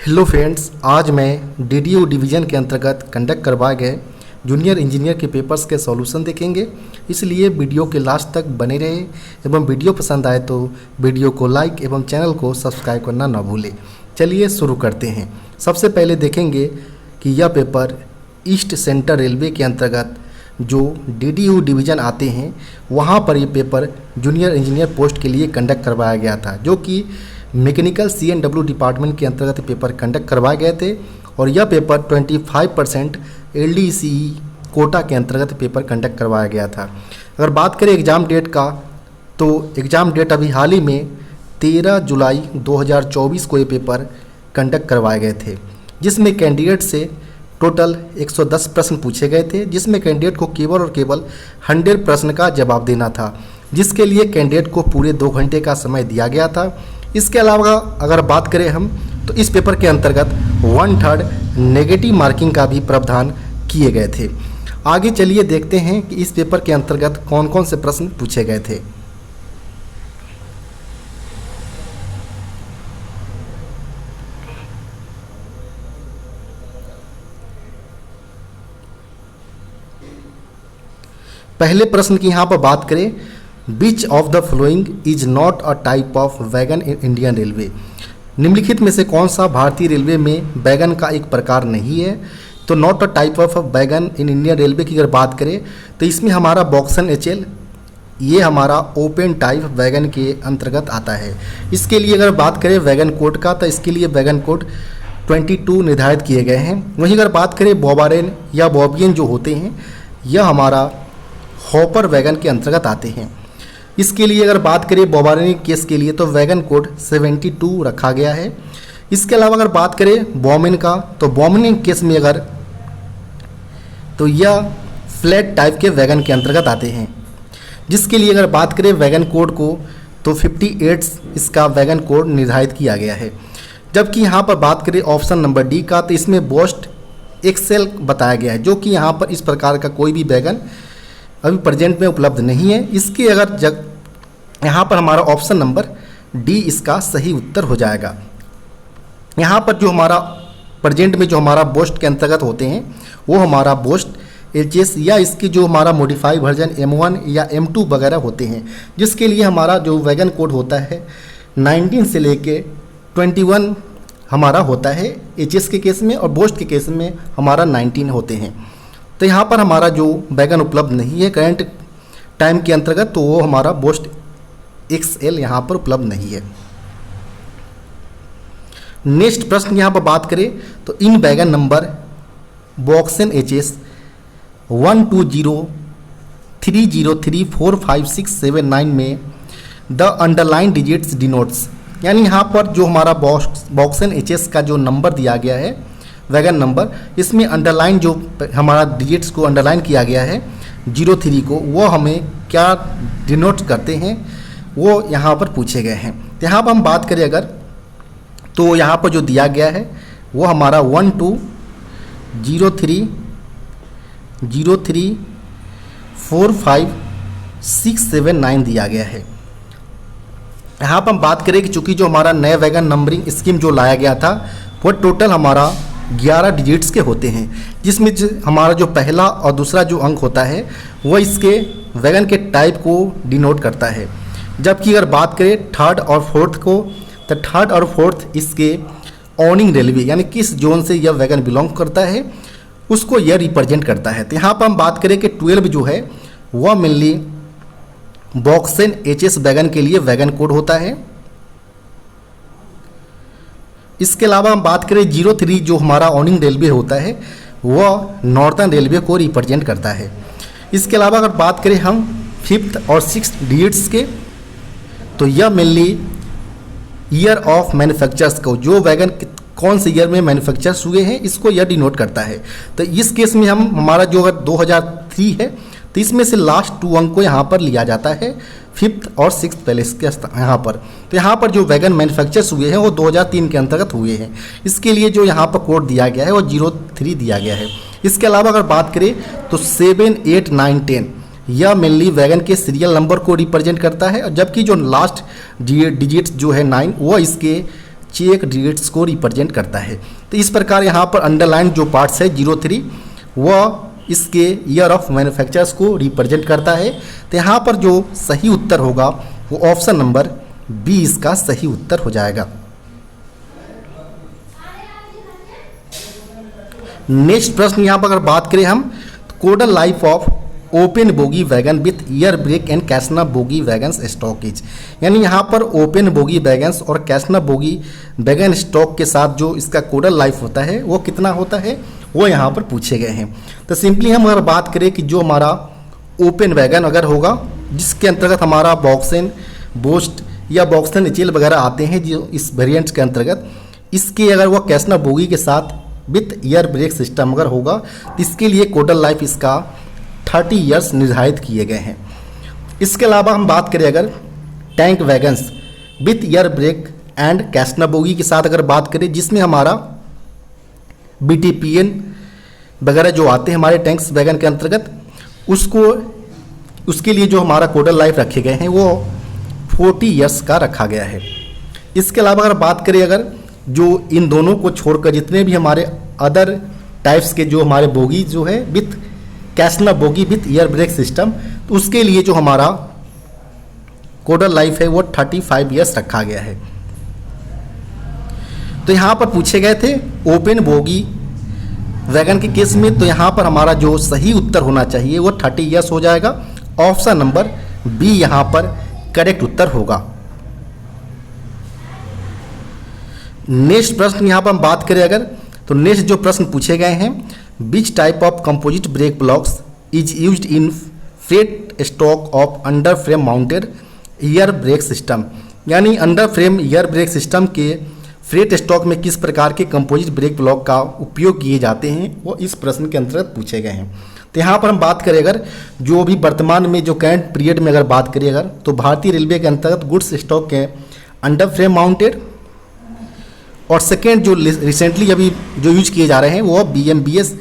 Hello friends, आज मैं DDU division के अंतर्गत कंडक्ट करवाए गए जूनियर इंजीनियर के पेपर्स के सॉल्यूशन देखेंगे। इसलिए वीडियो के लास्ट तक बने रहें एवं वीडियो पसंद आए तो वीडियो को लाइक एवं चैनल को सब्सक्राइब करना ना भूलें। चलिए शुरू करते हैं। सबसे पहले देखेंगे कि यह पेपर ईस्ट सेंट्रल रेलवे के अंतर्गत जो डीडीयू डिवीज़न आते हैं वहाँ पर ये पेपर जूनियर इंजीनियर पोस्ट के लिए कंडक्ट करवाया गया था, जो कि मैकेनिकल CNW डिपार्टमेंट के अंतर्गत पेपर कंडक्ट करवाए गए थे। और यह पेपर 25% LDCE कोटा के अंतर्गत पेपर कंडक्ट करवाया गया था। अगर बात करें एग्ज़ाम डेट का, तो एग्ज़ाम डेट अभी हाल ही में 13 जुलाई 2024 को ये पेपर कंडक्ट करवाए गए थे, जिसमें कैंडिडेट से टोटल 110 प्रश्न पूछे गए थे, जिसमें कैंडिडेट को केवल और केवल 100 प्रश्न का जवाब देना था, जिसके लिए कैंडिडेट को पूरे 2 घंटे का समय दिया गया था। इसके अलावा अगर बात करें हम, तो इस पेपर के अंतर्गत 1/3 नेगेटिव मार्किंग का भी प्रावधान किए गए थे। आगे चलिए देखते हैं कि इस पेपर के अंतर्गत कौन कौन से प्रश्न पूछे गए थे। पहले प्रश्न की यहाँ पर बात करें, which of the following is not a type of wagon in Indian railway. निम्नलिखित में से कौन सा भारतीय रेलवे में वैगन का एक प्रकार नहीं है। तो not a type of wagon in Indian railway की अगर बात करें तो इसमें हमारा बॉक्सन HL ये हमारा ओपन टाइप वैगन के अंतर्गत आता है। इसके लिए अगर बात करें वैगन कोड का, तो इसके लिए वैगन कोड 22 निर्धारित किए गए हैं। वहीं अगर बात करें बॉबारेन या बॉबियन जो होते हैं, यह हमारा हॉपर वैगन के अंतर्गत आते हैं। इसके लिए अगर बात करें बॉबारेन केस के लिए तो वैगन कोड 72 रखा गया है। इसके अलावा अगर बात करें बॉमिन का, तो बॉमिन केस में अगर तो यह फ्लैट टाइप के वैगन के अंतर्गत आते हैं, जिसके लिए अगर बात करें वैगन कोड को तो 58 इसका वैगन कोड निर्धारित किया गया है। जबकि यहाँ पर बात करें ऑप्शन नंबर D का, तो इसमें बोस्ट एक्सेल बताया गया है, जो कि यहाँ पर इस प्रकार का कोई भी वैगन अभी प्रेजेंट में उपलब्ध नहीं है। इसके अगर यहाँ पर हमारा ऑप्शन नंबर D इसका सही उत्तर हो जाएगा। यहाँ पर जो हमारा प्रेजेंट में जो हमारा बोस्ट के अंतर्गत होते हैं वो हमारा बोस्ट HS या इसकी जो हमारा मॉडिफाई वर्जन M1 या M2 वगैरह होते हैं, जिसके लिए हमारा जो वैगन कोड होता है 19 से लेके 21 हमारा होता है HS के केस में, और बोस्ट के केस में हमारा 19 होते हैं। तो यहाँ पर हमारा जो वैगन उपलब्ध नहीं है करंट टाइम के अंतर्गत, तो वो हमारा बोस्ट XL यहाँ पर उपलब्ध नहीं है। नेक्स्ट प्रश्न यहाँ पर बात करें तो इन वैगन नंबर बॉक्सन HS 12030345679 में द अंडरलाइन डिजिट्स डिनोट्स, यानी यहाँ पर जो हमारा बॉक्सन HS का जो नंबर दिया गया है वैगन नंबर, इसमें अंडरलाइन जो हमारा डिजिट्स को अंडरलाइन किया गया है 03 को, वो हमें क्या डिनोट करते हैं वो यहाँ पर पूछे गए हैं। तो यहाँ पर हम बात करें अगर, तो यहाँ पर जो दिया गया है वो हमारा 12030345679 दिया गया है। यहाँ पर हम बात करें कि चूँकि जो हमारा नया वैगन नंबरिंग स्कीम जो लाया गया था वो टोटल हमारा 11 डिजिट्स के होते हैं, जिसमें हमारा जो पहला और दूसरा जो अंक होता है वो इसके वैगन के टाइप को डिनोट करता है। जबकि अगर बात करें थर्ड और फोर्थ को, तो थर्ड और फोर्थ इसके ऑनिंग रेलवे यानी किस जोन से यह वैगन बिलोंग करता है उसको यह रिप्रेजेंट करता है। तो यहाँ पर हम बात करें कि 12 जो है वह मेनली बॉक्सन HS वैगन के लिए वैगन कोड होता है। इसके अलावा हम बात करें 03 जो हमारा ऑनिंग रेलवे होता है वह नॉर्थर्न रेलवे को रिप्रेजेंट करता है। इसके अलावा अगर बात करें हम 5th और 6th डिजिट्स के, तो यह मेनली ईयर ऑफ मैन्युफैक्चर्स को, जो वैगन कौन से ईयर में मैन्युफैक्चर्स हुए हैं इसको यह डिनोट करता है। तो इस केस में हम हमारा जो अगर 2003 है तो इसमें से लास्ट 2 अंक को यहाँ पर लिया जाता है 5th और 6th पहले इसके यहाँ पर। तो यहाँ पर जो वैगन मैन्युफैक्चर्स हुए हैं वो 2003 के अंतर्गत हुए हैं। इसके लिए जो यहाँ पर कोड दिया गया है वो 03 दिया गया है। इसके अलावा अगर बात करें तो 7, 8, 9, 10 यह मेनली वैगन के सीरियल नंबर को रिप्रेजेंट करता है, और जबकि जो लास्ट डिजिट जो है 9 वो इसके चेक डेट्स को रिप्रेजेंट करता है। तो इस प्रकार यहाँ पर अंडरलाइन जो पार्ट्स है 03 वह इसके ईयर ऑफ मैन्युफैक्चर्स को रिप्रेजेंट करता है। तो यहाँ पर जो सही उत्तर होगा वो ऑप्शन नंबर बी इसका सही उत्तर हो जाएगा। नेक्स्ट प्रश्न यहाँ पर अगर बात करें हम, तो codal life of open bogie wagon with air brake and casnub bogie wagons stockage, यानी यहाँ पर ओपन बोगी वैगन्स और कैसना बोगी वैगन स्टॉक के साथ जो इसका कोडल लाइफ होता है वो कितना होता है, वो यहाँ पर पूछे गए हैं। तो सिंपली हम अगर बात करें कि जो हमारा ओपन वैगन अगर होगा जिसके अंतर्गत हमारा बॉक्सेन बोस्ट या बॉक्सेन एचएल वगैरह आते हैं जो इस वेरिएंट्स के अंतर्गत, इसके अगर वो कैसना बोगी के साथ विथ ईयर ब्रेक सिस्टम अगर होगा तो इसके लिए कोडल लाइफ इसका 30 ईयर्स निर्धारित किए गए हैं। इसके अलावा हम बात करें अगर tank wagons with air brake and casnub bogie के साथ अगर बात करें जिसमें हमारा BTPN वगैरह जो आते हैं हमारे टैंक्स वैगन के अंतर्गत, उसके लिए जो हमारा कोडल लाइफ रखे गए हैं वो 40 ईयर्स का रखा गया है। इसके अलावा अगर बात करें अगर जो इन दोनों को छोड़कर जितने भी हमारे अदर टाइप्स के जो हमारे बोगी जो है with casnub bogie with air brake system, तो उसके लिए जो हमारा कोडल लाइफ है वो 35 ईयर्स रखा गया है। तो यहाँ पर पूछे गए थे ओपन बोगी वैगन के केस में, तो यहाँ पर हमारा जो सही उत्तर होना चाहिए वो 30 ईयर्स हो जाएगा। ऑप्शन नंबर बी यहाँ पर करेक्ट उत्तर होगा। नेक्स्ट प्रश्न यहाँ पर हम बात करें अगर, तो नेक्स्ट जो प्रश्न पूछे गए हैं, which type of composite brake blocks is used in freight stock of under frame mounted air brake system, यानी under frame air brake system के फ्रेट स्टॉक में किस प्रकार के कंपोजिट ब्रेक ब्लॉक का उपयोग किए जाते हैं वो इस प्रश्न के अंतर्गत पूछे गए हैं। तो यहाँ पर हम बात करें अगर जो भी वर्तमान में जो करंट पीरियड में अगर बात करें अगर, तो भारतीय रेलवे के अंतर्गत गुड्स स्टॉक के अंडर फ्रेम माउंटेड और सेकेंड जो रिसेंटली अभी जो यूज किए जा रहे हैं वो BMBS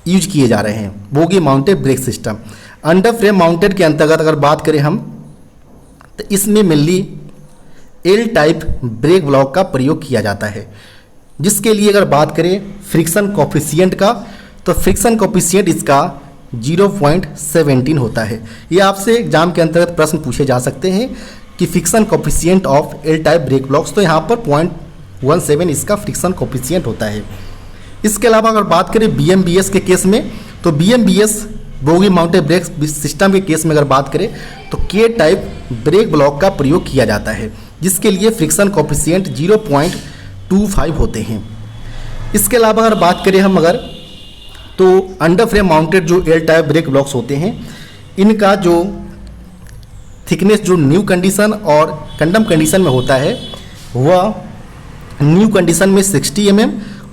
यूज किए जा रहे हैं, bogie mounted brake system. Under frame mounted के अंतर्गत अगर बात करें हम, तो इसमें mainly L type brake block का प्रयोग किया जाता है, जिसके लिए अगर बात करें फ्रिक्शन कोफिशिएंट का, तो फ्रिक्शन कोफिशिएंट इसका 0.17 होता है। ये आपसे एग्जाम के अंतर्गत प्रश्न पूछे जा सकते हैं कि friction coefficient of L type brake blocks, तो यहाँ पर 0.17 इसका फ्रिक्शन कोफिशिएंट होता है। इसके अलावा अगर बात करें BMBS के केस में, तो BMBS bogie mounted brake system के केस में अगर बात करें तो K टाइप ब्रेक ब्लॉक का प्रयोग किया जाता है, जिसके लिए फ्रिक्शन कोफिशिएंट 0.25 होते हैं। इसके अलावा अगर बात करें हम अगर, तो अंडर फ्रेम माउंटेड जो एल टाइप ब्रेक ब्लॉक्स होते हैं इनका जो थिकनेस जो न्यू कंडीशन और कंडम कंडीशन में होता है वह न्यू कंडीशन में 60 mm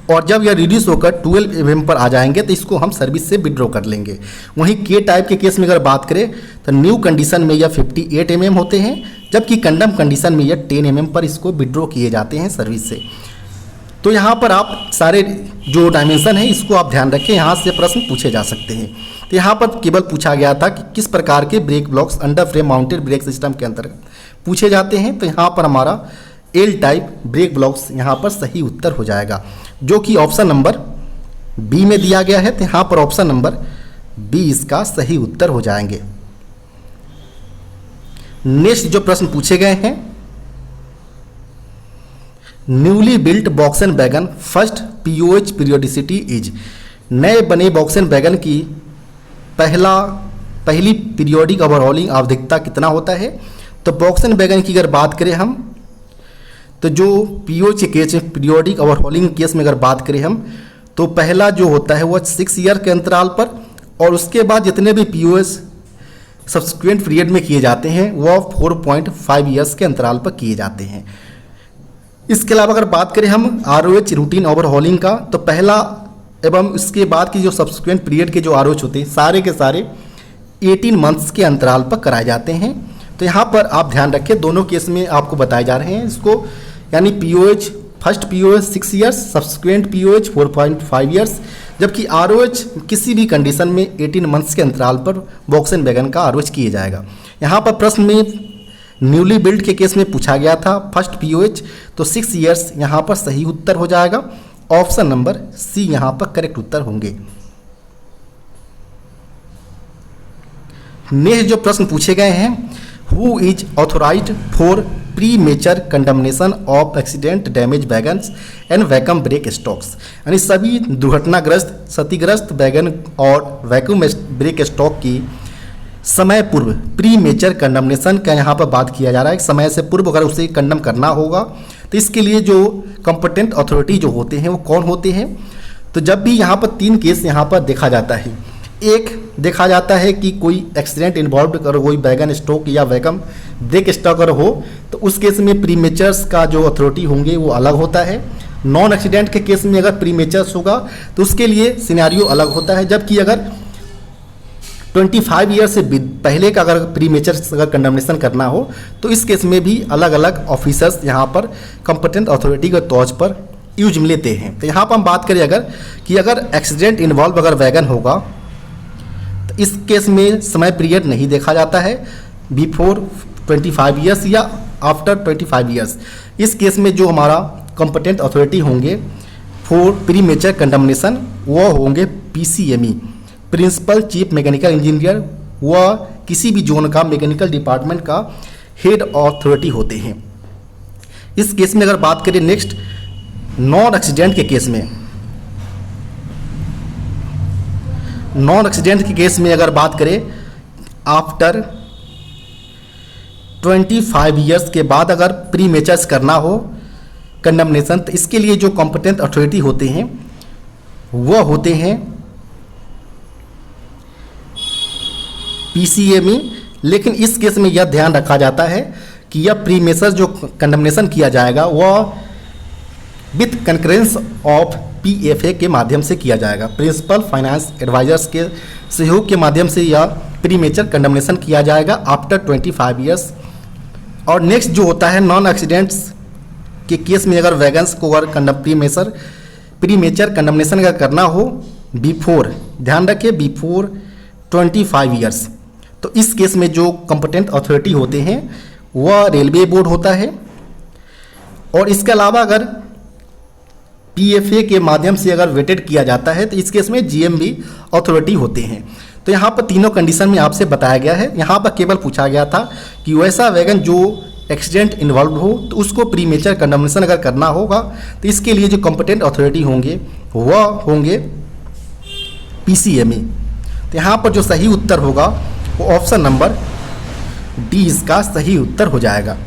और जब यह रिड्यूस होकर 12 mm पर आ जाएंगे तो इसको हम सर्विस से विड्रॉ कर लेंगे। वहीं के टाइप के केस में अगर बात करें तो न्यू कंडीशन में यह 58 mm होते हैं, जबकि कंडम कंडीशन में यह 10 mm पर इसको विड्रॉ किए जाते हैं सर्विस से। तो यहाँ पर आप सारे जो डायमेंशन है इसको आप ध्यान रखें, यहाँ से प्रश्न पूछे जा सकते हैं। तो यहाँ पर केवल पूछा गया था कि किस प्रकार के brake blocks under frame mounted brake system के अंतर्गत पूछे जाते हैं। तो यहाँ पर हमारा एल टाइप ब्रेक ब्लॉक्स यहाँ पर सही उत्तर हो जाएगा, जो कि ऑप्शन नंबर बी में दिया गया है। तो यहाँ पर ऑप्शन नंबर बी इसका सही उत्तर हो जाएंगे। नेक्स्ट जो प्रश्न पूछे गए हैं, newly built BOXN wagon first POH periodicity is, नए बने बॉक्सन वैगन की पहली पीरियोडिक ओवरहॉलिंग आवधिकता कितना होता है। तो बॉक्सन वैगन की अगर बात करें हम, तो जो POH case periodic overhauling case में अगर बात करें हम, तो पहला जो होता है वह 6 ईयर के अंतराल पर, और उसके बाद जितने भी POH सब्सिक्वेंट पीरियड में किए जाते हैं वह 4.5 ईयर्स के अंतराल पर किए जाते हैं। इसके अलावा अगर बात करें हम ROH रूटीन ओवरहॉलिंग का, तो पहला एवं इसके बाद की जो सब्सिक्वेंट पीरियड के जो ROH होते हैं सारे के सारे 18 मंथ्स के अंतराल पर कराए जाते हैं। तो यहाँ पर आप ध्यान रखें, दोनों केस में आपको बताए जा रहे हैं इसको, यानी POH first POH 6 years, subsequent POH 4.5 years, जबकि ROH किसी भी कंडीशन में 18 मंथ्स के अंतराल पर बॉक्सन वैगन का ROH किए जाएगा। यहाँ पर प्रश्न में न्यूली बिल्ड के केस में पूछा गया था फर्स्ट पीओएच, तो 6 ईयर्स यहाँ पर सही उत्तर हो जाएगा। ऑप्शन नंबर सी यहाँ पर करेक्ट उत्तर होंगे। नेक्स्ट जो प्रश्न पूछे गए हैं, who is authorised for premature condemnation of accident damage wagons and vacuum brake stocks, यानी सभी दुर्घटनाग्रस्त क्षतिग्रस्त वैगन और वैक्यूम ब्रेक स्टॉक की समय पूर्व प्री मेचर कंडमनेशन का यहाँ पर बात किया जा रहा है। समय से पूर्व अगर उसे कंडम करना होगा तो इसके लिए जो कंपिटेंट अथॉरिटी जो होते हैं वो कौन होते हैं। तो जब भी यहाँ पर 3 केस यहाँ पर देखा जाता है, एक देखा जाता है कि कोई एक्सीडेंट इन्वॉल्व कर कोई वैगन स्टॉक या वैगन ब्रेक स्टॉक अगर हो तो उस केस में प्रीमेचर्स का जो अथॉरिटी होंगे वो अलग होता है। नॉन एक्सीडेंट के केस में अगर प्रीमेचर्स होगा तो उसके लिए सिनेरियो अलग होता है। जबकि अगर 25 ईयर से पहले का अगर प्रीमेचर्स अगर कंडमनेशन करना हो तो इस केस में भी अलग अलग ऑफिसर्स यहाँ पर कंपिटेंट अथॉरिटी के तौर पर यूज में लेते हैं। तो यहाँ पर हम बात करें अगर कि अगर एक्सीडेंट इन्वॉल्व अगर वैगन होगा तो इस केस में समय पीरियड नहीं देखा जाता है बिफोर 25 ईयर्स या आफ्टर 25 ईयर्स। इस केस में जो हमारा कंपिटेंट अथॉरिटी होंगे फॉर प्री मेचर कंडमनेशन वो होंगे PCME, principal chief mechanical engineer, वह किसी भी जोन का मैकेनिकल डिपार्टमेंट का हेड अथॉरिटी होते हैं। इस केस में अगर बात करें नेक्स्ट नॉन एक्सीडेंट के केस में, नॉन एक्सीडेंट के केस में अगर बात करें आफ्टर 25 ईयर्स के बाद अगर प्री मेचर्स करना हो कंडमनेशन तो इसके लिए जो कॉम्पिटेंट अथॉरिटी होते हैं वह होते हैं PCME। लेकिन इस केस में यह ध्यान रखा जाता है कि यह प्री मेचर जो कंडमनेशन किया जाएगा वह विथ कंकरेंस ऑफ PFA के माध्यम से किया जाएगा। प्रिंसिपल फाइनेंस एडवाइजर्स के सहयोग के माध्यम से यह प्री मेचर कंडमनेशन किया जाएगा आफ्टर 25 ईयर्स। और नेक्स्ट जो होता है नॉन एक्सीडेंट्स के केस में अगर वैगन्स को अगर प्री मेचर कंडमनेशन अगर करना हो बिफोर, ध्यान रखिए बिफोर 25 ईयर्स, तो इस केस में जो कंपिटेंट अथॉरिटी होते हैं वह रेलवे बोर्ड होता है। और इसके अलावा अगर PFA के माध्यम से अगर वेटेड किया जाता है तो इस केस में GMB अथॉरिटी होते हैं। तो यहाँ पर तीनों कंडीशन में आपसे बताया गया है। यहाँ पर केवल पूछा गया था कि वैसा वैगन जो एक्सीडेंट इन्वॉल्व हो तो उसको प्री मेचर कंडमनेशन अगर करना होगा तो इसके लिए जो कंपिटेंट अथॉरिटी होंगे वह होंगे PCME। तो यहाँ पर जो सही उत्तर होगा वो ऑप्शन नंबर डी इसका सही उत्तर हो जाएगा।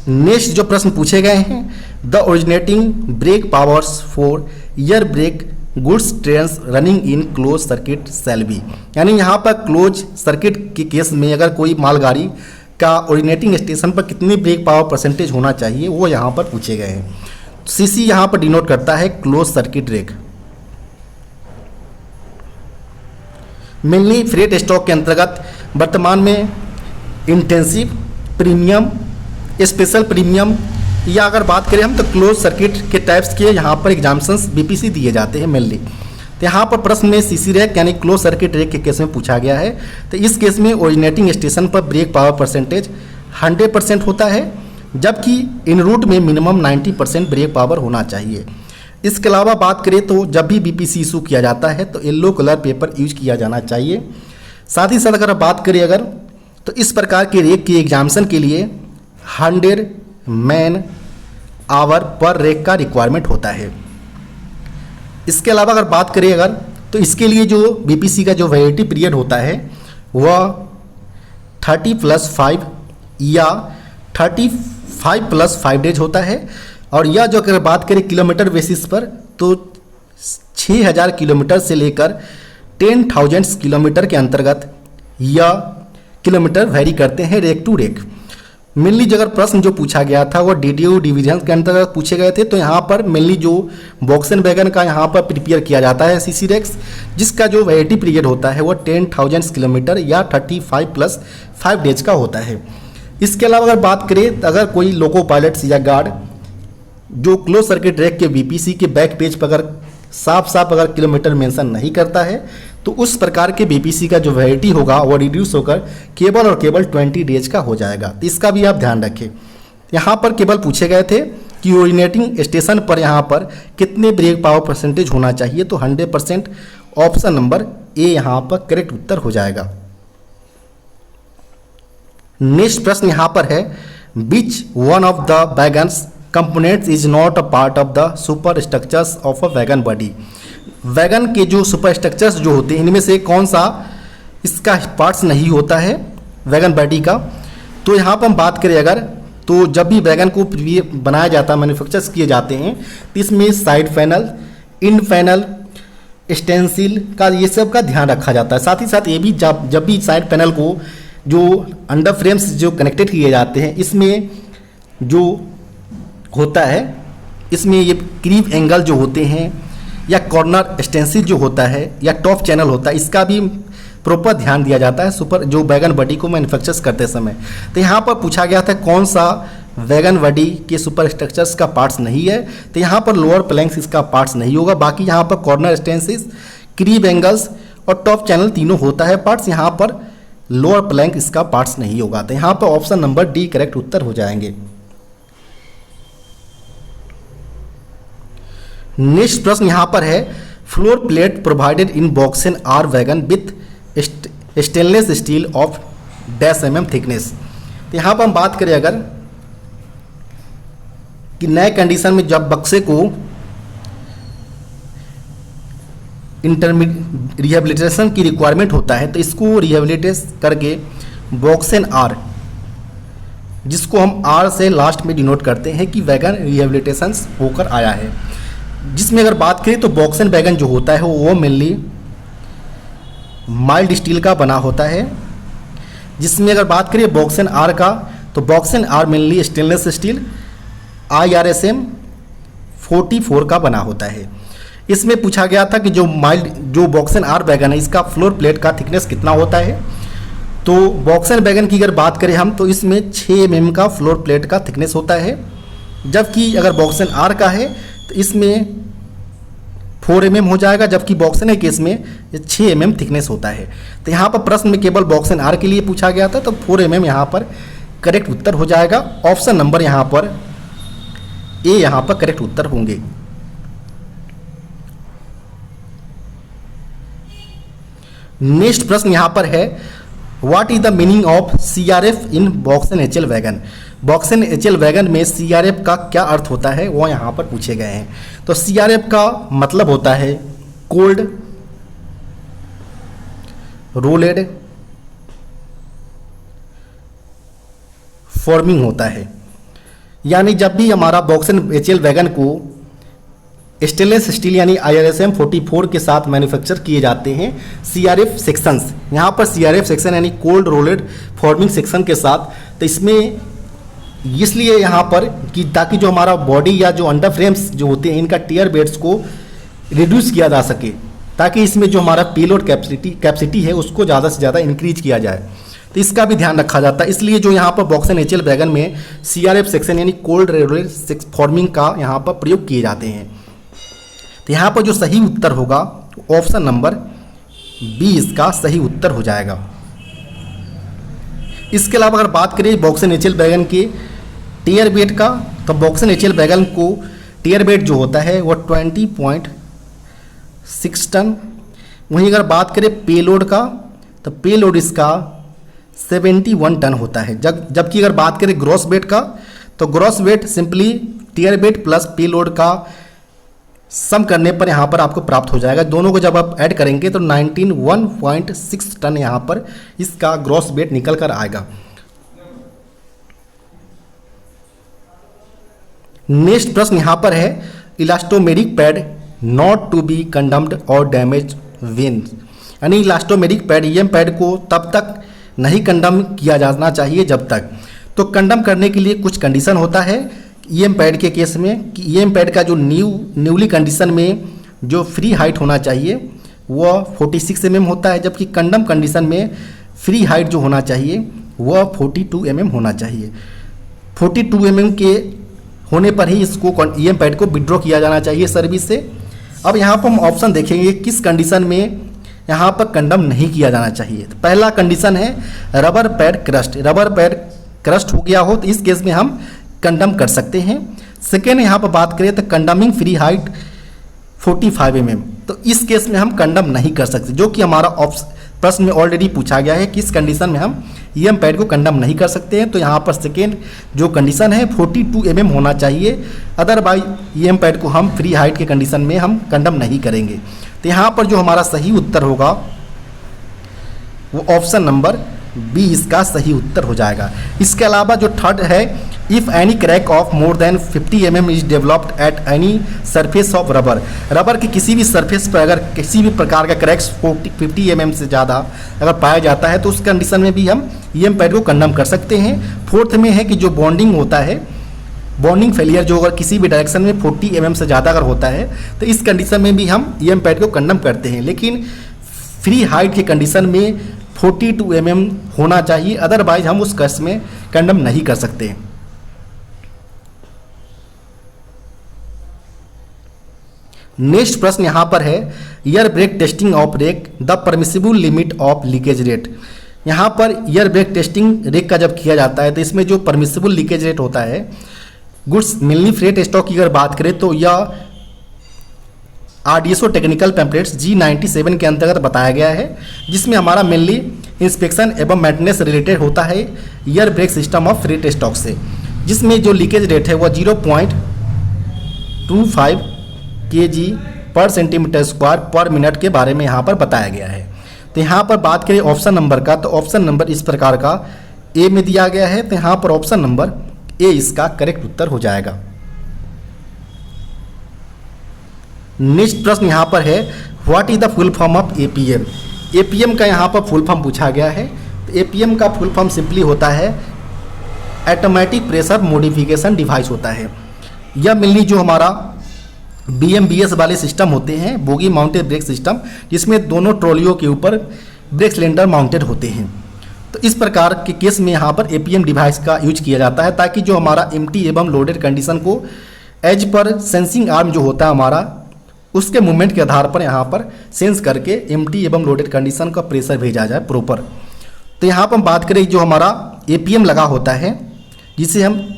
नेक्स्ट जो प्रश्न पूछे गए हैं, the originating brake powers for air brake goods trains running in close circuit shall be, यानी यहाँ पर क्लोज सर्किट के केस में अगर कोई मालगाड़ी का ओरिजिनेटिंग स्टेशन पर कितनी ब्रेक पावर परसेंटेज होना चाहिए वो यहाँ पर पूछे गए हैं। CC यहाँ पर डिनोट करता है close circuit brake. Mainly freight stock के अंतर्गत वर्तमान में इंटेंसिव प्रीमियम, स्पेशल प्रीमियम या अगर बात करें हम तो क्लोज सर्किट के टाइप्स के यहाँ पर एग्जाम्पशंस BPC दिए जाते हैं मेनली। तो यहाँ पर प्रश्न में CC रैक यानी क्लोज सर्किट रैक के केस में पूछा गया है। तो इस केस में ओरिजिनेटिंग स्टेशन पर ब्रेक पावर परसेंटेज 100% होता है, जबकि इन रूट में मिनिमम 90% ब्रेक पावर होना चाहिए। इसके अलावा बात करें तो जब भी BPC इशू किया जाता है तो येलो कलर पेपर यूज किया जाना चाहिए। साथ ही साथ अगर बात करें अगर तो इस प्रकार के रेक की एग्जाम्पशन के लिए 100 मैन आवर पर रेक का रिक्वायरमेंट होता है। इसके अलावा अगर बात करें अगर तो इसके लिए जो BPC का जो वैलिडिटी पीरियड होता है वह 30+5 या 35+5 डेज होता है। और यह जो अगर बात करें किलोमीटर बेसिस पर तो 6000 किलोमीटर से लेकर 10,000 किलोमीटर के अंतर्गत यह किलोमीटर वेरी करते हैं रेक टू रेक। मेनली जो अगर प्रश्न जो पूछा गया था वो DDU डिवीजन के अंतर्गत पूछे गए थे। तो यहाँ पर मेनली जो बॉक्सन वैगन का यहाँ पर प्रिपेयर किया जाता है CC रैक्स, जिसका जो वैलिडिटी पीरियड होता है वो 10,000 किलोमीटर या 35+5 डेज का होता है। इसके अलावा अगर बात करें तो अगर कोई लोको पायलट्स या गार्ड जो क्लोज सर्किट रैक के BPC के बैक पेज पर अगर साफ साफ अगर किलोमीटर मेंशन नहीं करता है तो उस प्रकार के बीपीसी का जो वैलिडिटी होगा वो रिड्यूस होकर केवल और केवल 20 डेज का हो जाएगा। तो इसका भी आप ध्यान रखें। यहाँ पर केवल पूछे गए थे कि ओरिजिनेटिंग स्टेशन पर यहाँ पर कितने ब्रेक पावर परसेंटेज होना चाहिए, तो 100%। ऑप्शन नंबर ए यहाँ पर करेक्ट उत्तर हो जाएगा। नेक्स्ट प्रश्न यहाँ पर है, which one of the wagons components is not a part of the super structures of a wagon body. Wagon के जो सुपर स्ट्रक्चर्स जो होते हैं इनमें से कौन सा इसका पार्ट्स नहीं होता है वैगन बॉडी का। तो यहाँ पर हम बात करें अगर, तो जब भी वैगन को बनाया जाता है, मैन्युफैक्चर्स किए जाते हैं, तो इसमें साइड पैनल, इन पैनल, स्टेंसिल का ये सब का ध्यान रखा जाता है। साथ ही साथ ये भी जब भी साइड पैनल को जो अंडर फ्रेम्स जो कनेक्टेड किए जाते हैं, इसमें जो होता है, इसमें ये क्रीव एंगल जो होते हैं या कॉर्नर स्टेंसिल जो होता है या टॉप चैनल होता है, इसका भी प्रॉपर ध्यान दिया जाता है सुपर जो वैगन बॉडी को मैन्युफैक्चर्स करते समय। तो यहाँ पर पूछा गया था कौन सा वैगन बॉडी के सुपर स्ट्रक्चर्स का पार्ट्स नहीं है, तो यहाँ पर लोअर प्लैंक्स इसका पार्ट्स नहीं होगा। बाकी यहाँ पर कॉर्नर स्टेंसिस, क्रीव एंगल्स और टॉप चैनल तीनों होता है पार्ट्स, यहाँ पर लोअर प्लैंक इसका पार्ट्स नहीं होगा। तो यहाँ पर ऑप्शन नंबर डी करेक्ट उत्तर हो जाएंगे। नेक्स्ट प्रश्न यहाँ पर है, floor plate provided in BOXN R wagon with stainless steel of dash mm thickness. तो यहाँ पर हम बात करें अगर कि नए कंडीशन में जब बक्से को रिहेबिलिटेशन की रिक्वायरमेंट होता है, तो इसको रिहेबिलिटेट करके बॉक्सेन आर, जिसको हम आर से लास्ट में डिनोट करते हैं कि वैगन रिहेबिलिटेशन होकर आया है। जिसमें अगर बात करें तो बॉक्सेन वैगन जो होता है वो मेनली माइल्ड स्टील का बना होता है। जिसमें अगर बात करें बॉक्सेन आर का, तो BOXN R mainly stainless steel IRSM 44 का बना होता है। इसमें पूछा गया था कि जो बॉक्सेन आर वैगन है इसका फ्लोर प्लेट का थिकनेस कितना होता है। तो बॉक्सेन वैगन की अगर बात करें हम, तो इसमें 6 mm का फ्लोर प्लेट का थिकनेस होता है, जबकि अगर बॉक्सेन आर का है तो इसमें 4 mm हो जाएगा, जबकि बॉक्सेन ए केस में 6 mm थिकनेस होता है। तो यहाँ पर प्रश्न में केवल बॉक्सेन आर के लिए पूछा गया था, तो 4 mm यहाँ पर करेक्ट उत्तर हो जाएगा। ऑप्शन नंबर यहाँ पर ए यहाँ पर करेक्ट उत्तर होंगे। नेक्स्ट प्रश्न यहाँ पर है, what is the meaning of CRF in बॉक्सेन HL wagon. बॉक्सेन HL wagon में CRF का क्या अर्थ होता है वो यहाँ पर पूछे गए हैं। तो CRF का मतलब होता है कोल्ड रोलेड फॉर्मिंग होता है। यानी जब भी हमारा बॉक्सेन HL वैगन को स्टेनलेस स्टील यानी IRSM 44 के साथ मैन्युफैक्चर किए जाते हैं CRF सेक्शंस, यहाँ पर CRF सेक्शन यानी कोल्ड रोलेड फॉर्मिंग सेक्शन के साथ, तो इसमें इसलिए यहाँ पर कि ताकि जो हमारा बॉडी या जो अंडर फ्रेम्स जो होते हैं इनका टियर बेड्स को रिड्यूस किया जा सके, ताकि इसमें जो हमारा पेलोड कैपेसिटी है उसको ज़्यादा से ज़्यादा इंक्रीज किया जाए। तो इसका भी ध्यान रखा जाता है। इसलिए जो यहाँ पर बॉक्सेन HL वैगन में CRF सेक्शन यानी कोल्ड रोलेड फॉर्मिंग का यहाँ पर प्रयोग किए जाते हैं। तो यहाँ पर जो सही उत्तर होगा ऑप्शन नंबर बी इसका सही उत्तर हो जाएगा। इसके अलावा अगर बात करें बॉक्सेन HL वैगन के टियर वेट का, तो बॉक्सेन HL वैगन को टियर वेट जो होता है वो 20.6 टन। वहीं अगर बात करें पेलोड का, तो पेलोड इसका 71 टन होता है। जबकि अगर बात करें ग्रॉस वेट का, तो gross weight simply tare weight plus payload का सम करने पर यहाँ पर आपको प्राप्त हो जाएगा। दोनों को जब आप ऐड करेंगे तो 191.6 टन यहाँ पर इसका ग्रॉस वेट निकल कर आएगा। नेक्स्ट प्रश्न यहाँ पर है, elastomeric pad not to be condemned और डैमेज वेन। यानी इलास्टोमेरिक पैड EM पैड को तब तक नहीं कंडम किया जाना चाहिए जब तक, तो कंडम करने के लिए कुछ कंडीशन होता है EM पैड के केस में कि EM पैड का जो न्यूली कंडीशन में जो फ्री हाइट होना चाहिए वह 46 mm होता है, जबकि कंडम कंडीशन में फ्री हाइट जो होना चाहिए वह 42 mm होना चाहिए। 42 mm के होने पर ही इसको EM पैड को विड्रॉ किया जाना चाहिए सर्विस से। अब यहाँ पर हम ऑप्शन देखेंगे किस कंडीशन में यहाँ पर कंडम नहीं किया जाना चाहिए। तो पहला कंडीशन है rubber pad crust, rubber pad crust हो गया हो तो इस केस में हम कंडम कर सकते हैं। सेकेंड यहाँ पर बात करें तो कंडमिंग फ्री हाइट 45 mm, तो इस केस में हम कंडम नहीं कर सकते, जो कि हमारा प्रश्न में ऑलरेडी पूछा गया है कि इस कंडीशन में हम ईएम पैड को कंडम नहीं कर सकते हैं। तो यहाँ पर सेकेंड जो कंडीशन है 42 mm होना चाहिए, अदरवाइज ईएम पैड को हम फ्री हाइट के कंडीशन में हम कंडम नहीं करेंगे। तो यहाँ पर जो हमारा सही उत्तर होगा वो ऑप्शन नंबर बी इसका सही उत्तर हो जाएगा। इसके अलावा जो थर्ड है, if any crack of more than 50 mm is developed at any surface of rubber, rubber की किसी भी सरफेस पर अगर किसी भी प्रकार का क्रैक्स 50 mm से ज़्यादा अगर पाया जाता है तो उस कंडीशन में भी हम ईएम पैड को कंडम कर सकते हैं। फोर्थ में है कि जो बॉन्डिंग होता है, बॉन्डिंग फेलियर जो अगर किसी भी डायरेक्शन में 40 mm से ज़्यादा अगर होता है तो इस कंडीशन में भी हम ईएम पैड को कंडम करते हैं, लेकिन फ्री हाइट के कंडीशन में 42 mm होना चाहिए, अदरवाइज हम उस केस में कंडम नहीं कर सकते। नेक्स्ट प्रश्न यहाँ पर है air brake testing of rake the permissible limit of leakage rate. यहाँ पर एयर ब्रेक टेस्टिंग रेक का जब किया जाता है तो इसमें जो परमिसिबल लीकेज रेट होता है गुड्स मिलनी फ्रेट स्टॉक की अगर बात करें तो यह RDSO टेक्निकल पैम्पलेट्स G97 के अंतर्गत बताया गया है, जिसमें हमारा मेनली इंस्पेक्शन एवं मेंटेनेंस रिलेटेड होता है air brake system of freight stock से, जिसमें जो लीकेज रेट है वह 0.25 kg पर सेंटीमीटर स्क्वायर पर मिनट के बारे में यहाँ पर बताया गया है। तो यहाँ पर बात करें ऑप्शन नंबर का, तो ऑप्शन नंबर इस प्रकार का ए में दिया गया है, तो यहाँ पर ऑप्शन नंबर ए इसका करेक्ट उत्तर हो जाएगा। नेक्स्ट प्रश्न यहाँ पर है what is the full form of APM. APM का यहाँ पर फुल फॉर्म पूछा गया है। तो एपीएम का फुल फॉर्म सिंपली होता है ऑटोमेटिक प्रेशर मॉडिफिकेशन डिवाइस होता है। यह मिलनी जो हमारा BMBS वाले सिस्टम होते हैं, बोगी माउंटेड ब्रेक सिस्टम, जिसमें दोनों ट्रॉलियों के ऊपर ब्रेक सिलेंडर माउंटेड होते हैं। तो इस प्रकार के केस में यहाँ पर एपीएम डिवाइस का यूज किया जाता है, ताकि जो हमारा एम्प्टी एवं लोडेड कंडीशन को एज पर सेंसिंग आर्म जो होता है हमारा, उसके मूवमेंट के आधार पर यहाँ पर सेंस करके एम्प्टी एवं लोडेड कंडीशन का प्रेशर भेजा जाए प्रॉपर। तो यहाँ पर हम बात करें जो हमारा एपीएम लगा होता है, जिसे हम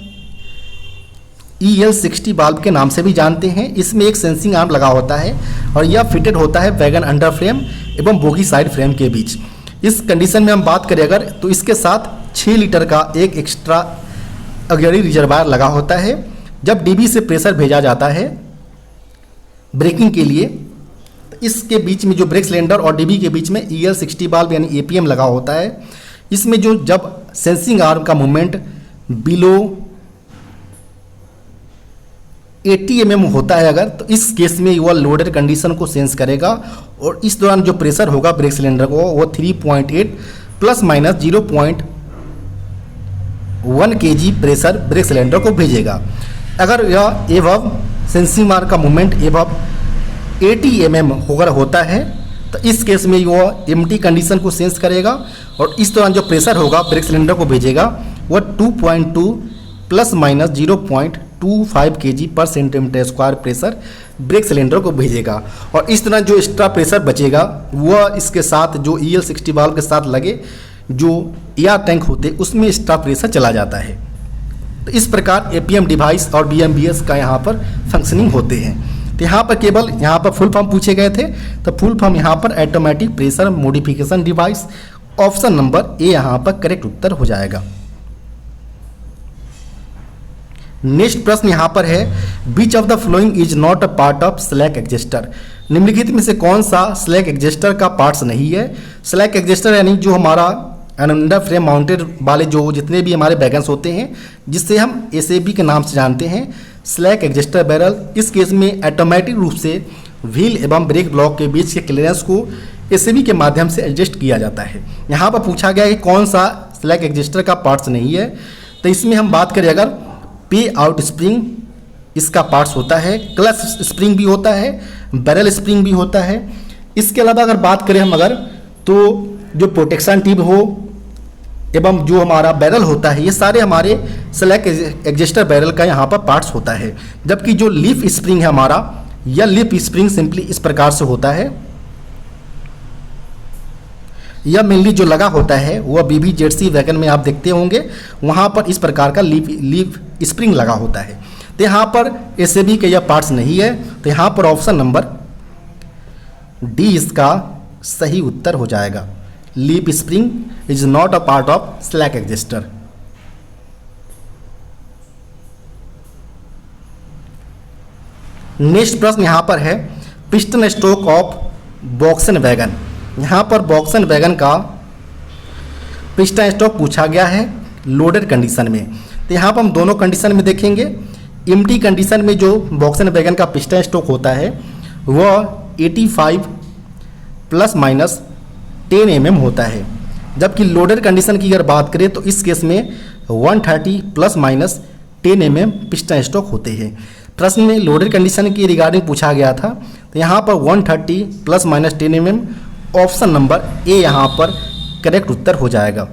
EL60 वाल्व के नाम से भी जानते हैं, इसमें एक सेंसिंग आर्म लगा होता है और यह फिटेड होता है वैगन अंडर फ्रेम एवं बोगी साइड फ्रेम के बीच। इस कंडीशन में हम बात करें अगर, तो इसके साथ 6 लीटर का एक एक्स्ट्रा ऑक्सिलरी रिजर्वायर लगा होता है। जब DB से प्रेशर भेजा जाता है ब्रेकिंग के लिए, तो इसके बीच में जो ब्रेक सिलेंडर और DB के बीच में EL60 वाल्व यानी एपीएम लगा होता है। इसमें जो जब सेंसिंग आर्म का मूवमेंट बिलो 80 mm होता है अगर, तो इस केस में वह लोडेड कंडीशन को सेंस करेगा और इस दौरान जो प्रेशर होगा ब्रेक सिलेंडर को वो 3.8 plus minus 0.1 kg pressure brake cylinder को भेजेगा। अगर यह एबव सेंसिंग आर्म का मूवमेंट एबव 80 mm होता है तो इस केस में वह एम्प्टी कंडीशन को सेंस करेगा और इस दौरान जो प्रेशर होगा ब्रेक सिलेंडर को भेजेगा वह 2.2 प्लस माइनस 0.25 kg पर centimetre square pressure brake cylinder को भेजेगा। और इस तरह जो एक्स्ट्रा प्रेशर बचेगा वह इसके साथ जो EL60 वाल्व के साथ लगे जो एयर टैंक होते उसमें एक्स्ट्रा प्रेशर चला जाता है। तो इस प्रकार एपीएम डिवाइस और BMBS का यहाँ पर फंक्शनिंग होते हैं। तो यहाँ पर केवल यहाँ पर फुल फॉर्म पूछे गए थे, तो फुल फॉर्म यहाँ पर automatic pressure modification device, option number ए यहाँ पर करेक्ट उत्तर हो जाएगा। नेक्स्ट प्रश्न यहाँ पर है which of the following is not a part of slack adjuster. निम्नलिखित में से कौन सा स्लैक एडजस्टर का पार्ट्स नहीं है। स्लैक एडजस्टर यानी जो हमारा अंडर फ्रेम माउंटेड वाले जो जितने भी हमारे बैगन्स होते हैं, जिससे हम SAB के नाम से जानते हैं, स्लैक एडजस्टर बैरल। इस केस में ऑटोमेटिक रूप से व्हील एवं ब्रेक ब्लॉक के बीच के क्लियरेंस को SAB के माध्यम से एडजस्ट किया जाता है। यहाँ पर पूछा गया है कि कौन सा स्लैक एडजस्टर का पार्ट्स नहीं है। तो इसमें हम बात करें अगर पे आउट स्प्रिंग इसका पार्ट्स होता है, क्लच स्प्रिंग भी होता है, बैरल स्प्रिंग भी होता है। इसके अलावा अगर बात करें हम अगर, तो जो प्रोटेक्शन टिप हो एवं जो हमारा बैरल होता है, ये सारे हमारे स्लैक एडजस्टर बैरल का यहाँ पर पार्ट्स होता है। जबकि जो लीफ स्प्रिंग है हमारा, यह लीफ स्प्रिंग सिंपली इस प्रकार से होता है। यह मेनली जो लगा होता है वह BBZC वैगन में आप देखते होंगे, वहाँ पर इस प्रकार का लीफ स्प्रिंग लगा होता है। तो यहाँ पर SAB के यह पार्ट्स नहीं है, तो यहाँ पर ऑप्शन नंबर डी इसका सही उत्तर हो जाएगा। Leaf spring is not a part of slack adjuster. Next प्रश्न यहाँ पर है piston stroke of BOXN wagon. यहाँ पर वॉक्सन वैगन का पिस्टन स्ट्रोक पूछा गया है लोडेड कंडीशन में। तो यहाँ पर हम दोनों कंडीशन में देखेंगे। एम्प्टी कंडीशन में जो वॉक्सन वैगन का पिस्टन स्ट्रोक होता है वह 85 ± 10 mm होता है, जबकि लोडेड कंडीशन की अगर बात करें तो इस केस में 130 ± 10 mm पिस्टन स्ट्रोक होते हैं। प्रश्न में लोडेड कंडीशन की रिगार्डिंग पूछा गया था, तो यहाँ पर 130 ± 10 mm ऑप्शन नंबर ए यहाँ पर करेक्ट उत्तर हो जाएगा।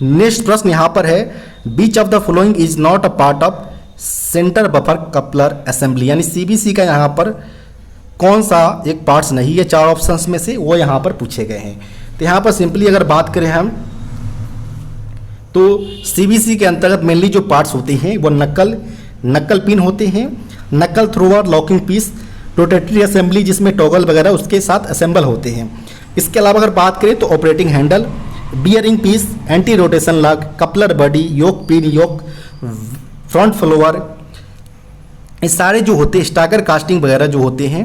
नेक्स्ट प्रश्न यहाँ पर है which of the following is not a part of centre buffer coupler assembly, यानी CBC का यहाँ पर कौन सा एक पार्ट्स नहीं है चार ऑप्शंस में से, वो यहाँ पर पूछे गए हैं। तो यहाँ पर सिंपली अगर बात करें हम तो CBC के अंतर्गत मेनली जो पार्ट्स होते हैं वो नक्कल पिन होते हैं, knuckle thrower, locking piece, rotary assembly जिसमें टॉगल वगैरह उसके साथ असेंबल होते हैं। इसके अलावा अगर बात करें तो operating handle, bearing piece, anti rotation lock, coupler body, yoke pin, yoke front follower, ये सारे जो होते हैं स्टागर कास्टिंग वगैरह जो होते हैं,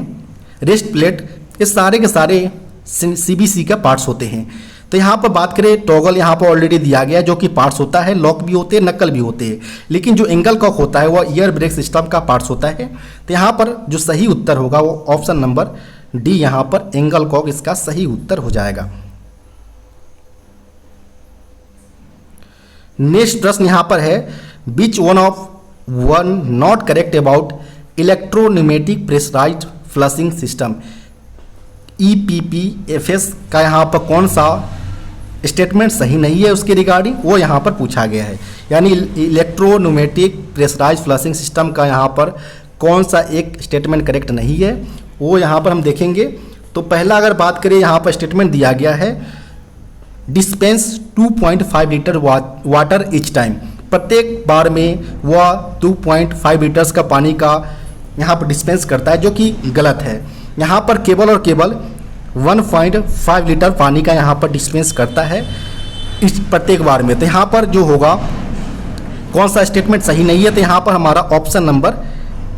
रेस्ट प्लेट, ये सारे के सारे CBC का पार्ट्स होते हैं। तो यहाँ पर बात करें टॉगल यहाँ पर ऑलरेडी दिया गया जो कि पार्ट्स होता है, लॉक भी होते हैं, नक्कल भी होते हैं, लेकिन जो एंगल कॉक होता है वह ईयर ब्रेक सिस्टम का पार्ट्स होता है। तो यहाँ पर जो सही उत्तर होगा वो ऑप्शन नंबर डी यहाँ पर एंगल कॉक इसका सही उत्तर हो जाएगा। नेक्स्ट प्रश्न यहाँ पर है which one not correct about electropneumatic pressurised flushing system, EPPFS का यहाँ पर कौन सा स्टेटमेंट सही नहीं है उसके रिगार्डिंग, वो यहाँ पर पूछा गया है। यानी इलेक्ट्रोन्यूमेटिक प्रेशराइज्ड फ्लशिंग सिस्टम का यहाँ पर कौन सा एक स्टेटमेंट करेक्ट नहीं है वो यहाँ पर हम देखेंगे। तो पहला अगर बात करें यहाँ पर स्टेटमेंट दिया गया है dispense 2.5 litre water each time, प्रत्येक बार में वह 2.5 लीटर्स का पानी का यहाँ पर डिस्पेंस करता है, जो कि गलत है। यहाँ पर केवल और केवल 1.5 लीटर पानी का यहाँ पर डिस्पेंस करता है इस प्रत्येक बार में। तो यहाँ पर जो होगा कौन सा स्टेटमेंट सही नहीं है, तो यहाँ पर हमारा ऑप्शन नंबर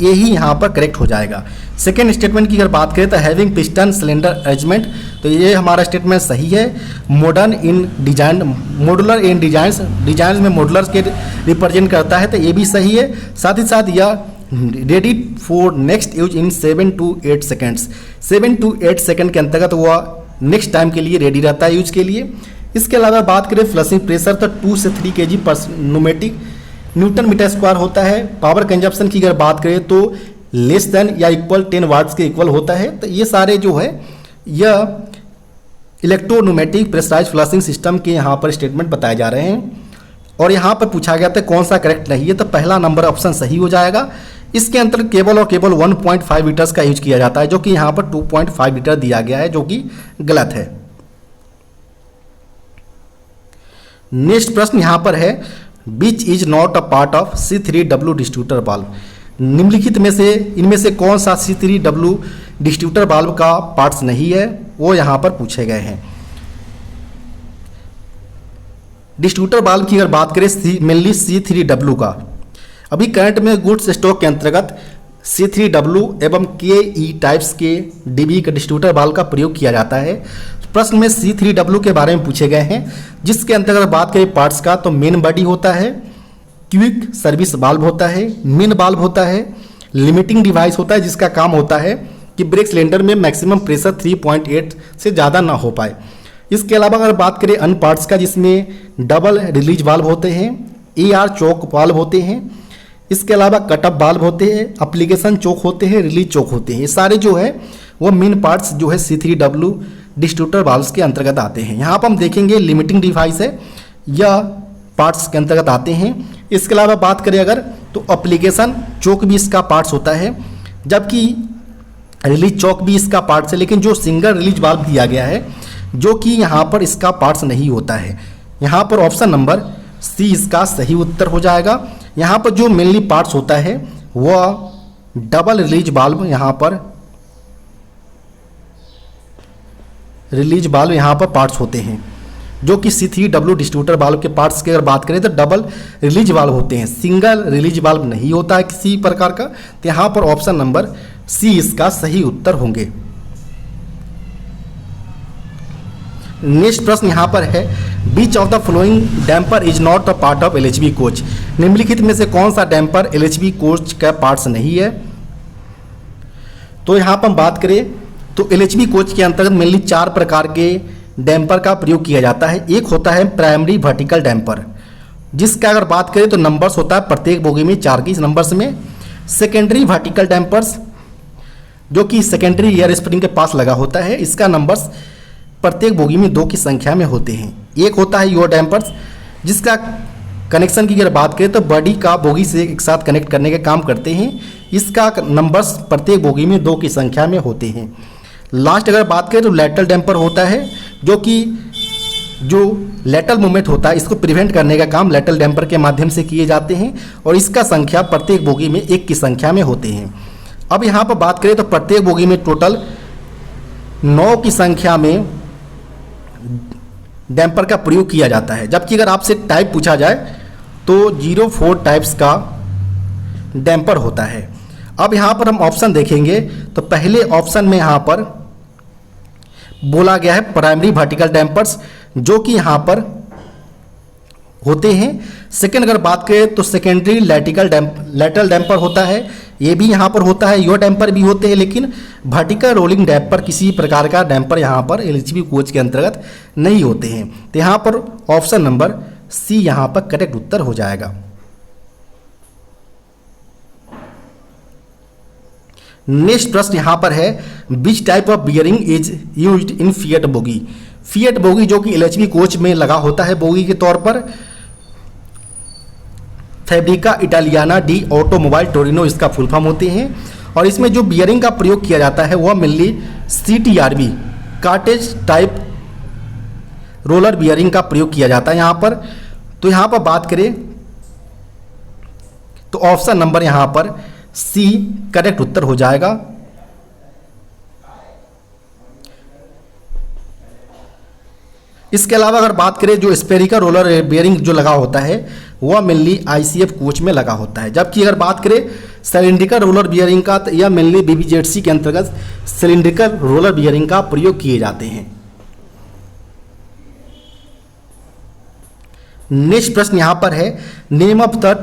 ए ही यहाँ पर करेक्ट हो जाएगा। सेकेंड स्टेटमेंट की अगर बात करें तो हैविंग पिस्टन सिलेंडर अरेंजमेंट, तो ये हमारा स्टेटमेंट सही है। मॉडर्न इन डिजाइन, मॉडुलर इन डिजाइन में मॉडुलर्स के रिप्रेजेंट करता है, तो ये भी सही है। साथ ही साथ यह ready for next use in 7 to 8 seconds, 7 to 8 second के अंतर्गत वह नेक्स्ट टाइम के लिए रेडी रहता है यूज के लिए। इसके अलावा बात करें फ्लशिंग प्रेशर तो 2 से 3 kg पर न्यूमेटिक न्यूटन मीटर स्क्वायर होता है। पावर कंजप्शन की अगर बात करें तो लेस देन या इक्वल 10 वाट्स के इक्वल होता है। तो ये सारे जो है यह इलेक्ट्रोन्यूमेटिक प्रेशराइज्ड फ्लशिंग सिस्टम के यहाँ पर स्टेटमेंट बताए जा रहे हैं। और यहाँ पर पूछा गया था कौन सा करेक्ट नहीं है, तो पहला नंबर ऑप्शन सही हो जाएगा। इसके अंतर्गत केवल और केवल 1.5 लीटर्स का यूज किया जाता है, जो कि यहाँ पर 2.5 लीटर दिया गया है, जो कि गलत है। नेक्स्ट प्रश्न यहाँ पर है which is not a part of C3W distributor valve, निम्नलिखित में से इनमें से कौन सा C3W डिस्ट्रीब्यूटर वाल्व का पार्ट्स नहीं है, वो यहाँ पर पूछे गए हैं। डिस्ट्रीब्यूटर वाल्व की अगर बात करें मेनली C3W का, अभी करंट में गुड्स स्टॉक के अंतर्गत C3W एवं KE टाइप्स के DB के डिस्ट्रीब्यूटर वाल्व का प्रयोग किया जाता है। प्रश्न में C3W के बारे में पूछे गए हैं, जिसके अंतर्गत बात करें पार्ट्स का तो मेन बॉडी होता है, क्विक सर्विस वाल्व होता है, मेन वाल्व होता है, लिमिटिंग डिवाइस होता है जिसका काम होता है कि ब्रेक सिलेंडर में मैक्सिमम प्रेशर 3.8 से ज़्यादा ना हो पाए। इसके अलावा अगर बात करें अन्य पार्ट्स का जिसमें डबल रिलीज वाल्व होते हैं, AR चोक वाल्व होते हैं, इसके अलावा कटअप वाल्व होते हैं, एप्लीकेशन चोक होते हैं, रिलीज चोक होते हैं। ये सारे जो है वो मेन पार्ट्स जो है C3W डिस्ट्रीब्यूटर वाल्व्स के अंतर्गत आते हैं। यहाँ पर हम देखेंगे लिमिटिंग डिवाइस है या पार्ट्स के अंतर्गत आते हैं। इसके अलावा बात करें अगर तो एप्लीकेशन चोक भी इसका पार्ट्स होता है, जबकि रिलीज चौक भी इसका पार्ट्स है, लेकिन जो सिंगल रिलीज वाल्व दिया गया है जो कि यहाँ पर इसका पार्ट्स नहीं होता है। यहाँ पर ऑप्शन नंबर सी इसका सही उत्तर हो जाएगा। यहाँ पर जो मेनली पार्ट्स होता है वह डबल रिलीज वाल्व, यहाँ पर रिलीज वाल्व यहाँ पर पार्ट्स होते हैं, जो कि C3W डिस्ट्रीब्यूटर वाल्व के पार्ट्स की अगर बात करें तो डबल रिलीज वाल्व होते हैं, सिंगल रिलीज वाल्व नहीं होता है किसी प्रकार का। तो यहाँ पर ऑप्शन नंबर सी इसका सही उत्तर होंगे। नेक्स्ट प्रश्न यहाँ पर है, which of the following damper is not a part of LHB coach. निम्नलिखित में से कौन सा डैम्पर LHB कोच का पार्ट्स नहीं है? तो यहाँ पर हम बात करें तो LHB कोच के अंतर्गत मेनली 4 प्रकार के डैम्पर का प्रयोग किया जाता है। एक होता है प्राइमरी वर्टिकल डैम्पर, जिसका अगर बात करें तो नंबर्स होता है प्रत्येक बोगी में 4 की नंबर्स में। सेकेंडरी वर्टिकल डैम्पर्स, जो कि सेकेंडरी एयर स्प्रिंग के पास लगा होता है, इसका नंबर्स प्रत्येक बोगी में 2 की संख्या में होते हैं। एक होता है यो डैम्पर्स, जिसका कनेक्शन की अगर बात करें तो बॉडी का बोगी से एक साथ कनेक्ट करने का काम करते हैं, इसका नंबर्स प्रत्येक बोगी में 2 की संख्या में होते हैं। लास्ट अगर बात करें तो लेटरल डैम्पर होता है, जो कि जो लेटरल मूवमेंट होता है इसको प्रिवेंट करने का काम लेटरल डैम्पर के माध्यम से किए जाते हैं, और इसका संख्या प्रत्येक बोगी में 1 की संख्या में होते हैं। अब यहाँ पर बात करें तो प्रत्येक बोगी में टोटल 9 की संख्या में डैम्पर का प्रयोग किया जाता है, जबकि अगर आपसे टाइप पूछा जाए तो 04 टाइप्स का डैम्पर होता है। अब यहाँ पर हम ऑप्शन देखेंगे तो पहले ऑप्शन में यहाँ पर बोला गया है प्राइमरी वर्टिकल डैम्पर्स, जो कि यहाँ पर होते हैं। सेकेंड अगर बात करें तो सेकेंडरी लेटरल डैम्पर होता है, ये भी यहाँ पर होता है। यो डैम्पर भी होते हैं, लेकिन वर्टिकल रोलिंग डैम्पर किसी प्रकार का डैम्पर यहाँ पर LHB कोच के अंतर्गत नहीं होते हैं। तो यहाँ पर ऑप्शन नंबर सी यहाँ पर करेक्ट उत्तर हो जाएगा। नेक्स्ट प्रश्न यहाँ पर है, विच type of bearing is used in fiat bogie. Fiat bogie जो कि LHB कोच में लगा होता है बोगी के तौर पर, फैब्रिका इटालियाना डी ऑटोमोबाइल टोरिनो इसका फुल फॉर्म होते हैं। और इसमें जो बियरिंग का प्रयोग किया जाता है वह mainly CTRB cartridge type roller bearing का प्रयोग किया जाता है यहाँ पर। तो यहाँ पर बात करें तो ऑप्शन नंबर यहाँ पर सी करेक्ट उत्तर हो जाएगा। इसके अलावा अगर बात करें जो स्पेरिकल रोलर बियरिंग जो लगा होता है वह मेनली ICF कोच में लगा होता है, जबकि अगर बात करें सिलिंड्रिकल रोलर बियरिंग का तो यह मेनली BBZC के अंतर्गत सिलिंड्रिकल रोलर बियरिंग का प्रयोग किए जाते हैं। नेक्स्ट प्रश्न यहाँ पर है, name of the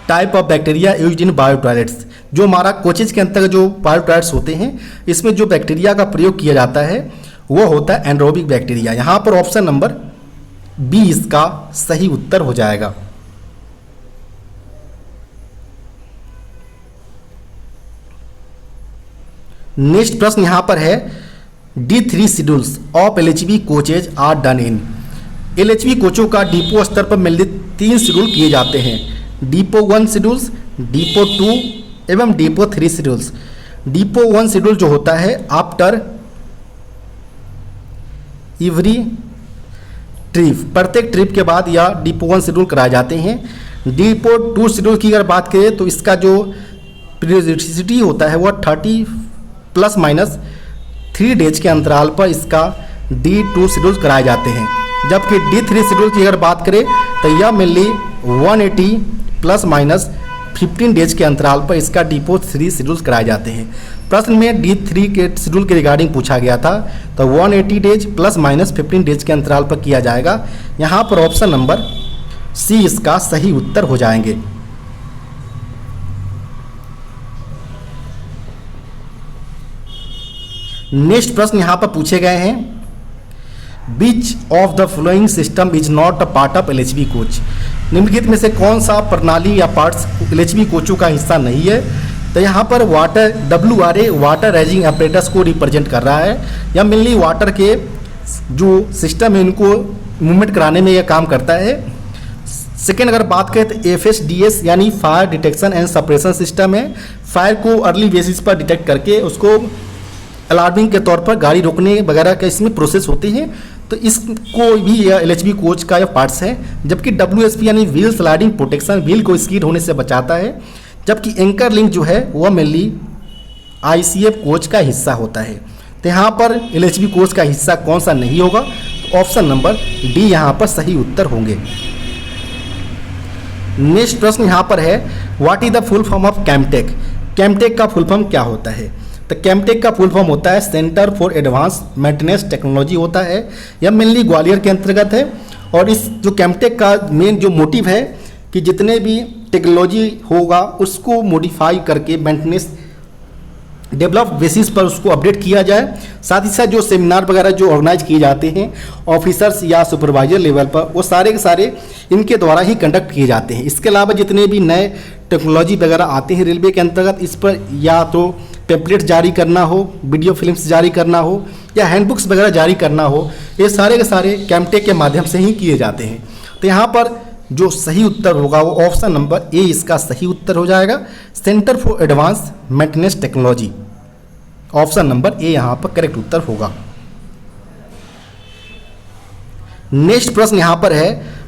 type of bacteria used in bio toilets. जो हमारा कोचेज के अंतर्गत जो बायो टॉयलेट्स होते हैं इसमें जो बैक्टीरिया का प्रयोग किया जाता है वो होता है एनरोबिक बैक्टीरिया। यहाँ पर ऑप्शन नंबर बी इसका सही उत्तर हो जाएगा। नेक्स्ट प्रश्न यहाँ पर है, D3 schedules of LHB coaches are done in. LHB कोचों का डिपो स्तर पर मिलकर 3 शेड्यूल किए जाते हैं, डिपो 1 शेड्यूल्स, डिपो 2 एवं डिपो 3 शेड्यूल्स। डिपो 1 शेड्यूल जो होता है आफ्टर एवरी ट्रिप, प्रत्येक ट्रिप के बाद या डिपो 1 शेड्यूल कराए जाते हैं। डिपो 2 शेड्यूल की अगर बात करें तो इसका जो पीरियडिसिटी होता है वह 30 ±3 डेज के अंतराल पर इसका D2 शेड्यूल कराए जाते हैं, जबकि D3 शेड्यूल की अगर बात करें तो यह मेनली 180 ±15 डेज के अंतराल पर इसका डिपो 3 शेड्यूल कराए जाते हैं। प्रश्न में D3 के शेड्यूल के रिगार्डिंग पूछा गया था, तो 180 डेज ±15 डेज के अंतराल पर किया जाएगा। यहाँ पर ऑप्शन नंबर सी इसका सही उत्तर हो जाएंगे। नेक्स्ट प्रश्न यहाँ पर पूछे गए हैं, which of the following system is not a part of LHB coach. निम्नलिखित में से कौन सा प्रणाली या पार्ट्स LHB कोचों का हिस्सा नहीं है? तो यहाँ पर water WRA water raising operators को रिप्रेजेंट कर रहा है। यह मेनली वाटर के जो सिस्टम है इनको मूवमेंट कराने में यह काम करता है। सेकेंड अगर बात करें तो FSDS यानी fire detection and suppression system है, फायर को अर्ली बेसिस पर डिटेक्ट करके उसको अलार्मिंग के तौर पर गाड़ी रोकने वगैरह का इसमें प्रोसेस होते हैं, तो इसको भी LHB कोच का यह पार्ट्स है। जबकि WSP यानी व्हील स्लाइडिंग प्रोटेक्शन व्हील को स्किड होने से बचाता है। जबकि एंकर लिंक जो है वह मेनली ICF कोच का हिस्सा होता है। तो यहाँ पर LHB कोच का हिस्सा कौन सा नहीं होगा, तो ऑप्शन नंबर डी यहाँ पर सही उत्तर होंगे। नेक्स्ट प्रश्न यहाँ पर है, what is the full form of CAMTECH. CAMTECH का फुल फॉर्म क्या होता है? तो कैमटेक का फुल फॉर्म होता है centre for advance maintenance technology होता है। यह मेनली ग्वालियर के अंतर्गत है। और इस जो कैमटेक का मेन जो मोटिव है कि जितने भी टेक्नोलॉजी होगा उसको मॉडिफाई करके मेंटेनेंस डेवलप बेसिस पर उसको अपडेट किया जाए। साथ ही साथ जो सेमिनार वगैरह जो ऑर्गेनाइज किए जाते हैं ऑफिसर्स या सुपरवाइजर लेवल पर, वो सारे के सारे इनके द्वारा ही कंडक्ट किए जाते हैं। इसके अलावा जितने भी नए टेक्नोलॉजी वगैरह आते हैं रेलवे के अंतर्गत, इस पर या तो टेम्पलेट जारी करना हो, वीडियो फिल्म्स जारी करना हो या हैंडबुक्स वगैरह जारी करना हो, ये सारे के सारे कैमटेक के माध्यम से ही किए जाते हैं। तो यहाँ पर जो सही उत्तर होगा वो ऑप्शन नंबर ए इसका सही उत्तर हो जाएगा, centre for advance maintenance technology. Option number ए यहाँ पर करेक्ट उत्तर होगा। नेक्स्ट प्रश्न यहाँ पर है,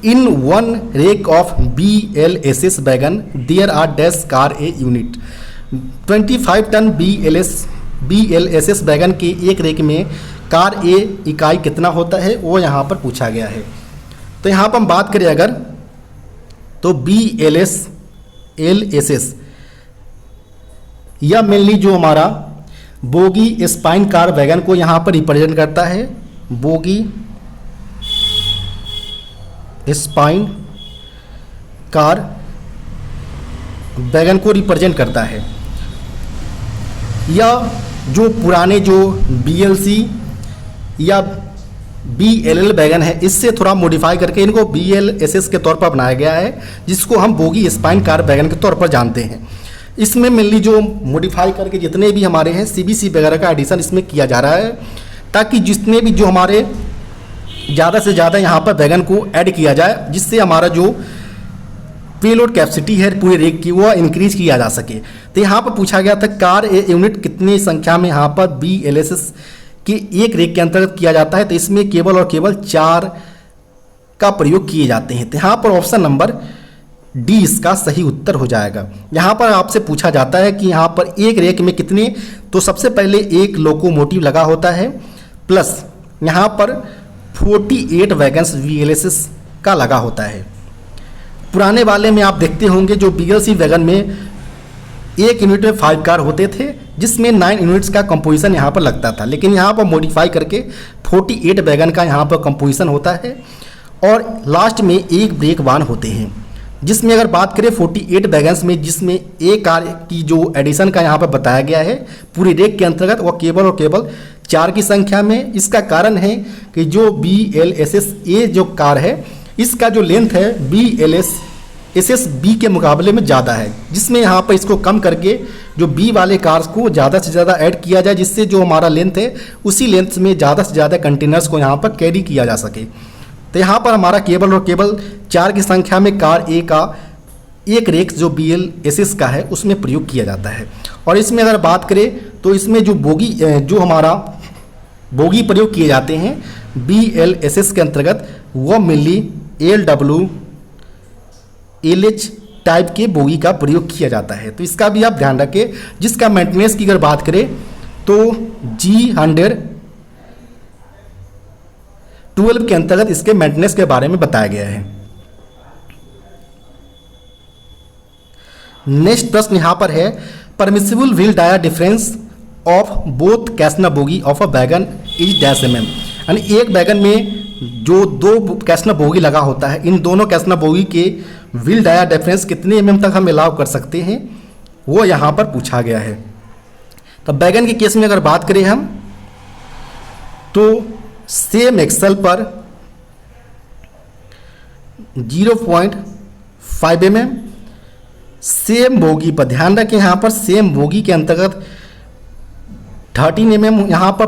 in one rake of BLSS wagon there are dash car A unit. 25 ton BLSS wagon के एक रेक में कार ए इकाई कितना होता है, वो यहाँ पर पूछा गया है। तो यहाँ पर हम बात करें अगर, तो BLSS यह मेनली जो हमारा बोगी स्पाइन कार वैगन को यहाँ पर रिप्रेजेंट करता है। बोगी स्पाइन कार वैगन को रिप्रेजेंट करता है। यह जो पुराने जो BLC या BLL वैगन है, इससे थोड़ा मॉडिफाई करके इनको BLSS के तौर पर बनाया गया है, जिसको हम बोगी स्पाइन कार वैगन के तौर पर जानते हैं। इसमें मेनली जो मॉडिफाई करके जितने भी हमारे हैं CBC वगैरह का एडिशन इसमें किया जा रहा है, ताकि जितने भी जो हमारे ज़्यादा से ज़्यादा यहाँ पर वैगन को ऐड किया जाए, जिससे हमारा जो पेलोड कैपेसिटी है पूरे रेक की वो इंक्रीज किया जा सके। तो यहाँ पर पूछा गया था कार ए यूनिट कितनी संख्या में यहाँ पर BLSS के एक रेक के अंतर्गत किया जाता है, तो इसमें केवल और केवल 4 का प्रयोग किए जाते हैं। तो यहाँ पर ऑप्शन नंबर डी इसका सही उत्तर हो जाएगा। यहाँ पर आपसे पूछा जाता है कि यहाँ पर एक रेक में कितने, तो सबसे पहले एक लोकोमोटिव लगा होता है, प्लस यहाँ पर 48 वैगन्स BLSS का लगा होता है। पुराने वाले में आप देखते होंगे जो BLC वैगन में एक यूनिट में 5 कार होते थे, जिसमें 9 यूनिट्स का कंपोजिशन यहाँ पर लगता था। लेकिन यहाँ पर मॉडिफाई करके 48 वैगन का यहाँ पर कंपोजिशन होता है और लास्ट में एक ब्रेक वाहन होते हैं, जिसमें अगर बात करें 48 वैगन्स में, जिसमें एक कार की जो एडिशन का यहाँ पर बताया गया है पूरे रेक के अंतर्गत, वो केवल और केवल 4 की संख्या में। इसका कारण है कि जो BLSS ए जो कार है, इसका जो लेंथ है BLSS B के मुकाबले में ज़्यादा है, जिसमें यहाँ पर इसको कम करके जो B वाले कार्स को ज़्यादा से ज़्यादा ऐड किया जाए, जिससे जो हमारा लेंथ है उसी लेंथ में ज़्यादा से ज़्यादा कंटेनर्स को यहाँ पर कैरी किया जा सके। तो यहाँ पर हमारा केवल और केवल 4 की संख्या में कार ए का एक रेक जो BLSS का है उसमें प्रयोग किया जाता है। और इसमें अगर बात करें तो इसमें जो जो हमारा बोगी प्रयोग किए जाते हैं BLSS के अंतर्गत, वो मेनली LH टाइप के बोगी का प्रयोग किया जाता है। तो इसका भी आप ध्यान रखें। जिसका मेंटेनेंस की अगर बात करें तो G112 के अंतर्गत इसके मेंटेनेंस के बारे में बताया गया है। नेक्स्ट प्रश्न यहाँ पर है, permissible wheel dia difference of both casnub bogie of a wagon is dash mm। यानी एक वैगन में जो 2 कैसना बोगी लगा होता है, इन दोनों कैसना बोगी के व्हील डाया डिफरेंस कितने mm तक हम अलाउ कर सकते हैं, वो यहाँ पर पूछा गया है। तो वैगन के केस में अगर बात करें हम, तो सेम एक्सल पर 0.5 mm, सेम बोगी पर ध्यान रखें, यहाँ पर सेम बोगी के अंतर्गत 13 mm यहाँ पर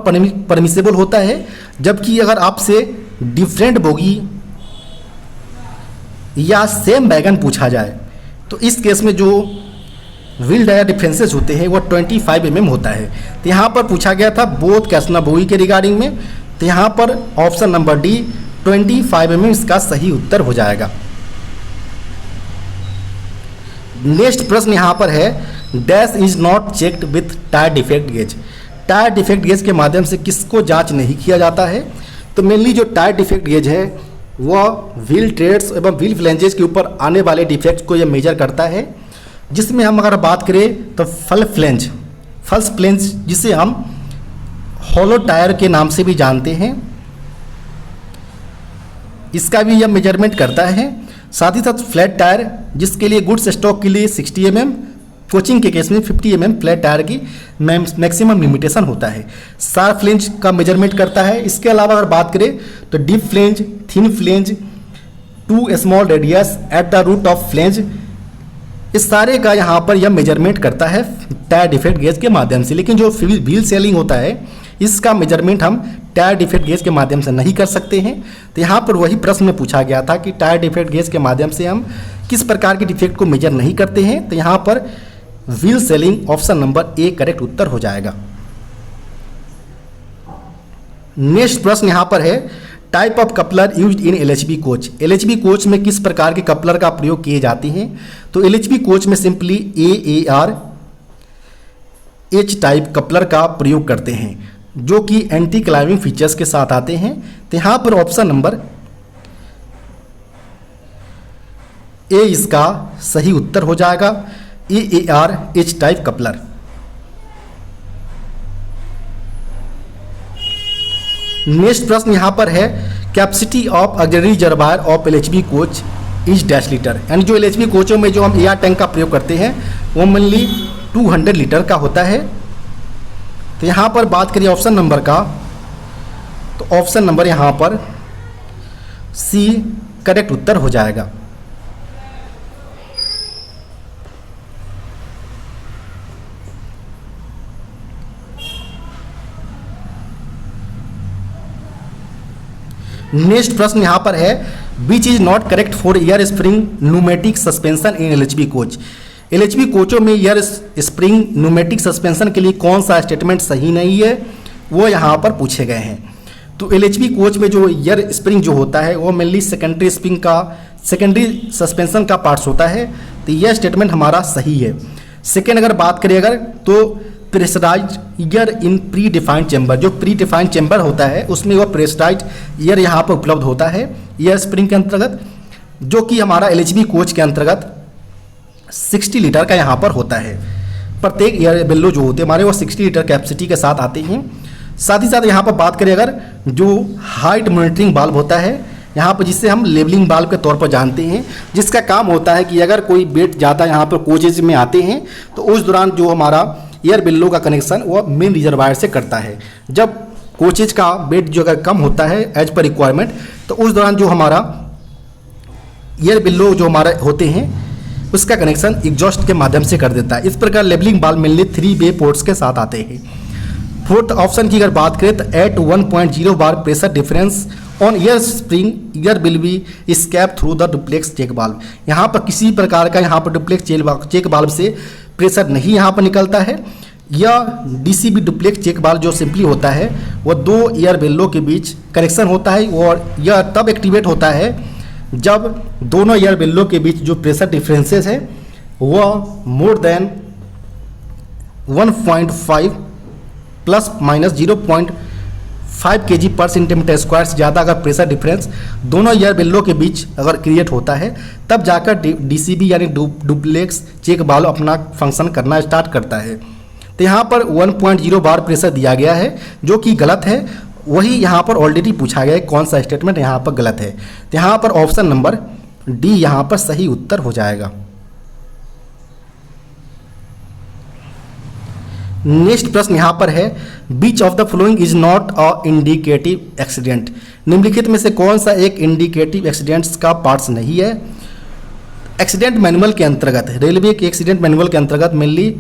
परमिसेबल होता है। जबकि अगर आपसे डिफरेंट बोगी या सेम वैगन पूछा जाए, तो इस केस में जो व्हील टायर डिफरेंसेस होते हैं वो 25 mm होता है। तो यहाँ पर पूछा गया था बोथ कैसना बोई के रिगार्डिंग में, तो यहाँ पर ऑप्शन नंबर डी 25 mm इसका सही उत्तर हो जाएगा। नेक्स्ट प्रश्न यहाँ पर है dash is not checked with tyre defect gauge. Tyre defect gauge के माध्यम से किसको जांच नहीं किया जाता है? तो मेनली जो टायर डिफेक्ट गेज है वह व्हील ट्रेड्स एवं व्हील फ्लैंजेस के ऊपर आने वाले डिफेक्ट को यह मेजर करता है, जिसमें हम अगर बात करें तो फल्स फ्लैंज जिसे हम हॉलो टायर के नाम से भी जानते हैं, इसका भी यह मेजरमेंट करता है। साथ ही साथ फ्लैट टायर जिसके लिए गुड्स स्टॉक के लिए 60 mm, कोचिंग के केस में 50 mm फ्लैट टायर की मैक्सिमम लिमिटेशन होता है। शार्प फ्लैंज का मेजरमेंट करता है। इसके अलावा अगर बात करें तो deep flange, thin flange, too small radius at the root of flange, इस सारे का यहाँ पर यह मेजरमेंट करता है टायर डिफेक्ट गेज के माध्यम से। लेकिन जो व्हील सेलिंग होता है इसका मेजरमेंट हम टायर डिफेक्ट गेज के माध्यम से नहीं कर सकते हैं। तो यहाँ पर वही प्रश्न में पूछा गया था कि टायर डिफेक्ट गेज के माध्यम से हम किस प्रकार के डिफेक्ट को मेजर नहीं करते हैं। तो यहाँ पर wheel sealing option number A correct उत्तर हो जाएगा। नेक्स्ट प्रश्न यहाँ पर है type of coupler used in LHB coach. LHB coach में किस प्रकार के कपलर का प्रयोग किए जाते हैं? तो एलएचबी कोच में simply AAR H type coupler का प्रयोग करते हैं जो कि एंटी क्लाइंबिंग फीचर्स के साथ आते हैं। तो यहाँ पर ऑप्शन नंबर ए इसका सही उत्तर हो जाएगा, AAR H type coupler. Next प्रश्न यहाँ पर है capacity of auxiliary reservoir of LHB coach is dash litre. यानी जो एलएचबी कोचों में जो हम एयर टैंक का प्रयोग करते हैं वो मेनली 200 लीटर का होता है। तो यहाँ पर बात करिए ऑप्शन नंबर का, तो ऑप्शन नंबर यहाँ पर सी करेक्ट उत्तर हो जाएगा। नेक्स्ट प्रश्न यहाँ पर है which is not correct for air spring pneumatic suspension in LHB coach. LHB कोचों में एयर स्प्रिंग न्यूमेटिक सस्पेंशन के लिए कौन सा स्टेटमेंट सही नहीं है वो यहाँ पर पूछे गए हैं। तो एलएचबी कोच में जो एयर स्प्रिंग जो होता है वो मेनली सेकेंडरी सस्पेंशन का पार्ट्स होता है। तो यह स्टेटमेंट हमारा सही है। सेकेंड अगर बात करें अगर तो pressurised air in predefined chamber, जो प्री डिफाइंड चैम्बर होता है उसमें वह प्रेशराइज्ड एयर यहाँ पर उपलब्ध होता है एयर स्प्रिंग के अंतर्गत, जो कि हमारा एलएचबी कोच के अंतर्गत 60 लीटर का यहाँ पर होता है। प्रत्येक एयर बेल्लो जो होते हैं हमारे वो 60 लीटर कैपेसिटी के साथ आते हैं। साथ ही साथ यहाँ पर बात करें अगर जो हाइट मॉनिटरिंग बाल्ब होता है यहाँ पर, जिसे हम लेवलिंग बाल्ब के तौर पर जानते हैं, जिसका काम होता है कि अगर कोई बेड ज़्यादा यहाँ पर कोचेज में आते हैं तो उस दौरान जो हमारा एयर बिल्लो का कनेक्शन वो मेन रिजर्वायर से करता है। जब कोचेज का बेड जो अगर कम होता है एज पर रिक्वायरमेंट तो उस दौरान जो हमारा एयर बिल्लो जो हमारा होते हैं उसका कनेक्शन एग्जॉस्ट के माध्यम से कर देता है। इस प्रकार लेवलिंग बाल्ब मेनली 3 वे पोर्ट्स के साथ आते हैं। फोर्थ ऑप्शन की अगर बात करें तो at 1.0 bar pressure difference on air spring air will be escape through the duplex check बाल्ब। यहाँ पर किसी प्रकार का यहाँ पर डुप्लेक्स चेक बाल्ब से प्रेशर नहीं यहाँ पर निकलता है। यह डीसीबी डुप्लेक्स चेक बाल्ब जो सिंपली होता है वह 2 एयर बेल्लो के बीच कनेक्शन होता है और यह तब एक्टिवेट होता है जब दोनों एयर बेल्लो के बीच जो प्रेशर डिफरेंसेस है वह more than 1.5 plus minus 0.5 kg पर सेंटीमीटर स्क्वायर से ज़्यादा अगर प्रेशर डिफरेंस दोनों एयर बेल्लो के बीच अगर क्रिएट होता है तब जाकर डीसीबी यानी डुप्लेक्स चेक बाल्ब अपना फंक्शन करना स्टार्ट करता है। तो यहाँ पर 1.0 बार प्रेशर दिया गया है जो कि गलत है। वही यहाँ पर ऑलरेडी पूछा गया है कौन सा स्टेटमेंट यहाँ पर गलत है। तो यहाँ पर ऑप्शन नंबर डी यहाँ पर सही उत्तर हो जाएगा। नेक्स्ट प्रश्न यहाँ पर है which of the following is not a indicative accident. निम्नलिखित में से कौन सा एक इंडिकेटिव एक्सीडेंट्स का पार्ट्स नहीं है? एक्सीडेंट मैनुअल के अंतर्गत, रेलवे के एक्सीडेंट मैनुअल के अंतर्गत मेनली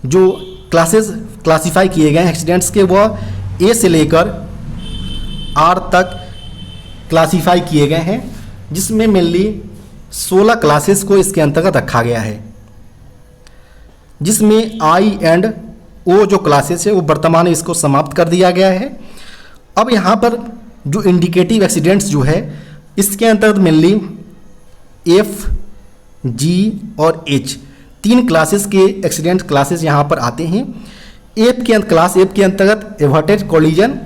जो क्लासिफाई किए गए हैं एक्सीडेंट्स के वह ए से लेकर आर तक क्लासिफाई किए गए हैं, जिसमें मेनली 16 क्लासेस को इसके अंतर्गत रखा गया है। जिसमें आई एंड ओ जो क्लासेस है वो वर्तमान में इसको समाप्त कर दिया गया है। अब यहाँ पर जो इंडिकेटिव एक्सीडेंट्स जो है इसके अंतर्गत मेनली एफ, जी और एच तीन क्लासेस के एक्सीडेंट क्लासेस यहाँ पर आते हैं। क्लास एफ के अंतर्गत एवर्टेड कोलिजन,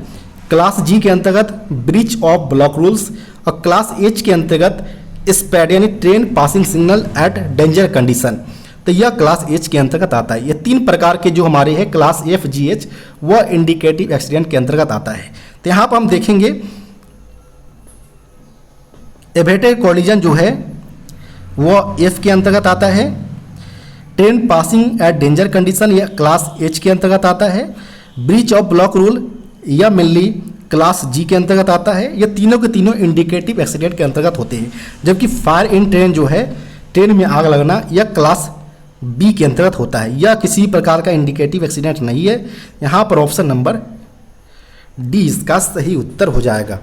क्लास जी के अंतर्गत ब्रीच ऑफ ब्लॉक रूल्स और क्लास एच के अंतर्गत स्पैड यानी train passing signal eight danger condition. तो यह क्लास एच के अंतर्गत आता है। ये तीन प्रकार के जो हमारे हैं क्लास एफ, जी, एच वह इंडिकेटिव एक्सीडेंट के अंतर्गत आता है। तो यहाँ पर हम देखेंगे एवर्टेड कोलिजन जो है वह एफ के अंतर्गत आता है। Train passing at danger condition यह क्लास एच के अंतर्गत आता है। ब्रीच ऑफ ब्लॉक रूल यह मेनली क्लास जी के अंतर्गत आता है। ये तीनों के तीनों इंडिकेटिव एक्सीडेंट के अंतर्गत होते हैं। जबकि फायर इन ट्रेन जो है ट्रेन में आग लगना यह क्लास बी के अंतर्गत होता है। यह किसी प्रकार का इंडिकेटिव एक्सीडेंट नहीं है। यहाँ पर ऑप्शन नंबर डी इसका सही उत्तर हो जाएगा।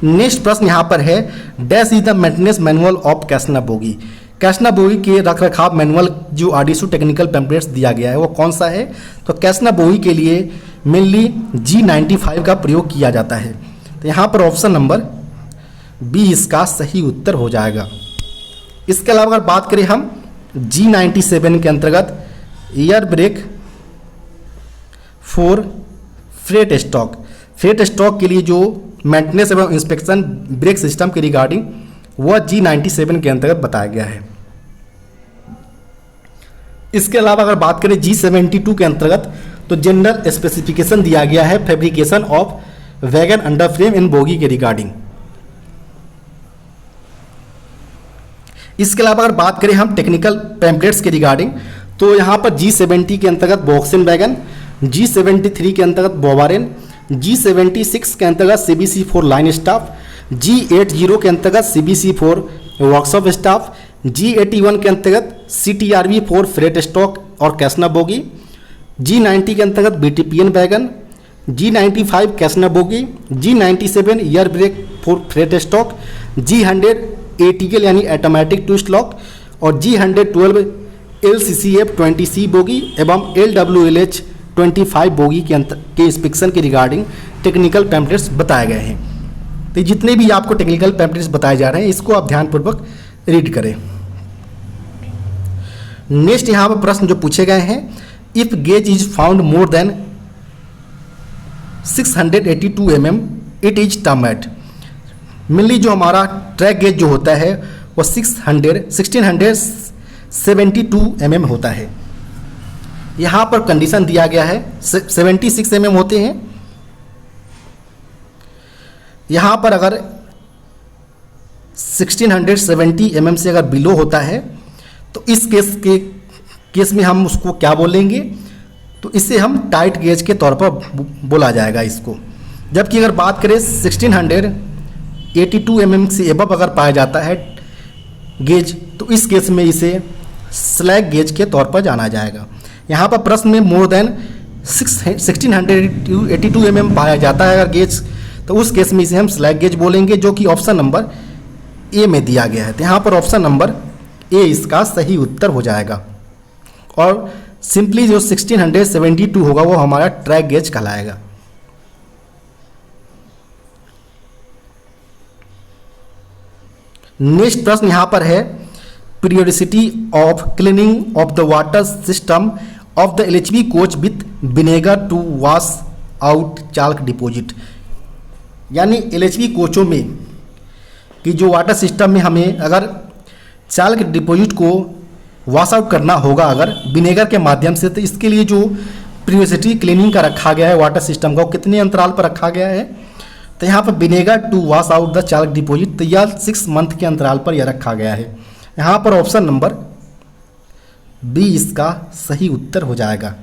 नेक्स्ट प्रश्न यहाँ पर है dash is the maintenance manual of Casnub bogie. Casnub bogie के रखरखाव मैनुअल जो आरडीएसयू टेक्निकल पैम्पलेट्स दिया गया है वो कौन सा है? तो कैसना बोगी के लिए मेनली G95 का प्रयोग किया जाता है। तो यहाँ पर ऑप्शन नंबर बी इसका सही उत्तर हो जाएगा। इसके अलावा अगर बात करें हम G97 के अंतर्गत air brake for freight stock के लिए जो मेंटेनेंस एवं इंस्पेक्शन ब्रेक सिस्टम के रिगार्डिंग वह G97 के अंतर्गत बताया गया है। इसके अलावा अगर बात करें G72 के अंतर्गत तो जनरल स्पेसिफिकेशन दिया गया है fabrication of wagon under frame in bogie के रिगार्डिंग। इसके अलावा अगर बात करें हम टेक्निकल पैम्पलेट्स के रिगार्डिंग तो यहाँ पर G70 के अंतर्गत बॉक्सिन वैगन, G73 के अंतर्गत बोवारेन, G76 के अंतर्गत CBC for line staff, G80 के अंतर्गत CBC for workshop staff, G81 के अंतर्गत CTRV फॉर फ्रेट स्टॉक और कैसना बोगी, G90 के अंतर्गत BTPN wagon, G95 Casnub bogie, G97 air brake for freight stock, G100 ATL यानी ऑटोमेटिक ट्विस्ट लॉक और G112 LCCF 20C bogie एवं LWLH 25 bogie के inspection के रिगार्डिंग टेक्निकल पैम्पलेट्स बताए गए हैं। तो जितने भी आपको टेक्निकल पैम्पलेट्स बताए जा रहे हैं इसको आप ध्यानपूर्वक रीड करें। नेक्स्ट यहाँ पर प्रश्न जो पूछे गए हैं if gauge is found more than 682 mm it is termed. Mainly जो हमारा ट्रैक गेज जो होता है वो 1672 mm होता है। यहाँ पर कंडीशन दिया गया है 76 mm होते हैं। यहाँ पर अगर 1670 mm से अगर बिलो होता है तो इस केस में हम उसको क्या बोलेंगे? तो इसे हम टाइट गेज के तौर पर बोला जाएगा इसको। जबकि अगर बात करें 1682 mm से एबव अगर पाया जाता है गेज तो इस केस में इसे स्लैग गेज के तौर पर जाना जाएगा। यहाँ पर प्रश्न में मोर देन 1682 mm पाया जाता है अगर गेज तो उस केस में इसे हम स्लैग गेज बोलेंगे जो कि ऑप्शन नंबर ए में दिया गया है। तो यहाँ पर ऑप्शन नंबर ए इसका सही उत्तर हो जाएगा और सिंपली जो 1672 होगा वो हमारा ट्रैक गेज कहलाएगा। नेक्स्ट प्रश्न यहाँ पर है periodicity of cleaning of the water system of the LHV coach with vinegar to wash out chalk deposit. यानी LHV कोचों में कि जो वाटर सिस्टम में हमें अगर चाल्क डिपॉजिट को वॉश आउट करना होगा अगर विनेगर के माध्यम से तो इसके लिए जो पीरियोडिसिटी क्लीनिंग का रखा गया है वाटर सिस्टम का वो कितने अंतराल पर रखा गया है? तो यहाँ पर vinegar to wash out the chalk deposit तो यह 6 मंथ के अंतराल पर यह रखा गया है। यहाँ पर ऑप्शन नंबर बी इसका सही उत्तर हो जाएगा।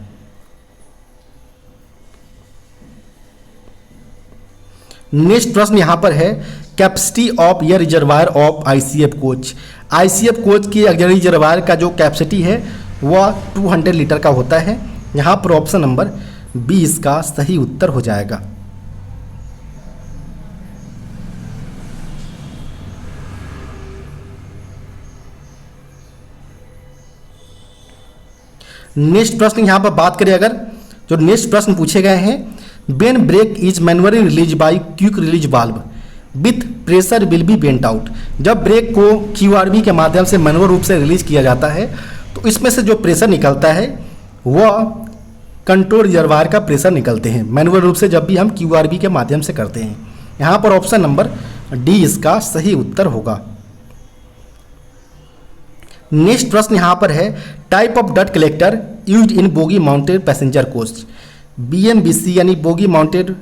नेक्स्ट प्रश्न यहाँ पर है capacity of air reservoir of ICF coach. ICF coach की एयर रिजर्वायर का जो कैपेसिटी है वह 200 लीटर का होता है। यहाँ पर ऑप्शन नंबर बी इसका सही उत्तर हो जाएगा। नेक्स्ट प्रश्न यहाँ पर बात करें अगर, जो नेक्स्ट प्रश्न पूछे गए हैं, when brake is manually release by quick release valve with pressure will be vent out. जब ब्रेक को QRV के माध्यम से मैनुअल रूप से रिलीज किया जाता है तो इसमें से जो प्रेशर निकलता है वह कंट्रोल रिजर्वायर का प्रेशर निकलते हैं मैनुअल रूप से, जब भी हम QRV के माध्यम से करते हैं। यहाँ पर ऑप्शन नंबर डी इसका सही उत्तर होगा। नेक्स्ट प्रश्न यहाँ पर है, type of dot collector used in bogie mounted passenger coach. BMBC यानी बोगी माउंटेड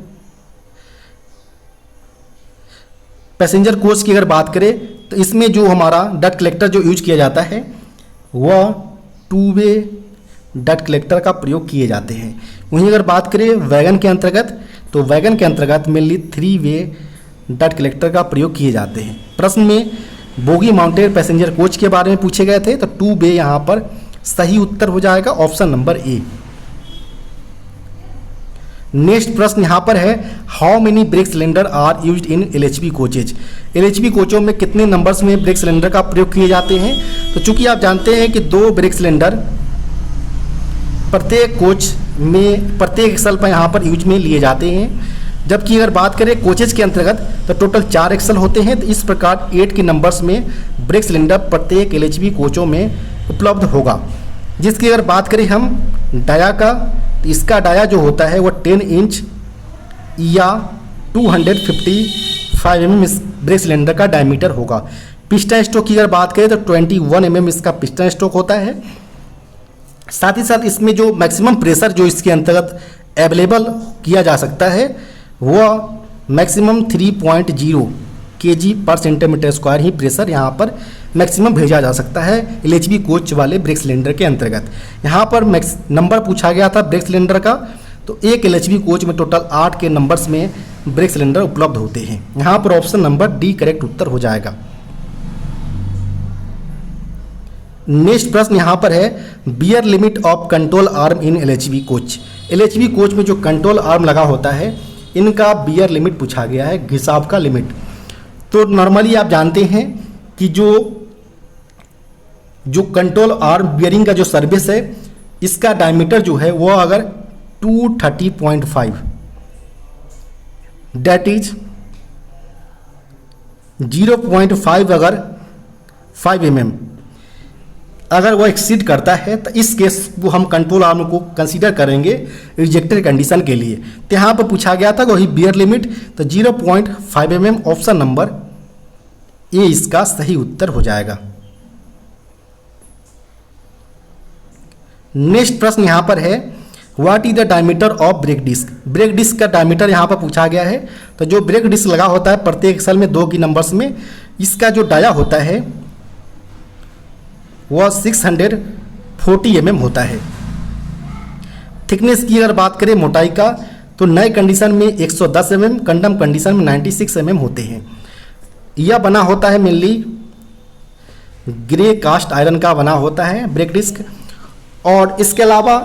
पैसेंजर कोच की अगर बात करें तो इसमें जो हमारा डट कलेक्टर जो यूज किया जाता है वह 2 वे डट कलेक्टर का प्रयोग किए जाते हैं। वहीं अगर बात करें वैगन के अंतर्गत तो वैगन के अंतर्गत मेनली 3 वे डट कलेक्टर का प्रयोग किए जाते हैं। प्रश्न में बोगी माउंटेड पैसेंजर कोच के बारे में पूछे गए थे तो 2 वे यहाँ पर सही उत्तर हो जाएगा, ऑप्शन नंबर ए। नेक्स्ट प्रश्न यहाँ पर है, how many brake cylinder are used in LHB coaches. LHB कोचों में कितने नंबर्स में ब्रेक सिलेंडर का प्रयोग किए जाते हैं। तो चूंकि आप जानते हैं कि 2 ब्रेक सिलेंडर प्रत्येक कोच में प्रत्येक एक्सल पर यहाँ पर यूज में लिए जाते हैं, जबकि अगर बात करें कोचेज के अंतर्गत तो टोटल 4 एक्सल होते हैं। तो इस प्रकार 8 के नंबर्स में ब्रेक सिलेंडर प्रत्येक LHB कोचों में उपलब्ध होगा। जिसकी अगर बात करें हम डाया का, तो इसका डाया जो होता है वो 10 इंच या 255 mm इस ब्रेक सिलेंडर का डायमीटर होगा। पिस्टन स्ट्रोक की अगर बात करें तो 21 mm इसका पिस्टन स्ट्रोक होता है। साथ ही साथ इसमें जो मैक्सिमम प्रेशर जो इसके अंतर्गत अवेलेबल किया जा सकता है वह मैक्सिमम 3.0 kg पर सेंटीमीटर स्क्वायर ही प्रेशर यहाँ पर मैक्सिमम भेजा जा सकता है LHB कोच वाले ब्रेक सिलेंडर के अंतर्गत। यहाँ पर नंबर पूछा गया था ब्रेक सिलेंडर का, तो एक LHB कोच में टोटल 8 के नंबर्स में ब्रेक सिलेंडर उपलब्ध होते हैं। यहाँ पर ऑप्शन नंबर डी करेक्ट उत्तर हो जाएगा। नेक्स्ट प्रश्न यहाँ पर है, wear limit of control arm in LHB coach. LHB coach में जो कंट्रोल आर्म लगा होता है इनका बियर लिमिट पूछा गया है, घिसाव का लिमिट। तो नॉर्मली आप जानते हैं कि जो कंट्रोल आर्म बियरिंग का जो सर्विस है इसका डायमीटर जो है वो अगर 230.5 दैट इज 0.5 अगर 5 mm अगर वो एक्सीड करता है तो इस केस वो हम कंट्रोल आर्म को कंसीडर करेंगे रिजेक्टेड कंडीशन के लिए। तो यहाँ पर पूछा गया था वही बियर लिमिट, तो 0.5 mm ऑप्शन नंबर ए इसका सही उत्तर हो जाएगा। नेक्स्ट प्रश्न यहाँ पर है, what is the diameter of brake disc. Brake disc का डायमीटर यहाँ पर पूछा गया है। तो जो ब्रेक डिस्क लगा होता है प्रत्येक एक्सल में 2 की नंबर्स में, इसका जो डाया होता है वह 640 mm होता है। थिकनेस की अगर बात करें मोटाई का तो नए कंडीशन में 110 mm, कंडम कंडीशन में 96 mm होते हैं। यह बना होता है मेनली ग्रे कास्ट आयरन का बना होता है ब्रेक डिस्क। और इसके अलावा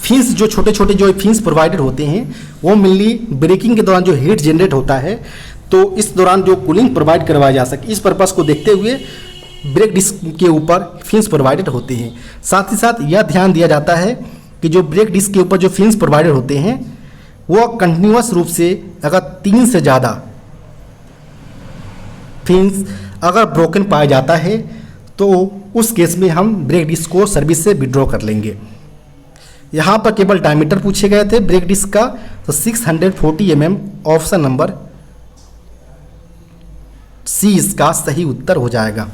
फिन्स जो छोटे छोटे जो फिन्स प्रोवाइडेड होते हैं वो मेनली ब्रेकिंग के दौरान जो हीट जनरेट होता है तो इस दौरान जो कूलिंग प्रोवाइड करवाया जा सके, इस पर्पज़ को देखते हुए ब्रेक डिस्क के ऊपर फिन्स प्रोवाइडेड होते हैं। साथ ही साथ यह ध्यान दिया जाता है कि जो ब्रेक डिस्क के ऊपर जो फिन्स प्रोवाइडेड होते हैं वो कंटिन्यूअस रूप से अगर 3 से ज़्यादा फिन्स अगर ब्रोकन पाया जाता है तो उस केस में हम ब्रेक डिस्क को सर्विस से विड्रॉ कर लेंगे। यहाँ पर केवल डायमीटर पूछे गए थे ब्रेक डिस्क का, तो 640 mm ऑप्शन नंबर सी इसका सही उत्तर हो जाएगा।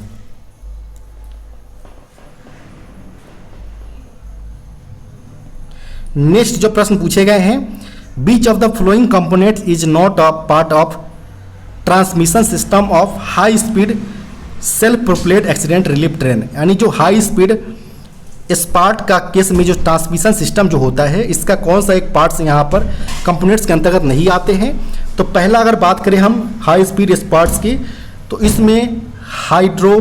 नेक्स्ट जो प्रश्न पूछे गए हैं, which of the following component is not a part of transmission system of high speed self propelled accident relief train. यानी जो हाई स्पीड स्पार्ट का केस में जो ट्रांसमिशन सिस्टम जो होता है इसका कौन सा एक पार्ट्स यहाँ पर कंपोनेंट्स के अंतर्गत नहीं आते हैं। तो पहला अगर बात करें हम हाई स्पीड स्पार्ट्स की तो इसमें हाइड्रो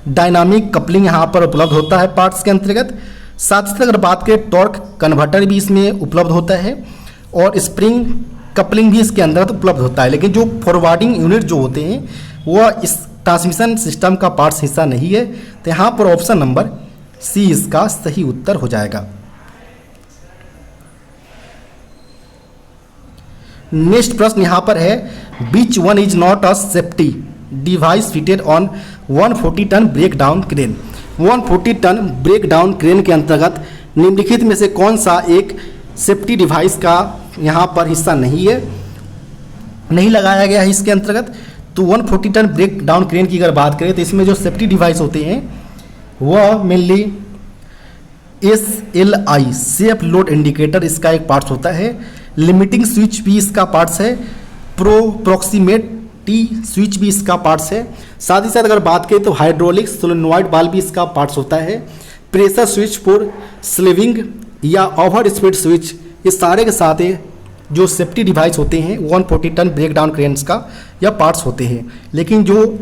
डायनामिक कपलिंग यहाँ पर उपलब्ध होता है पार्ट्स के अंतर्गत। साथ ही अगर बात करें टॉर्क कन्वर्टर भी इसमें उपलब्ध होता है और स्प्रिंग कपलिंग भी इसके अंदर उपलब्ध होता है। लेकिन जो फॉरवर्डिंग यूनिट जो होते हैं वह इस ट्रांसमिशन सिस्टम का पार्ट्स हिस्सा नहीं है। तो यहाँ पर ऑप्शन नंबर सी इसका सही उत्तर हो जाएगा। नेक्स्ट प्रश्न यहाँ पर है, which one is not a safety device fitted on 140 ton breakdown crane. 140 ton breakdown crane के अंतर्गत निम्नलिखित में से कौन सा एक सेफ्टी डिवाइस का यहाँ पर हिस्सा नहीं है, नहीं लगाया गया है इसके अंतर्गत। तो 140 टन ब्रेक डाउन क्रेन की अगर बात करें तो इसमें जो सेफ्टी डिवाइस होते हैं वह mainly SLI safe load indicator इसका एक पार्ट्स होता है, लिमिटिंग स्विच भी इसका पार्ट्स है, प्रॉक्सिमेटी स्विच भी इसका पार्ट्स है। साथ ही साथ अगर बात करें तो हाइड्रोलिक सोलेनॉइड बाल भी इसका पार्ट्स होता है, प्रेशर स्विच फॉर स्लीविंग या ओवर स्पीड स्विच, ये सारे के साथ जो सेफ्टी डिवाइस होते हैं 140 टन ब्रेक डाउन क्रेन्स का यह पार्ट्स होते हैं। लेकिन जो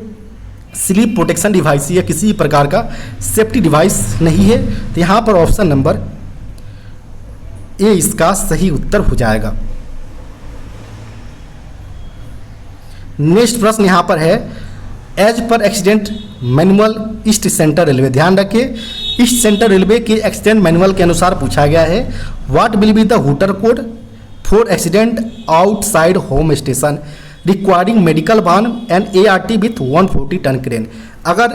स्लीप प्रोटेक्शन डिवाइस या किसी प्रकार का सेफ्टी डिवाइस नहीं है, तो यहाँ पर ऑप्शन नंबर ए इसका सही उत्तर हो जाएगा। नेक्स्ट प्रश्न यहाँ पर है, एज पर accident manual east central railway, ध्यान रखिए ईस्ट सेंट्रल रेलवे के एक्सीडेंट मैनुअल के अनुसार पूछा गया है, what will be the hooter code for accident outside home station requiring medical वाहन and ART with 140 ton crane. अगर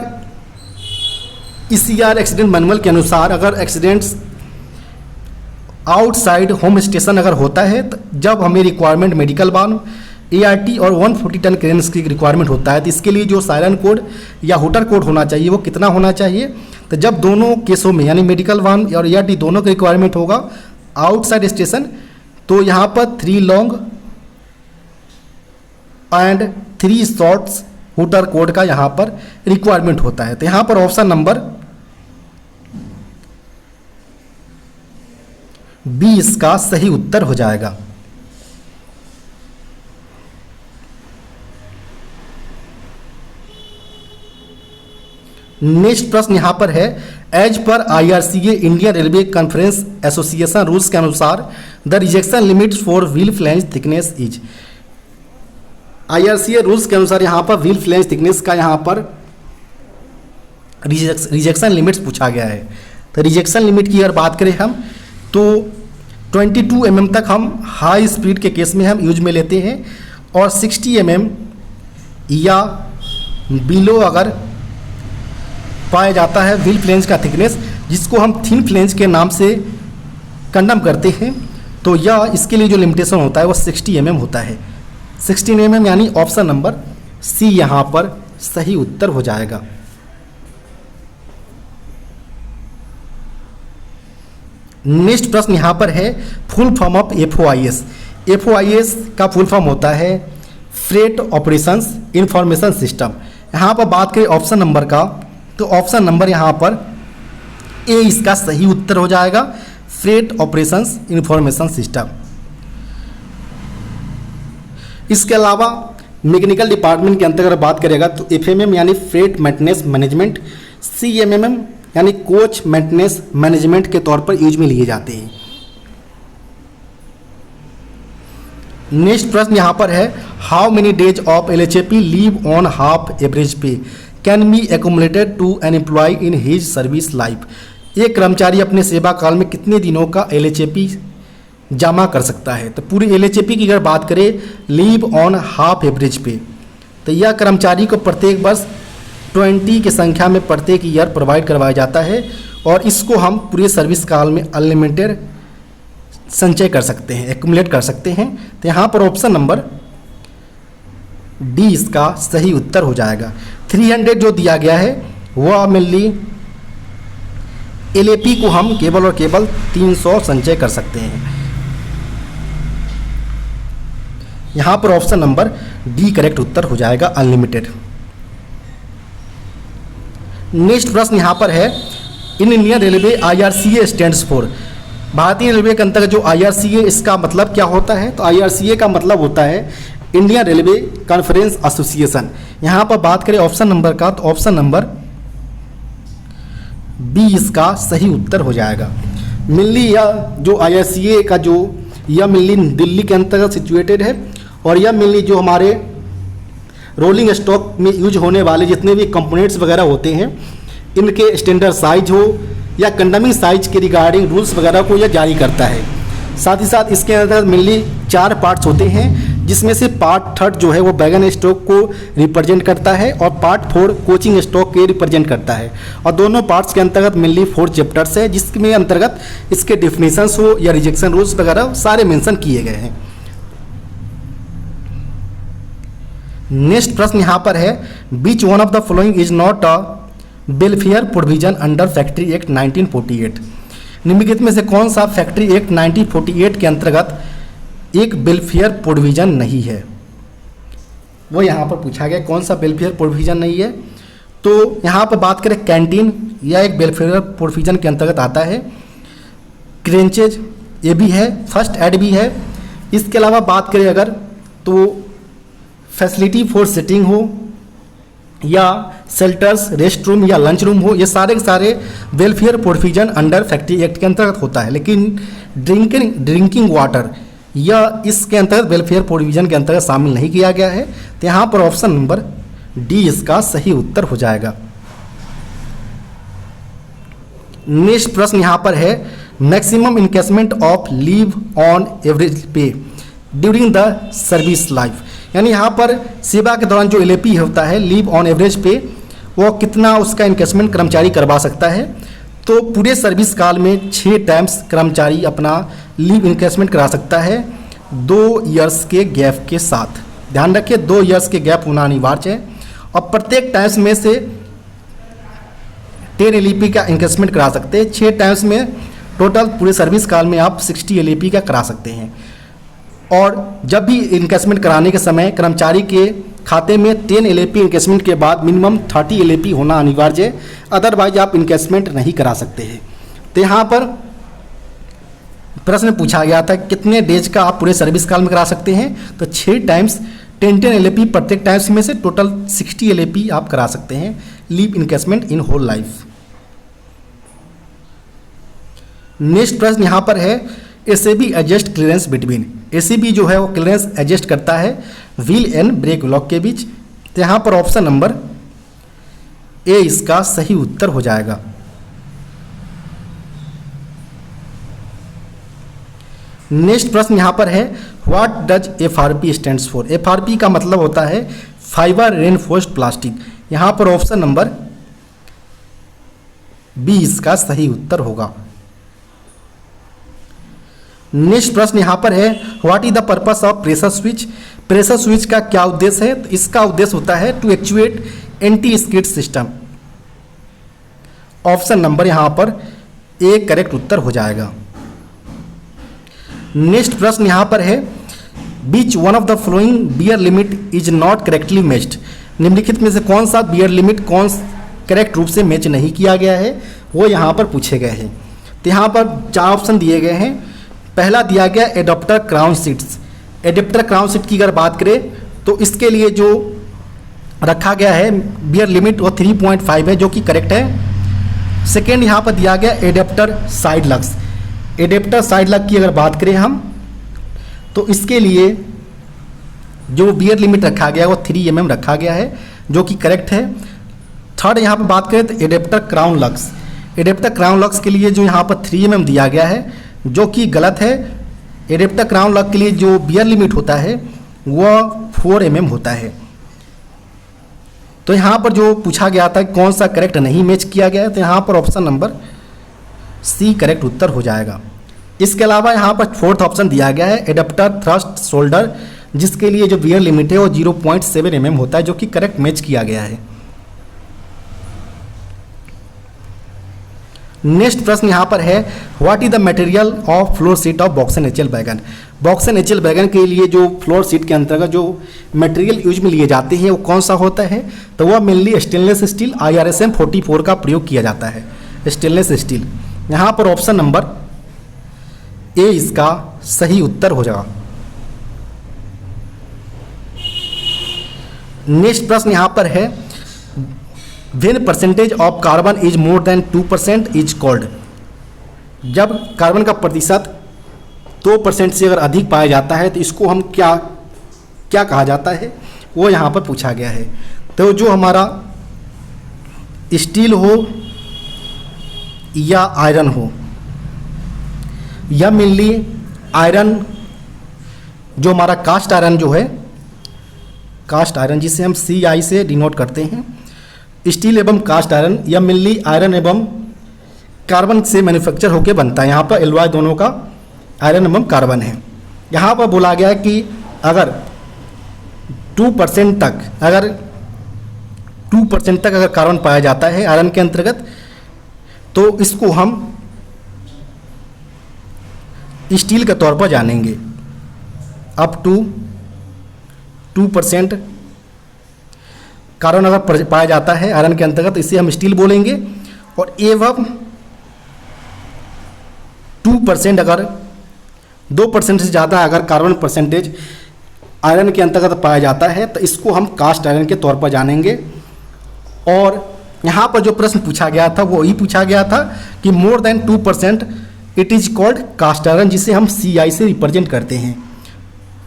ECR एक्सीडेंट मैनुअल के अनुसार अगर एक्सीडेंट्स आउटसाइड होम स्टेशन अगर होता है, तो जब हमें रिक्वायरमेंट मेडिकल वाहन ART और 140 टन क्रेन की रिक्वायरमेंट होता है, तो इसके लिए जो सायरन कोड या हुटर कोड होना चाहिए वो कितना होना चाहिए। तो जब दोनों केसों में यानी मेडिकल वाहन और ART दोनों की रिक्वायरमेंट होगा आउटसाइड स्टेशन, तो यहाँ पर 3 long and 3 shorts hooter code का यहाँ पर रिक्वायरमेंट होता है। तो यहाँ पर ऑप्शन नंबर बी इसका सही उत्तर हो जाएगा। नेक्स्ट प्रश्न यहां पर है, एज पर IRCA Indian railway conference association rules के अनुसार the rejection limit for wheel flange thickness is. IRCA rules के अनुसार यहाँ पर व्हील फ्लैंज थिकनेस का यहाँ पर रिजेक्शन लिमिट्स पूछा गया है। तो रिजेक्शन लिमिट की अगर बात करें हम तो 22 mm तक हम हाई स्पीड के केस में हम यूज में लेते हैं, और 60 mm या बिलो अगर पाया जाता है व्हील फ्लैंज का थिकनेस, जिसको हम थिन फ्लैंज के नाम से कंडम करते हैं, तो यह इसके लिए जो लिमिटेशन होता है वो 60 mm होता है। 16 mm यानी ऑप्शन नंबर सी यहाँ पर सही उत्तर हो जाएगा। नेक्स्ट प्रश्न यहाँ पर है, full form of FOIS। FOIS का फुल फॉर्म होता है फ्रेट ऑपरेशंस इंफॉर्मेशन सिस्टम। यहाँ पर बात करें ऑप्शन नंबर का, तो ऑप्शन नंबर यहाँ पर ए इसका सही उत्तर हो जाएगा, फ्रेट ऑपरेशंस इंफॉर्मेशन सिस्टम। इसके अलावा मैकेनिकल डिपार्टमेंट के अंतर्गत बात करेगा तो FMM यानी फ्रेट मेंटेनेंस मैनेजमेंट, CMMM यानी कोच मेंटेनेंस मैनेजमेंट के तौर पर यूज में लिए जाते हैं। नेक्स्ट प्रश्न यहाँ पर है, how many days of LHAP leave on half average pay can be accumulated to an employ in his service life. एक कर्मचारी अपने सेवा काल में कितने दिनों का LHAP जमा कर सकता है। तो पूरी LHAP की अगर बात करें लीव ऑन हाफ एवरेज पे, तो यह कर्मचारी को प्रत्येक वर्ष 20 की संख्या में प्रत्येक ईयर प्रोवाइड करवाया जाता है, और इसको हम पूरे सर्विस काल में अनलिमिटेड संचय कर सकते हैं, एक्यूमुलेट कर सकते हैं। तो यहाँ पर ऑप्शन नंबर डी इसका सही उत्तर हो जाएगा। 300 जो दिया गया है वह मेनली LAP को हम केवल और केवल 300 संचय कर सकते हैं। यहाँ पर ऑप्शन नंबर डी करेक्ट उत्तर हो जाएगा, अनलिमिटेड। नेक्स्ट प्रश्न यहाँ पर है, in Indian railway IRCA stands for. भारतीय रेलवे के अंतर्गत जो IRCA इसका मतलब क्या होता है, तो IRCA का मतलब होता है इंडियन रेलवे कॉन्फ्रेंस एसोसिएशन। यहाँ पर बात करें ऑप्शन नंबर का, तो ऑप्शन नंबर बी इसका सही उत्तर हो जाएगा। मिल्ली यह जो IRCA का जो यह मिल्ली दिल्ली के अंतर्गत सिचुएटेड है, और यह मिल्ली जो हमारे रोलिंग स्टॉक में यूज होने वाले जितने भी कंपोनेंट्स वगैरह होते हैं, इनके स्टैंडर्ड साइज हो या कंडमिंग साइज के रिगार्डिंग रूल्स वगैरह को यह जारी करता है। साथ ही साथ इसके अंदर मेनली 4 पार्ट्स होते हैं, जिसमें से पार्ट 3 जो है वो वैगन स्टॉक को रिप्रेजेंट करता है और पार्ट 4 कोचिंग स्टॉक के रिप्रेजेंट करता है। और दोनों पार्ट्स के अंतर्गत मेनली 4 चैप्टर्स है, जिसमें अंतर्गत इसके डिफिनेशंस हो या रिजेक्शन रूल्स वगैरह सारे मेंशन किए गए हैं। नेक्स्ट प्रश्न यहाँ पर है, which one of the following is not a welfare provision under factory act 1948। निम्नलिखित में से कौन सा फैक्ट्री एक्ट 1948 के अंतर्गत एक वेलफेयर प्रोविजन नहीं है? वो यहाँ पर पूछा गया कौन सा वेलफेयर प्रोविजन नहीं है। तो यहाँ पर बात करें कैंटीन, यह एक वेलफेयर प्रोविजन के अंतर्गत आता है। क्रेंचेज ये भी है, फर्स्ट एड भी है। इसके अलावा बात करें अगर तो फैसिलिटी फॉर सिटिंग हो या शेल्टर्स, रेस्ट रूम या लंच रूम हो, ये सारे के सारे welfare provision under factory act के अंतर्गत होता है। लेकिन ड्रिंकिंग वाटर यह इसके अंतर्गत वेलफेयर प्रोविजन के अंतर्गत शामिल नहीं किया गया है। तो यहाँ पर ऑप्शन नंबर डी इसका सही उत्तर हो जाएगा। नेक्स्ट प्रश्न यहाँ पर है, maximum encasement of leave on average पे ड्यूरिंग द सर्विस लाइफ, यानी यहाँ पर सेवा के दौरान जो LAP होता है लीव ऑन एवरेज पे, वो कितना उसका इनकेसमेंट कर्मचारी करवा सकता है। तो पूरे सर्विस काल में 6 टाइम्स कर्मचारी अपना लीव इनकेसमेंट करा सकता है 2 ईयर्स के गैप के साथ। ध्यान रखिए 2 ईयर्स के गैप होना अनिवार्य है। और प्रत्येक टाइम्स में से 10 LAP का इनकेसमेंट करा सकते हैं। 6 टाइम्स में टोटल पूरे सर्विस काल में आप 60 LAP का करा सकते हैं। और जब भी इनकेसमेंट कराने के समय कर्मचारी के खाते में 10 LAP इनकेसमेंट के बाद मिनिमम 30 LAP होना अनिवार्य है, अदरवाइज आप इनकेसमेंट नहीं करा सकते हैं। तो यहाँ पर प्रश्न पूछा गया था कितने डेज का आप पूरे सर्विस काल में करा सकते हैं। तो 6 टाइम्स 10 LAP प्रत्येक टाइम्स में से टोटल 60 LAP आप करा सकते हैं leave encashment in whole life. Next प्रश्न यहाँ पर है, ACB adjust clearance between. ACB जो है वो क्लियरेंस एडजस्ट करता है व्हील एंड ब्रेक ब्लॉक के बीच। तो यहाँ पर ऑप्शन नंबर ए इसका सही उत्तर हो जाएगा। नेक्स्ट प्रश्न यहाँ पर है, what does FRP stands for. FRP का मतलब होता है फाइबर रेनफोर्स्ड प्लास्टिक। यहाँ पर ऑप्शन नंबर बी इसका सही उत्तर होगा। नेक्स्ट प्रश्न यहाँ पर है, what is the purpose of pressure switch. Pressure switch का क्या उद्देश्य है? तो इसका उद्देश्य होता है to actuate anti skid system. Option number यहाँ पर ए करेक्ट उत्तर हो जाएगा। नेक्स्ट प्रश्न यहाँ पर है, which one of the following bear limit is not correctly matched. निम्नलिखित में से कौन सा बियर लिमिट करेक्ट रूप से मैच नहीं किया गया है, वो यहाँ पर पूछे गए हैं। तो यहाँ पर 4 ऑप्शन दिए गए हैं। पहला दिया गया adaptor crown seats. Adaptor crown seat की अगर बात करें तो इसके लिए जो रखा गया है बियर लिमिट वो 3.5 है, जो कि करेक्ट है। सेकेंड यहाँ पर दिया गया एडाप्टर साइड लग्स। एडाप्टर साइड लग की अगर बात करें हम तो इसके लिए जो बियर लिमिट रखा गया है वो 3 mm रखा गया है, जो कि करेक्ट है। थर्ड यहाँ पर बात करें तो एडाप्टर क्राउन लग्स। एडाप्टर क्राउन लग्स के लिए जो यहाँ पर 3 mm दिया गया है, जो कि गलत है। एडाप्टर क्राउन लग के लिए जो बियर लिमिट होता है वह 4 mm होता है। तो यहाँ पर जो पूछा गया था कौन सा करेक्ट नहीं मैच किया गया है, तो यहाँ पर ऑप्शन नंबर सी करेक्ट उत्तर हो जाएगा। इसके अलावा यहाँ पर 4th ऑप्शन दिया गया है एडाप्टर थ्रस्ट शोल्डर, जिसके लिए जो बियर लिमिट है वो 0.7 mm होता है, जो कि करेक्ट मैच किया गया है। नेक्स्ट प्रश्न यहाँ पर है, what is the material of floor seat of box and HL wagon. Box and HL wagon के लिए जो फ्लोर सीट के अंतर्गत जो मटेरियल यूज में लिए जाते हैं वो कौन सा होता है? तो वह मेनली स्टेनलेस स्टील IRSM 44 का प्रयोग किया जाता है, स्टेनलेस स्टील। यहाँ पर ऑप्शन नंबर ए इसका सही उत्तर हो जाएगा। नेक्स्ट प्रश्न यहाँ पर है, when percentage of carbon is more than 2% is called. जब कार्बन का प्रतिशत 2% से अगर अधिक पाया जाता है तो इसको हम क्या कहा जाता है, वो यहाँ पर पूछा गया है। तो जो हमारा स्टील हो या आयरन हो, या मेनली आयरन जो हमारा कास्ट आयरन जो है, कास्ट आयरन जिसे हम CI से डिनोट करते हैं, स्टील एवं कास्ट आयरन, या मेनली आयरन एवं कार्बन से मैन्युफैक्चर होकर बनता है। यहाँ पर एलॉय दोनों का आयरन एवं कार्बन है। यहाँ पर बोला गया है कि अगर 2% तक अगर कार्बन पाया जाता है आयरन के अंतर्गत, तो इसको हम स्टील के तौर पर जानेंगे। अप टू 2% कार्बन अगर पाया जाता है आयरन के अंतर्गत, इसे हम स्टील बोलेंगे। और एवं 2% अगर 2% से ज़्यादा अगर कार्बन परसेंटेज आयरन के अंतर्गत पाया जाता है, तो इसको हम कास्ट आयरन के तौर पर जानेंगे। और यहाँ पर जो प्रश्न पूछा गया था वो यही पूछा गया था कि more than 2% it is called cast iron, जिसे हम CI से रिप्रेजेंट करते हैं।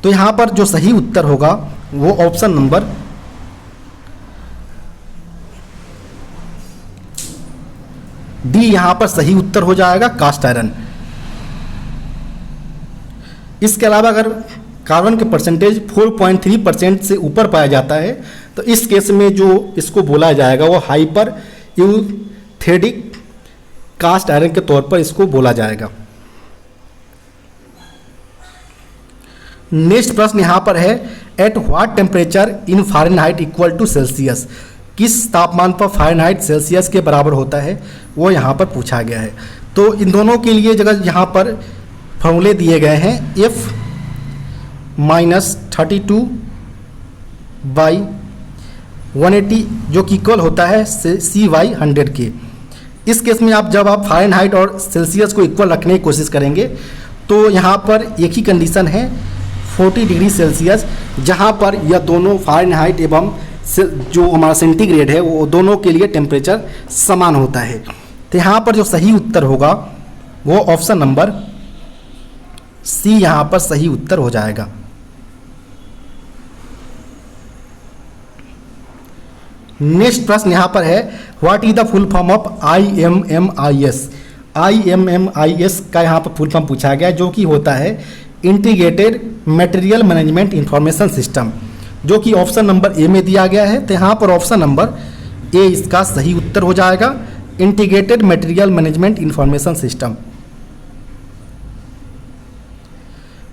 तो यहाँ पर जो सही उत्तर होगा वो ऑप्शन नंबर D यहाँ पर सही उत्तर हो जाएगा, कास्ट आयरन। इसके अलावा अगर कार्बन के परसेंटेज 4.3% से ऊपर पाया जाता है, तो इस केस में जो इसको बोला जाएगा वो हाइपर यूथेडिक कास्ट आयरन के तौर पर इसको बोला जाएगा। नेक्स्ट प्रश्न यहाँ पर है, at what temperature in Fahrenheit equal to Celsius, किस तापमान पर फ़ारेनहाइट सेल्सियस के बराबर होता है, वो यहाँ पर पूछा गया है। तो इन दोनों के लिए जगह यहाँ पर फॉर्मूले दिए गए हैं, F-32/180 जो कि इक्वल होता है CY100 के। इस केस में जब आप फ़ारेनहाइट और सेल्सियस को इक्वल रखने की कोशिश करेंगे, तो यहाँ पर एक ही कंडीशन है 40 डिग्री सेल्सियस, जहाँ पर यह दोनों फ़ारेनहाइट एवं जो हमारा सेंटीग्रेड है वो दोनों के लिए टेम्परेचर समान होता है। तो यहाँ पर जो सही उत्तर होगा वो ऑप्शन नंबर C यहाँ पर सही उत्तर हो जाएगा। नेक्स्ट प्रश्न यहाँ पर है, what is the full form of IMMIS। IMMIS का यहाँ पर फुल फॉर्म पूछा गया, जो कि होता है integrated material management information system, जो कि ऑप्शन नंबर A में दिया गया है। तो यहाँ पर ऑप्शन नंबर A इसका सही उत्तर हो जाएगा, integrated material management information system.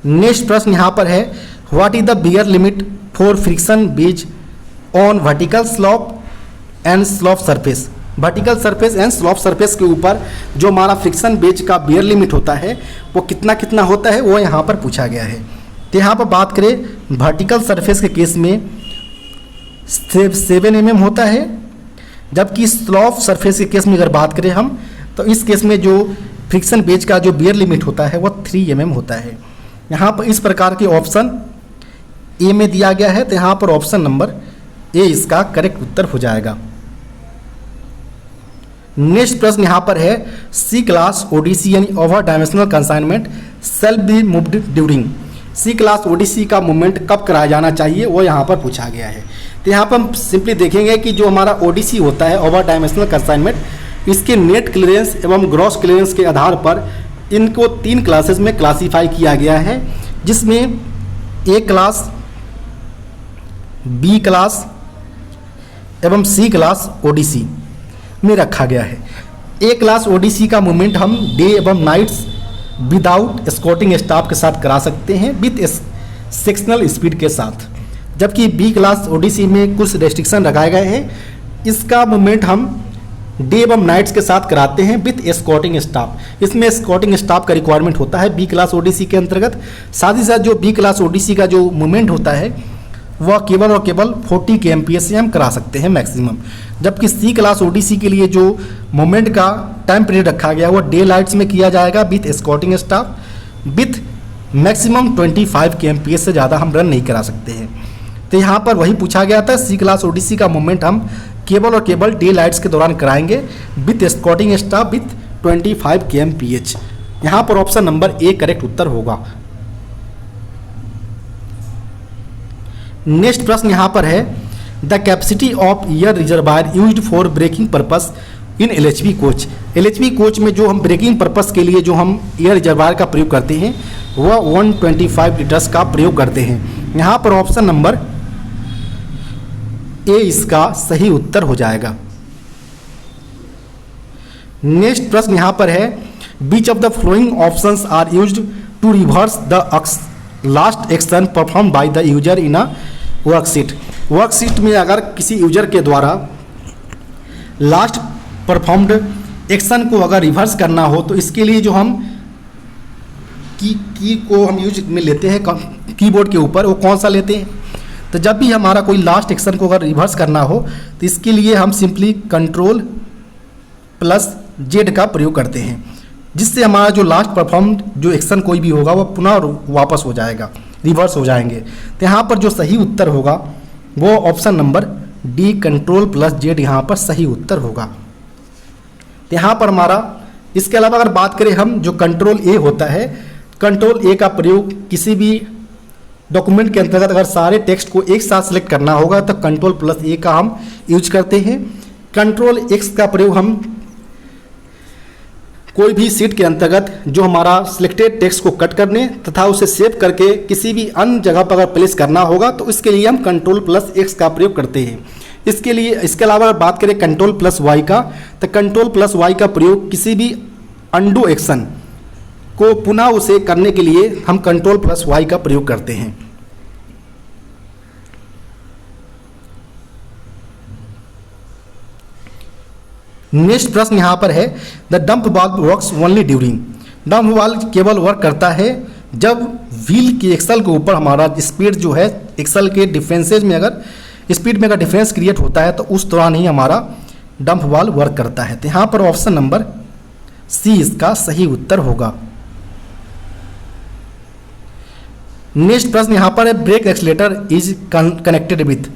Next प्रश्न यहाँ पर है, what is the wear limit for friction wedge on vertical slope and slope surface. Vertical surface and slope surface के ऊपर जो हमारा फ्रिक्शन बेज का बियर लिमिट होता है वो कितना कितना होता है, वो यहाँ पर पूछा गया है। तो यहाँ पर बात करें वर्टिकल सरफेस के केस में 7 mm होता है, जबकि स्लॉप सरफेस के केस में अगर बात करें हम, तो इस केस में जो फ्रिक्शन बेज का जो बियर लिमिट होता है वो 3 mm होता है। यहाँ पर इस प्रकार के ऑप्शन A में दिया गया है, तो यहाँ पर ऑप्शन नंबर A इसका करेक्ट उत्तर हो जाएगा। नेक्स्ट प्रश्न यहाँ पर है, C क्लास ODC यानी over dimensional consignment shall be moved during. C class ODC का मूवमेंट कब कराया जाना चाहिए, वो यहाँ पर पूछा गया है। तो यहाँ पर हम सिंपली देखेंगे कि जो हमारा ODC होता है, ओवर डायमेंशनल कंसाइनमेंट, इसके नेट क्लियरेंस एवं ग्रॉस क्लियरेंस के आधार पर इनको 3 क्लासेस में क्लासीफाई किया गया है, जिसमें A क्लास, B क्लास एवं C क्लास ODC में रखा गया है। A क्लास ODC का मूवमेंट हम डे एवं नाइट्स विदाउट एस्कॉर्टिंग स्टाफ के साथ करा सकते हैं विथ सेक्शनल स्पीड के साथ, जबकि B क्लास ODC में कुछ रेस्ट्रिक्शन लगाए गए हैं। इसका मूवमेंट हम डे एवं नाइट्स के साथ कराते हैं विथ एस्कॉर्टिंग स्टाफ। इसमें एस्कॉर्टिंग स्टाफ का रिक्वायरमेंट होता है B क्लास ODC के अंतर्गत। साथ ही साथ जो B क्लास ODC का जो मूवमेंट होता है वह केवल और केवल 40 kmph से हम करा सकते हैं मैक्सिमम, जबकि C क्लास ODC के लिए जो मोमेंट का टाइम पीरियड रखा गया वो डे लाइट्स में किया जाएगा with escorting staff with maximum 25 kmph से ज़्यादा हम रन नहीं करा सकते हैं। तो यहाँ पर वही पूछा गया था, C क्लास ODC का मोमेंट हम केवल और केवल डे लाइट्स के दौरान कराएंगे with escorting staff with 25 kmph। यहाँ पर ऑप्शन नंबर A करेक्ट उत्तर होगा। नेक्स्ट प्रश्न यहाँ पर है, the capacity of air reservoir used for braking purpose in LHV coach. LHV coach में जो हम ब्रेकिंग पर्पस के लिए जो हम एयर रिजर्वायर का प्रयोग करते हैं वह 125 लीटर्स का प्रयोग करते हैं। यहाँ पर ऑप्शन नंबर ए इसका सही उत्तर हो जाएगा। नेक्स्ट प्रश्न यहाँ पर है, which of the following options are used to reverse the last action perform by the user in a worksheet. Worksheet में अगर किसी यूजर के द्वारा लास्ट परफॉर्म्ड एक्शन को अगर रिवर्स करना हो तो इसके लिए जो हम की को हम यूज में लेते हैं कीबोर्ड के ऊपर, वो कौन सा लेते हैं? तो जब भी हमारा कोई लास्ट एक्शन को अगर रिवर्स करना हो तो इसके लिए हम सिंपली Ctrl+Z का प्रयोग करते हैं, जिससे हमारा जो लास्ट परफॉर्म्ड जो एक्शन कोई भी होगा वो पुनः वापस हो जाएगा, रिवर्स हो जाएंगे। तो यहाँ पर जो सही उत्तर होगा वो ऑप्शन नंबर डी Ctrl+Z यहाँ पर सही उत्तर होगा। तो यहाँ पर हमारा, इसके अलावा अगर बात करें हम जो Ctrl+A होता है, Ctrl+A का प्रयोग किसी भी डॉक्यूमेंट के अंतर्गत अगर सारे टेक्स्ट को एक साथ सेलेक्ट करना होगा तो Ctrl+A का हम यूज करते हैं। Ctrl+X का प्रयोग हम कोई भी सीट के अंतर्गत जो हमारा सिलेक्टेड टेक्स्ट को कट करने तथा उसे सेव करके किसी भी अन्य जगह पर अगर प्लेस करना होगा तो इसके लिए हम Ctrl+X का प्रयोग करते हैं। इसके अलावा अगर बात करें Ctrl+Y का, तो Ctrl+Y का प्रयोग किसी भी अंडू एक्शन को पुनः उसे करने के लिए हम Ctrl+Y का प्रयोग करते हैं। नेक्स्ट प्रश्न यहाँ पर है, the dump valve works only during. Dump valve केवल वर्क करता है जब व्हील की एक्सल के ऊपर हमारा स्पीड जो है, एक्सल के डिफरेंसेज में अगर स्पीड में अगर डिफरेंस क्रिएट होता है तो उस दौरान ही हमारा डंप वाल्व वर्क करता है। तो यहाँ पर ऑप्शन नंबर सी इसका सही उत्तर होगा। नेक्स्ट प्रश्न यहाँ पर है, brake accelerator is connected with.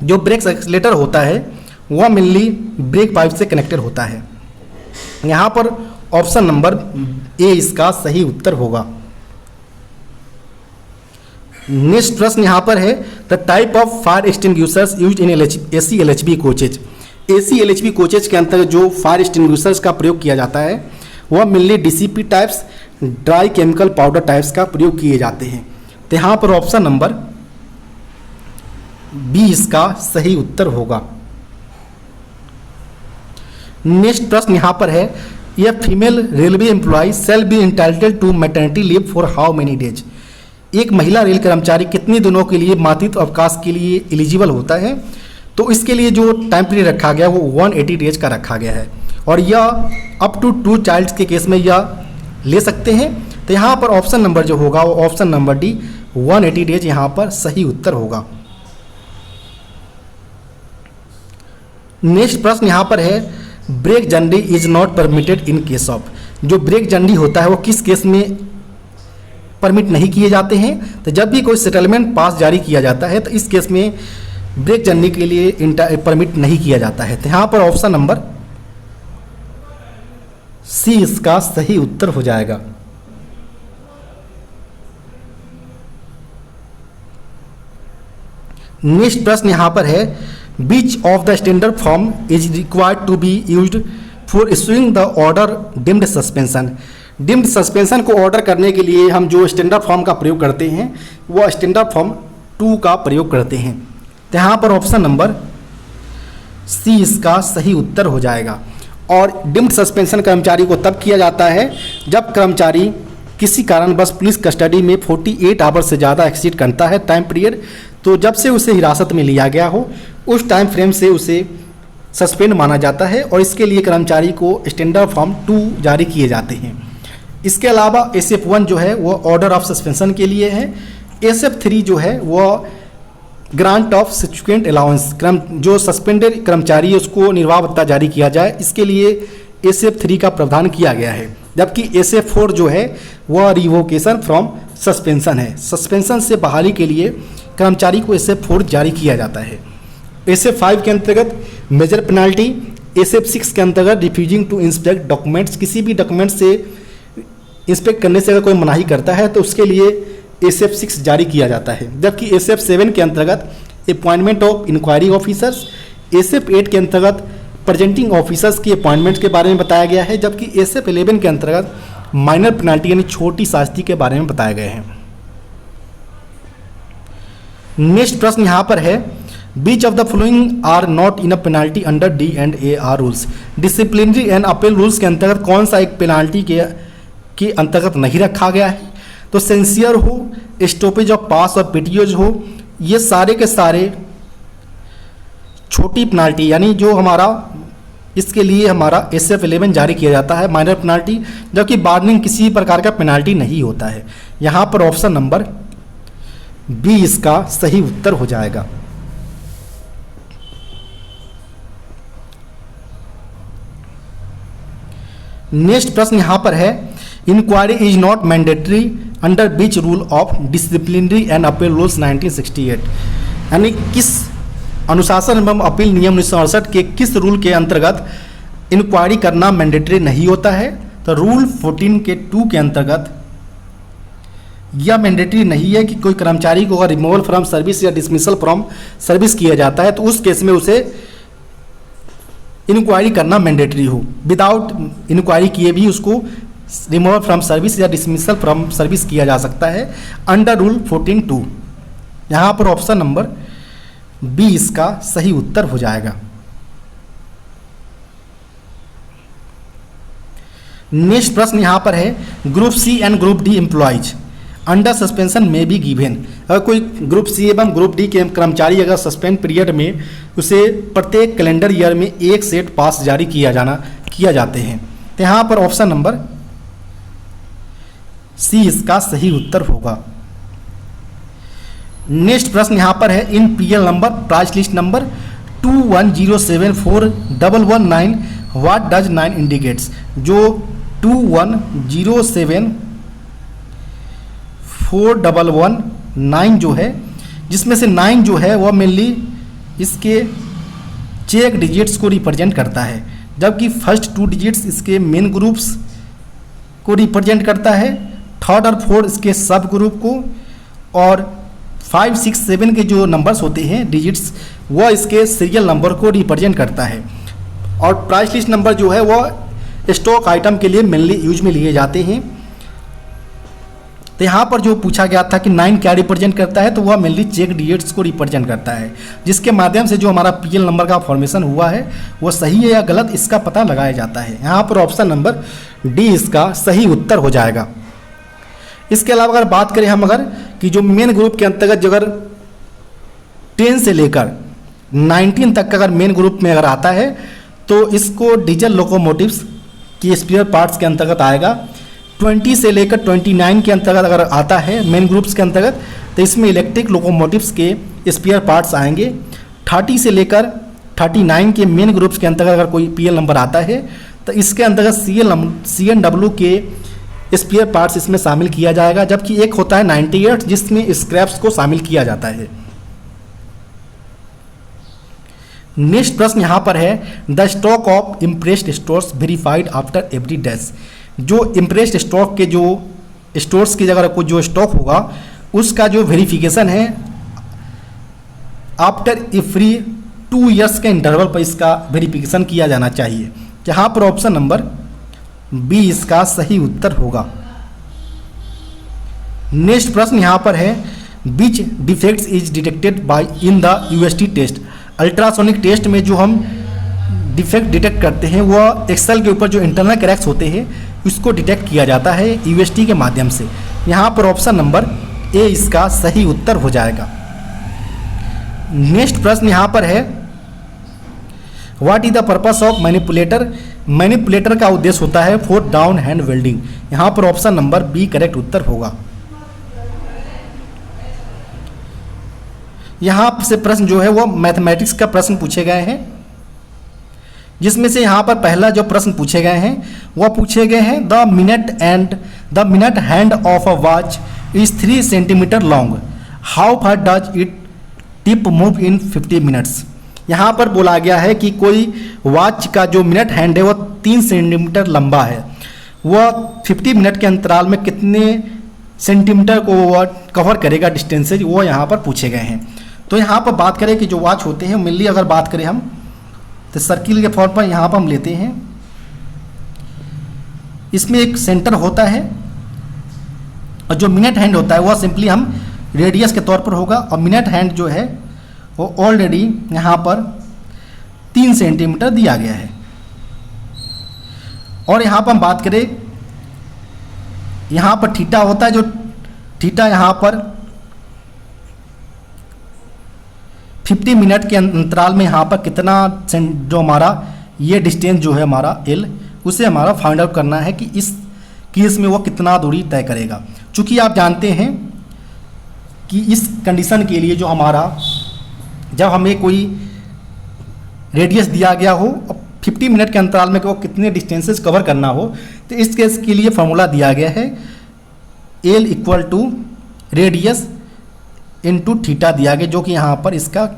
जो ब्रेक एक्सीलेटर होता है वह मेनली ब्रेक पाइप से कनेक्टेड होता है। यहाँ पर ऑप्शन नंबर ए इसका सही उत्तर होगा। नेक्स्ट प्रश्न यहाँ पर है, the type of fire extinguishers used in AC LHV coaches. AC LHV coaches के अंतर्गत जो फायर एक्सटिंग्विशर्स का प्रयोग किया जाता है वह mainly DCP types, dry chemical powder types का प्रयोग किए जाते हैं। तो यहाँ पर ऑप्शन नंबर बी इसका सही उत्तर होगा। नेक्स्ट प्रश्न यहाँ पर है, यह female railway employee shall be entitled to maternity leave for how many days. एक महिला रेल कर्मचारी कितने दिनों के लिए मातृत्व अवकाश के लिए एलिजिबल होता है? तो इसके लिए जो टाइम पीरियड रखा गया वो 180 डेज का रखा गया है और यह अप टू 2 चाइल्ड्स के केस में यह ले सकते हैं। तो यहाँ पर ऑप्शन नंबर जो होगा वो ऑप्शन नंबर डी 180 डेज यहाँ पर सही उत्तर होगा। नेक्स्ट प्रश्न यहाँ पर है, break journey is not permitted in case of. जो ब्रेक जर्नी होता है वो किस केस में परमिट नहीं किए जाते हैं? तो जब भी कोई सेटलमेंट पास जारी किया जाता है तो इस केस में ब्रेक जर्नी के लिए परमिट नहीं किया जाता है। तो यहाँ पर ऑप्शन नंबर सी इसका सही उत्तर हो जाएगा। नेक्स्ट प्रश्न यहाँ पर है, Which of the standard form is required to be used for issuing the order deemed suspension? Deemed suspension को ऑर्डर करने के लिए हम जो स्टैंडर्ड फॉर्म का प्रयोग करते हैं वो स्टैंडर्ड फॉर्म 2 का प्रयोग करते हैं। तो यहाँ पर ऑप्शन नंबर सी इसका सही उत्तर हो जाएगा। और डिम्ड सस्पेंशन कर्मचारी को तब किया जाता है जब कर्मचारी किसी कारणवश पुलिस कस्टडी में 48 आवर से ज़्यादा एक्सीड करता है टाइम पीरियड, तो जब से उसे हिरासत में लिया गया हो उस टाइम फ्रेम से उसे सस्पेंड माना जाता है और इसके लिए कर्मचारी को स्टैंडर्ड फॉर्म 2 जारी किए जाते हैं। इसके अलावा SF1 जो है वो ऑर्डर ऑफ सस्पेंशन के लिए है। SF3 जो है वो ग्रांट ऑफ सब्सिक्वेंट अलाउंस, जो सस्पेंडेड कर्मचारी है उसको निर्वाह भत्ता जारी किया जाए, इसके लिए SF3 का प्रावधान किया गया है। जबकि SF4 जो है वह रिवोकेशन फ्रॉम सस्पेंशन है। सस्पेंशन से बहाली के लिए कर्मचारी को SF4 जारी किया जाता है। SF5 के अंतर्गत मेजर पेनाल्टी, SF6 के अंतर्गत रिफ्यूजिंग टू इंस्पेक्ट डॉक्यूमेंट्स, किसी भी डॉक्यूमेंट से इंस्पेक्ट करने से अगर कोई मनाही करता है तो उसके लिए SF6 जारी किया जाता है। जबकि SF7 के अंतर्गत appointment of inquiry officers, SF8 के अंतर्गत प्रेजेंटिंग ऑफिसर्स की अपॉइंटमेंट्स के बारे में बताया गया है, जबकि SF11 के अंतर्गत माइनर पेनाल्टी यानी छोटी शास्ति के बारे में बताए गए हैं। नेक्स्ट प्रश्न यहाँ पर है, which of the following are not in a penalty under D&AR rules. Disciplinary and appeal rules के अंतर्गत कौन सा एक पेनाल्टी के अंतर्गत नहीं रखा गया है? तो सेंसियर हो, स्टॉपेज ऑफ पास और PTOs हो, ये सारे के सारे छोटी पेनाल्टी यानी जो हमारा इसके लिए हमारा SF11 जारी किया जाता है माइनर पेनाल्टी, जबकि वार्निंग किसी प्रकार का पेनाल्टी नहीं होता है। यहाँ पर ऑप्शन नंबर बी इसका सही उत्तर हो जाएगा। नेक्स्ट प्रश्न यहाँ पर है, inquiry is not mandatory under which rule of disciplinary and appeal rules 1968। यानी किस अनुशासन एवं अपील नियम 1968 के किस रूल के अंतर्गत इंक्वायरी करना मैंडेटरी नहीं होता है? तो रूल 14 के 2 के अंतर्गत यह मैंडेटरी नहीं है कि कोई कर्मचारी को अगर रिमूवल फ्रॉम सर्विस या डिसमिसल फ्रॉम सर्विस किया जाता है तो उस केस में उसे इंक्वायरी करना मैंडेटरी हो। विदाउट इंक्वायरी किए भी उसको रिमूवल फ्रॉम सर्विस या डिसमिसल फ्रॉम सर्विस किया जा सकता है अंडर रूल 14(2)। यहाँ पर ऑप्शन नंबर बी इसका सही उत्तर हो जाएगा। नेक्स्ट प्रश्न यहाँ पर है, group C and group D employees under suspension में भी गिवन। अगर कोई ग्रुप सी एवं ग्रुप डी के कर्मचारी अगर सस्पेंड पीरियड में उसे प्रत्येक कैलेंडर ईयर में एक सेट पास जारी किया जाते हैं, तो यहाँ पर ऑप्शन नंबर सी इसका सही उत्तर होगा। नेक्स्ट प्रश्न यहाँ पर है, इन PL number price list number 210741119 what does 9 indicates. जो 210741119 जो है, जिसमें से 9 जो है वह मेनली इसके चेक डिजिट्स को रिप्रेजेंट करता है, जबकि फर्स्ट 2 डिजिट्स इसके मेन ग्रुप्स को रिप्रेजेंट करता है, थर्ड और फोर्थ इसके सब ग्रुप को, और 5, 6, 7 के जो नंबर्स होते हैं डिजिट्स वह इसके सीरियल नंबर को रिप्रेजेंट करता है। और प्राइस लिस्ट नंबर जो है वह स्टॉक आइटम के लिए मेनली यूज में लिए जाते हैं। तो यहाँ पर जो पूछा गया था कि 9 क्या रिप्रेजेंट करता है, तो वह मेनली चेक डिजिट्स को रिप्रेजेंट करता है, जिसके माध्यम से जो हमारा PL नंबर का फॉर्मेशन हुआ है वह सही है या गलत इसका पता लगाया जाता है। यहाँ पर ऑप्शन नंबर डी इसका सही उत्तर हो जाएगा। इसके अलावा अगर बात करें हम अगर कि जो मेन ग्रुप के अंतर्गत जो अगर 10 से लेकर 19 तक का अगर मेन ग्रुप में अगर आता है तो इसको डीजल लोकोमोटिव्स की स्पेयर पार्ट्स के अंतर्गत आएगा। 20 से लेकर 29 के अंतर्गत अगर आता है मेन ग्रुप्स के अंतर्गत तो इसमें इलेक्ट्रिक लोकोमोटिव्स के स्पेयर पार्ट्स आएंगे। 30 से लेकर 39 के मेन ग्रुप्स के अंतर्गत अगर कोई PL नंबर आता है तो इसके अंतर्गत CNW के स्पेयर पार्ट्स इसमें शामिल किया जाएगा, जबकि एक होता है 98 जिसमें स्क्रैप्स को शामिल किया जाता है। नेक्स्ट प्रश्न यहाँ पर है, the stock of impressed stores verified after every dash. जो इम्प्रेस्ड स्टॉक के जो स्टोर्स की जगह कुछ जो स्टॉक होगा उसका जो वेरिफिकेशन है आफ्टर एवरी 2 ईयर्स के इंटरवल पर इसका वेरिफिकेशन किया जाना चाहिए। यहाँ पर ऑप्शन नंबर बी इसका सही उत्तर होगा। नेक्स्ट प्रश्न यहाँ पर है, which defects is detected by in the UST test. Ultrasonic test में जो हम डिफेक्ट डिटेक्ट करते हैं वह एक्सेल के ऊपर जो इंटरनल क्रैक्स होते हैं उसको डिटेक्ट किया जाता है UST के माध्यम से। यहाँ पर ऑप्शन नंबर ए इसका सही उत्तर हो जाएगा। नेक्स्ट प्रश्न यहाँ पर है, what is the purpose of manipulator. Manipulator का उद्देश्य होता है फोर्थ डाउन हैंड वेल्डिंग। यहाँ पर ऑप्शन नंबर बी करेक्ट उत्तर होगा। यहाँ से प्रश्न जो है वो मैथमेटिक्स का प्रश्न पूछे गए हैं, जिसमें से यहाँ पर पहला जो प्रश्न पूछे गए हैं वह पूछे गए हैं, the minute hand of a watch is 3 centimetre long, how far does it tip move in 50 minutes. यहाँ पर बोला गया है कि कोई वॉच का जो मिनट हैंड है वह 3 सेंटीमीटर लंबा है, वह 50 मिनट के अंतराल में कितने सेंटीमीटर को वह कवर करेगा डिस्टेंसेज, वो यहाँ पर पूछे गए हैं। तो यहाँ पर बात करें कि जो वॉच होते हैं मेनली अगर बात करें हम तो सर्किल के फॉर्म पर यहाँ पर हम लेते हैं, इसमें एक सेंटर होता है और जो मिनट हैंड होता है वह सिंपली हम रेडियस के तौर पर होगा, और मिनट हैंड जो है वो ऑलरेडी यहाँ पर 3 सेंटीमीटर दिया गया है। और यहाँ पर हम बात करें, यहाँ पर थीटा होता है, जो थीटा यहाँ पर 50 मिनट के अंतराल में यहाँ पर कितना जो हमारा ये डिस्टेंस जो है हमारा एल, उसे हमारा फाइंड आउट करना है कि इस केस में वो कितना दूरी तय करेगा। चूँकि आप जानते हैं कि इस कंडीशन के लिए जो हमारा, जब हमें कोई रेडियस दिया गया हो और 50 मिनट के अंतराल में वो कितने डिस्टेंसेस कवर करना हो, तो इस केस के लिए फार्मूला दिया गया है L equal to radius into theta दिया गया, जो कि यहाँ पर इसका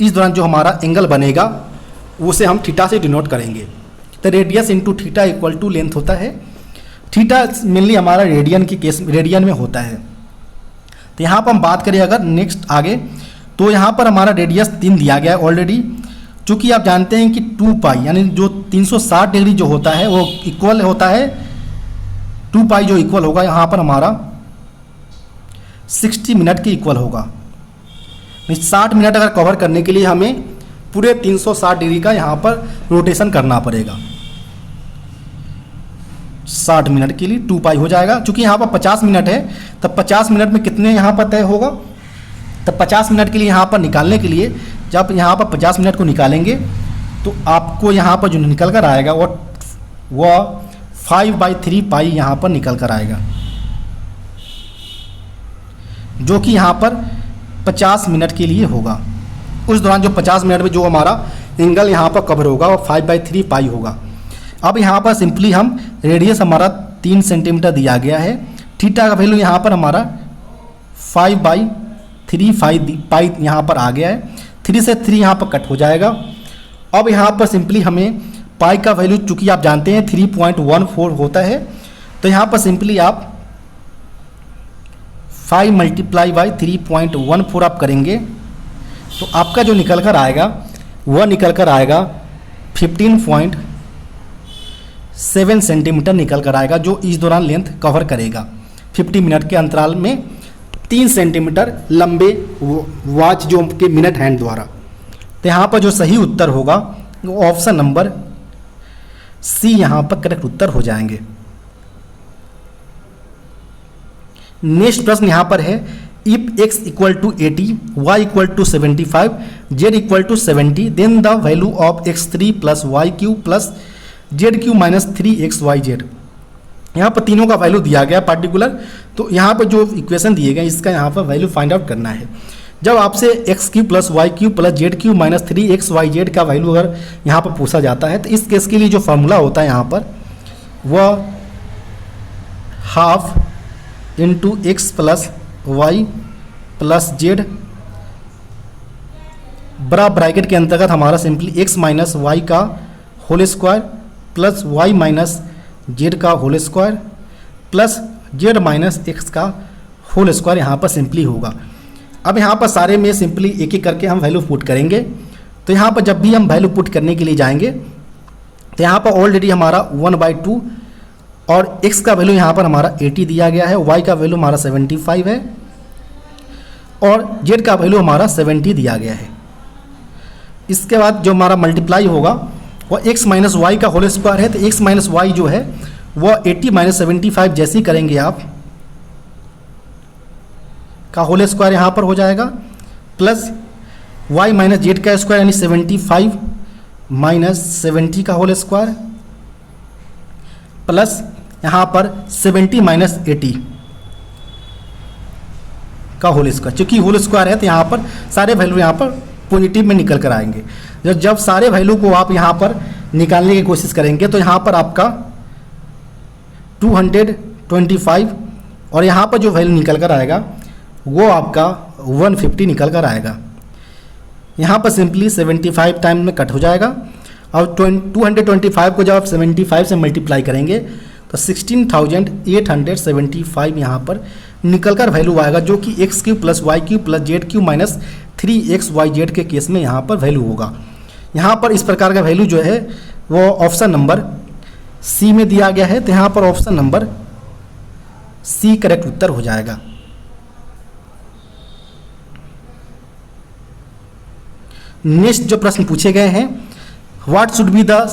इस दौरान जो हमारा एंगल बनेगा उसे हम थीटा से डिनोट करेंगे। तो radius into theta equal to length होता है। थीटा मेनली हमारा रेडियन की केस रेडियन में होता है। तो यहाँ पर हम बात करें अगर नेक्स्ट आगे, तो यहाँ पर हमारा रेडियस 3 दिया गया है ऑलरेडी। चूँकि आप जानते हैं कि 2 पाई यानी जो 360 डिग्री जो होता है वो इक्वल होता है 2 पाई, जो इक्वल होगा यहाँ पर हमारा 60 मिनट के इक्वल होगा। 60 मिनट अगर कवर करने के लिए हमें पूरे 360 डिग्री का यहाँ पर रोटेशन करना पड़ेगा। 60 मिनट के लिए 2 पाई हो जाएगा। चूँकि यहाँ पर 50 मिनट है, तब 50 मिनट में कितने यहाँ पर तय होगा, तब 50 मिनट के लिए यहाँ पर निकालने के लिए जब यहाँ पर 50 मिनट को निकालेंगे तो आपको यहाँ पर जो निकल कर आएगा वह 5/3 पाई यहाँ पर निकल कर आएगा, जो कि यहाँ पर 50 मिनट के लिए होगा। उस दौरान जो 50 मिनट में जो हमारा एंगल यहाँ पर कवर होगा वो 5/3 पाई होगा। अब यहाँ पर सिंपली हम रेडियस हमारा 3 सेंटीमीटर दिया गया है, थीटा का वैल्यू यहाँ पर हमारा 5/3 पाई यहाँ पर आ गया है। 3 से 3 यहाँ पर कट हो जाएगा। अब यहाँ पर सिंपली हमें पाई का वैल्यू, चूँकि आप जानते हैं 3.14 होता है, तो यहाँ पर सिंपली आप 5 × 3.14 आप करेंगे तो आपका जो निकल कर आएगा वह निकल कर आएगा 15.7 सेंटीमीटर निकल कर आएगा, जो इस दौरान लेंथ कवर करेगा 50 मिनट के अंतराल में 3 सेंटीमीटर लंबे वॉच जो के मिनट हैंड द्वारा। तो यहाँ पर जो सही उत्तर होगा वो ऑप्शन नंबर सी यहाँ पर करेक्ट उत्तर हो जाएंगे। नेक्स्ट प्रश्न यहाँ पर है, if x equal to 80, y equal to 75, z equal to 70, then the value of x3 plus y cube plus z cube minus 3xyz। यहाँ पर तीनों का वैल्यू दिया गया पार्टिकुलर, तो यहाँ पर जो इक्वेशन दिए गए इसका यहाँ पर वैल्यू फाइंड आउट करना है। जब आपसे x³ plus y plus z minus 3xyz का वैल्यू अगर यहाँ पर पूछा जाता है, तो इस केस के लिए जो फार्मूला होता है यहाँ पर वह half into x plus y plus z बड़ा ब्रैकेट के अंतर्गत हमारा सिंपली x माइनस वाई का whole square plus y minus z का whole square plus z minus x का होल स्क्वायर यहाँ पर सिंपली होगा। अब यहाँ पर सारे में सिंपली एक एक करके हम वैल्यू पुट करेंगे। तो यहाँ पर जब भी हम वैल्यू पुट करने के लिए जाएंगे तो यहाँ पर ऑलरेडी हमारा 1/2 और x का वैल्यू यहाँ पर हमारा 80 दिया गया है, y का वैल्यू हमारा 75 है और z का वैल्यू हमारा 70 दिया गया है। इसके बाद जो हमारा मल्टीप्लाई होगा वह x माइनस वाई का होल स्क्वायर है, तो x माइनस वाई जो है वह 80 माइनस 75 जैसे ही करेंगे आप का होल स्क्वायर यहाँ पर हो जाएगा प्लस y माइनस जेड का स्क्वायर यानी 75 माइनस 70 का होल स्क्वायर प्लस यहाँ पर 70 माइनस 80 का होल स्क्वायर। चूँकि होल स्क्वायर है तो यहाँ पर सारे वैल्यू यहाँ पर पॉजिटिव में निकल कर आएंगे। जब सारे वैल्यू को आप यहाँ पर निकालने की कोशिश करेंगे तो यहाँ पर आपका 225 और यहाँ पर जो वैल्यू निकल कर आएगा वो आपका 150 निकल कर आएगा। यहाँ पर सिंपली 75 टाइम में कट हो जाएगा और 225 को जब आप 75 से मल्टीप्लाई करेंगे तो 16,875 यहाँ पर निकल कर वैल्यू आएगा, जो कि x³ plus y plus z minus 3xyz के केस में यहाँ पर वैल्यू होगा। यहाँ पर इस प्रकार का वैल्यू जो है वो ऑप्शन नंबर सी में दिया गया है, तो यहाँ पर ऑप्शन नंबर सी करेक्ट उत्तर हो जाएगा। नेक्स्ट जो प्रश्न पूछे गए हैं, what should be the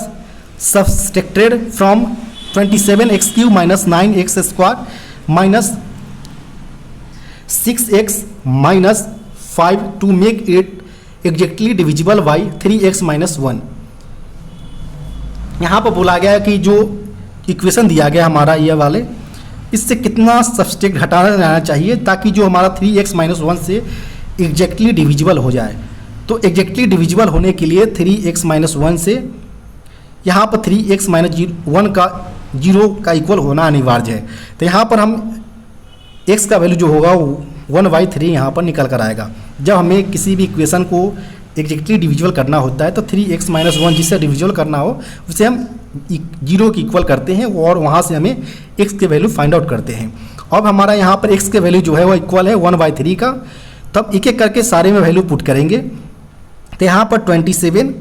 subtracted from 27x³ minus 9x square minus 6x minus 5 to make it exactly divisible by 3x minus 1। यहाँ पर बोला गया है कि जो इक्वेशन दिया गया हमारा ये वाले, इससे कितना सब्सट्रैक्ट घटाना जाना चाहिए ताकि जो हमारा 3x माइनस 1 से एग्जैक्टली डिविजिबल हो जाए। तो एग्जैक्टली डिविजिबल होने के लिए 3x माइनस 1 से यहाँ पर 3x माइनस 1 का 0 का इक्वल होना अनिवार्य है। तो यहाँ पर हम x का वैल्यू जो होगा वो 1/3 यहाँ पर निकल कर आएगा। जब हमें किसी भी इक्वेशन को एग्जैक्टली डिविजिबल करना होता है तो 3x माइनस 1 जिससे डिविजिबल करना हो उसे हम 0 की इक्वल करते हैं और वहाँ से हमें x के वैल्यू फाइंड आउट करते हैं। अब हमारा यहाँ पर x के वैल्यू जो है वो इक्वल है 1/3 का। तब एक एक करके सारे में वैल्यू पुट करेंगे। तो यहाँ पर 27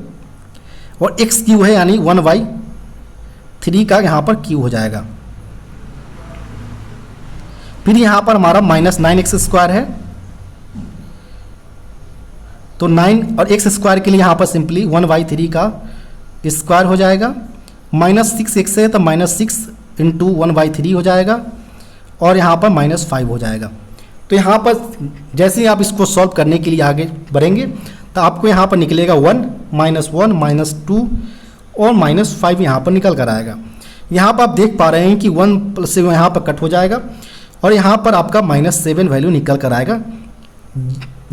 और x³ है यानी 1/3 का यहाँ पर क्यू हो जाएगा। फिर यहाँ पर हमारा माइनस 9x स्क्वायर है, तो 9 और x स्क्वायर के लिए यहाँ पर सिंपली 1/3 का स्क्वायर हो जाएगा। माइनस 6x है तो माइनस 6 इंटू 1/3 हो जाएगा और यहाँ पर -5 हो जाएगा। तो यहाँ पर जैसे ही आप इसको सॉल्व करने के लिए आगे बढ़ेंगे तो आपको यहाँ पर निकलेगा 1 -1 -2 और -5 यहाँ पर निकल कर आएगा। यहाँ पर आप देख पा रहे हैं कि 1 से यहाँ पर कट हो जाएगा और यहाँ पर आपका -7 वैल्यू निकल कर आएगा,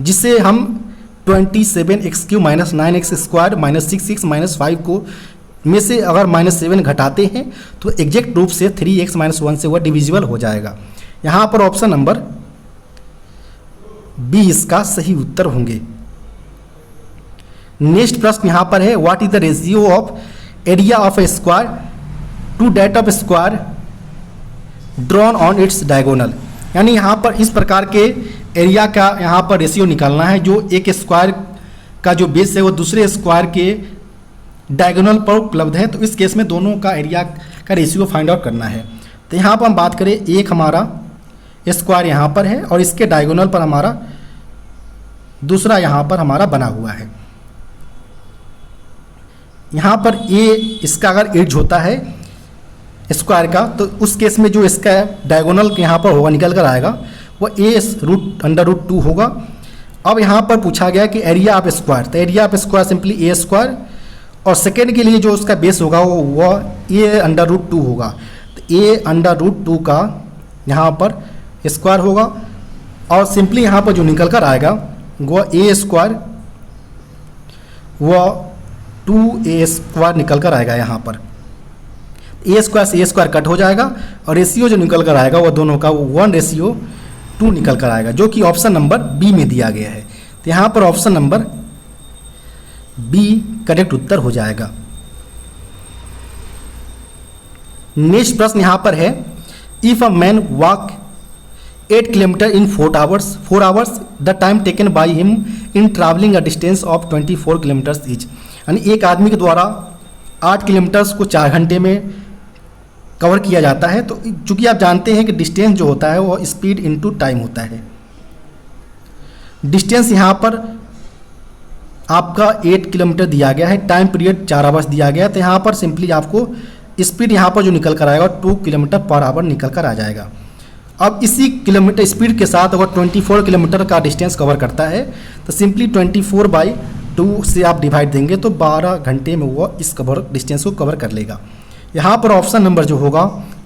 जिससे हम 27x³ minus 9x square minus 6x minus 5 को में से अगर -7 घटाते हैं तो एग्जैक्ट रूप से 3x माइनस 1 से वह डिविजिबल हो जाएगा। यहाँ पर ऑप्शन नंबर बी इसका सही उत्तर होंगे। नेक्स्ट प्रश्न यहाँ पर है, what is the ratio of area of a square to that of square drawn on its diagonal. यानी यहाँ पर इस प्रकार के एरिया का यहाँ पर रेशियो निकालना है, जो एक स्क्वायर का जो बेस है वो दूसरे स्क्वायर के डायगोनल पर उपलब्ध है। तो इस केस में दोनों का एरिया का रेशियो फाइंड आउट करना है। तो यहाँ पर हम बात करें, एक हमारा स्क्वायर यहाँ पर है और इसके डायगोनल पर हमारा दूसरा यहाँ पर हमारा बना हुआ है। यहाँ पर ए इसका अगर एज होता है स्क्वायर का तो उस केस में जो इसका डायगोनल यहाँ पर होगा निकल कर आएगा वो a√√2 होगा। अब यहाँ पर पूछा गया कि एरिया ऑफ स्क्वायर, तो area of square simply a² और सेकेंड के लिए जो उसका बेस होगा वो a√2 होगा। तो a√2 का यहाँ पर स्क्वायर होगा और सिंपली यहाँ पर जो निकल कर आएगा वो a² वह 2a² निकल कर आएगा। यहाँ पर a² से a² कट हो जाएगा और रेशियो जो निकल कर आएगा वो दोनों का 1:2 निकल कर आएगा, जो कि ऑप्शन नंबर बी में दिया गया है। तो यहाँ पर ऑप्शन नंबर बी करेक्ट उत्तर हो जाएगा। नेक्स्ट प्रश्न यहाँ पर है, if a man walk 8 kilometre in 4 hours the time taken by him in travelling a distance of 24 kilometres each. यानी एक आदमी के द्वारा 8 किलोमीटर्स को 4 घंटे में कवर किया जाता है। तो चूंकि आप जानते हैं कि डिस्टेंस जो होता है वो स्पीड इनटू टाइम होता है। डिस्टेंस यहाँ पर आपका 8 किलोमीटर दिया गया है, टाइम पीरियड 4 आवर्स दिया गया है। तो यहाँ पर सिंपली आपको स्पीड यहाँ पर जो निकल कर आएगा 2 किलोमीटर पर आवर निकल कर आ जाएगा। अब इसी किलोमीटर स्पीड के साथ अगर 24 किलोमीटर का डिस्टेंस कवर करता है तो सिंपली 24/2 से आप डिवाइड देंगे तो 12 घंटे में वो इस डिस्टेंस को कवर कर लेगा। यहाँ पर ऑप्शन नंबर जो होगा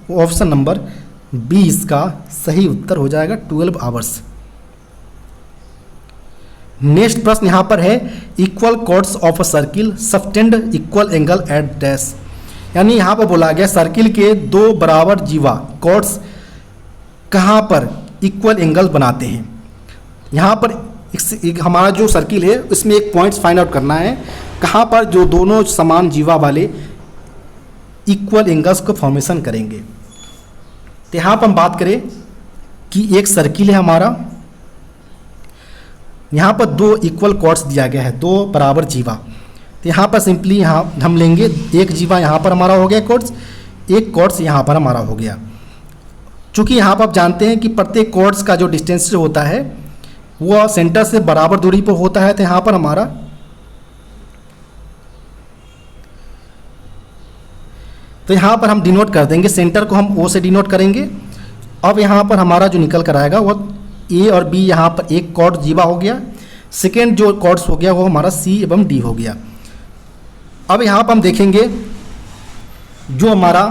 वो ऑप्शन नंबर बी इसका सही उत्तर हो जाएगा, 12 आवर्स। नेक्स्ट प्रश्न यहाँ पर है, equal chords of a circle subtend equal angle at dash. यानी यहाँ पर बोला गया सर्किल के 2 बराबर जीवा कॉर्ड्स कहाँ पर इक्वल एंगल बनाते हैं। यहाँ पर हमारा जो सर्किल है उसमें एक पॉइंट्स फाइंड आउट करना है, कहाँ पर जो दोनों समान जीवा वाले इक्वल एंगल्स को फॉर्मेशन करेंगे। तो यहाँ पर हम बात करें कि एक सर्किल है हमारा, यहाँ पर 2 इक्वल कॉर्ड्स दिया गया है, 2 बराबर जीवा। तो यहाँ पर सिंपली यहाँ हम लेंगे एक जीवा यहाँ पर हमारा हो गया कोर्स, एक कोर्स यहाँ पर हमारा हो गया। चूँकि यहाँ पर आप जानते हैं कि प्रत्येक कोर्स का जो डिस्टेंस जो होता है वो सेंटर से बराबर दूरी पर होता है, तो यहाँ पर हमारा तो यहाँ पर हम डिनोट कर देंगे, सेंटर को हम ओ से डिनोट करेंगे। अब यहाँ पर हमारा जो निकल कर आएगा वो ए और बी, यहाँ पर एक कॉर्ड जीवा हो गया, सेकेंड जो कॉर्ड्स हो गया वो हमारा सी एवं डी हो गया। अब यहाँ पर हम देखेंगे जो हमारा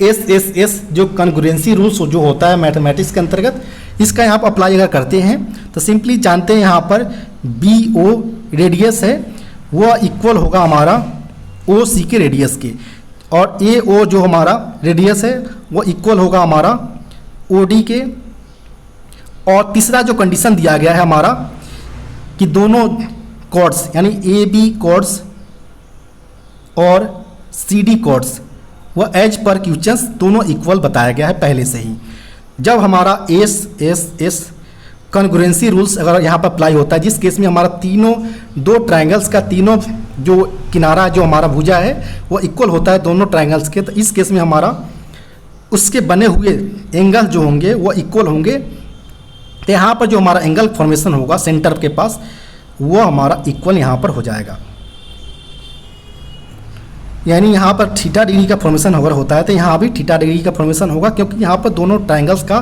एस जो कॉन्ग्रुएंसी रूल्स जो होता है मैथमेटिक्स के अंतर्गत, इसका यहाँ पर अप्लाई अगर करते हैं तो सिंपली जानते हैं यहाँ पर बी ओ रेडियस है वो इक्वल होगा हमारा ओ सी के रेडियस के, और ए ओ जो हमारा रेडियस है वो इक्वल होगा हमारा ओ डी के। और तीसरा जो कंडीशन दिया गया है हमारा कि दोनों कॉर्ड्स यानी ए बी कॉर्ड्स और सी डी कॉर्ड्स वह एज पर क्यूचंस दोनों इक्वल बताया गया है पहले से ही। जब हमारा एस कॉन्ग्रुएंसी रूल्स अगर यहाँ पर अप्लाई होता है, जिस केस में हमारा तीनों दो ट्रायंगल्स का तीनों जो किनारा जो हमारा भुजा है वो इक्वल होता है दोनों ट्रायंगल्स के, तो इस केस में हमारा उसके बने हुए एंगल जो होंगे वो इक्वल होंगे। तो यहाँ पर जो हमारा एंगल फॉर्मेशन होगा सेंटर के पास वो हमारा इक्वल यहाँ पर हो जाएगा, यानी यहाँ पर थीटा डिग्री का फॉर्मेशन अगर होता है तो यहाँ भी थीटा डिग्री का फॉर्मेशन होगा, क्योंकि यहाँ पर दोनों ट्रायंगल्स का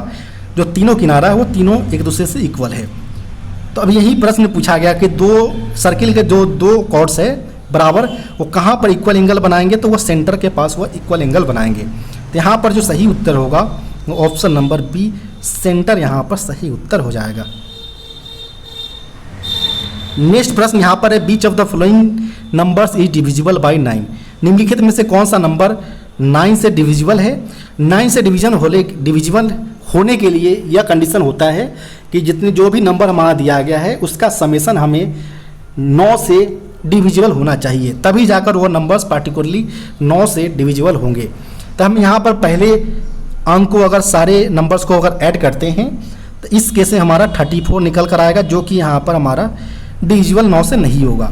जो तीनों किनारा है वो तीनों एक दूसरे से इक्वल है। तो अब यही प्रश्न पूछा गया कि दो सर्किल के जो दो कॉर्ड्स है बराबर वो कहाँ पर इक्वल एंगल बनाएंगे, तो वो सेंटर के पास वो इक्वल एंगल बनाएंगे। तो यहाँ पर जो सही उत्तर होगा वो ऑप्शन नंबर बी सेंटर यहाँ पर सही उत्तर हो जाएगा। नेक्स्ट प्रश्न यहाँ पर है which of the following numbers is divisible by 9। निम्नलिखित में से कौन सा नंबर 9 से डिविजिबल है। 9 से डिविजिबल होने के लिए यह कंडीशन होता है कि जितने जो भी नंबर हमारा दिया गया है उसका समेशन हमें 9 से डिविजिबल होना चाहिए, तभी जाकर वो नंबर्स पार्टिकुलरली 9 से डिविजिबल होंगे। तो हम यहाँ पर पहले अंक को अगर सारे नंबर्स को अगर ऐड करते हैं तो इस केस से हमारा 34 निकल कर आएगा, जो कि यहाँ पर हमारा डिविजिबल 9 से नहीं होगा।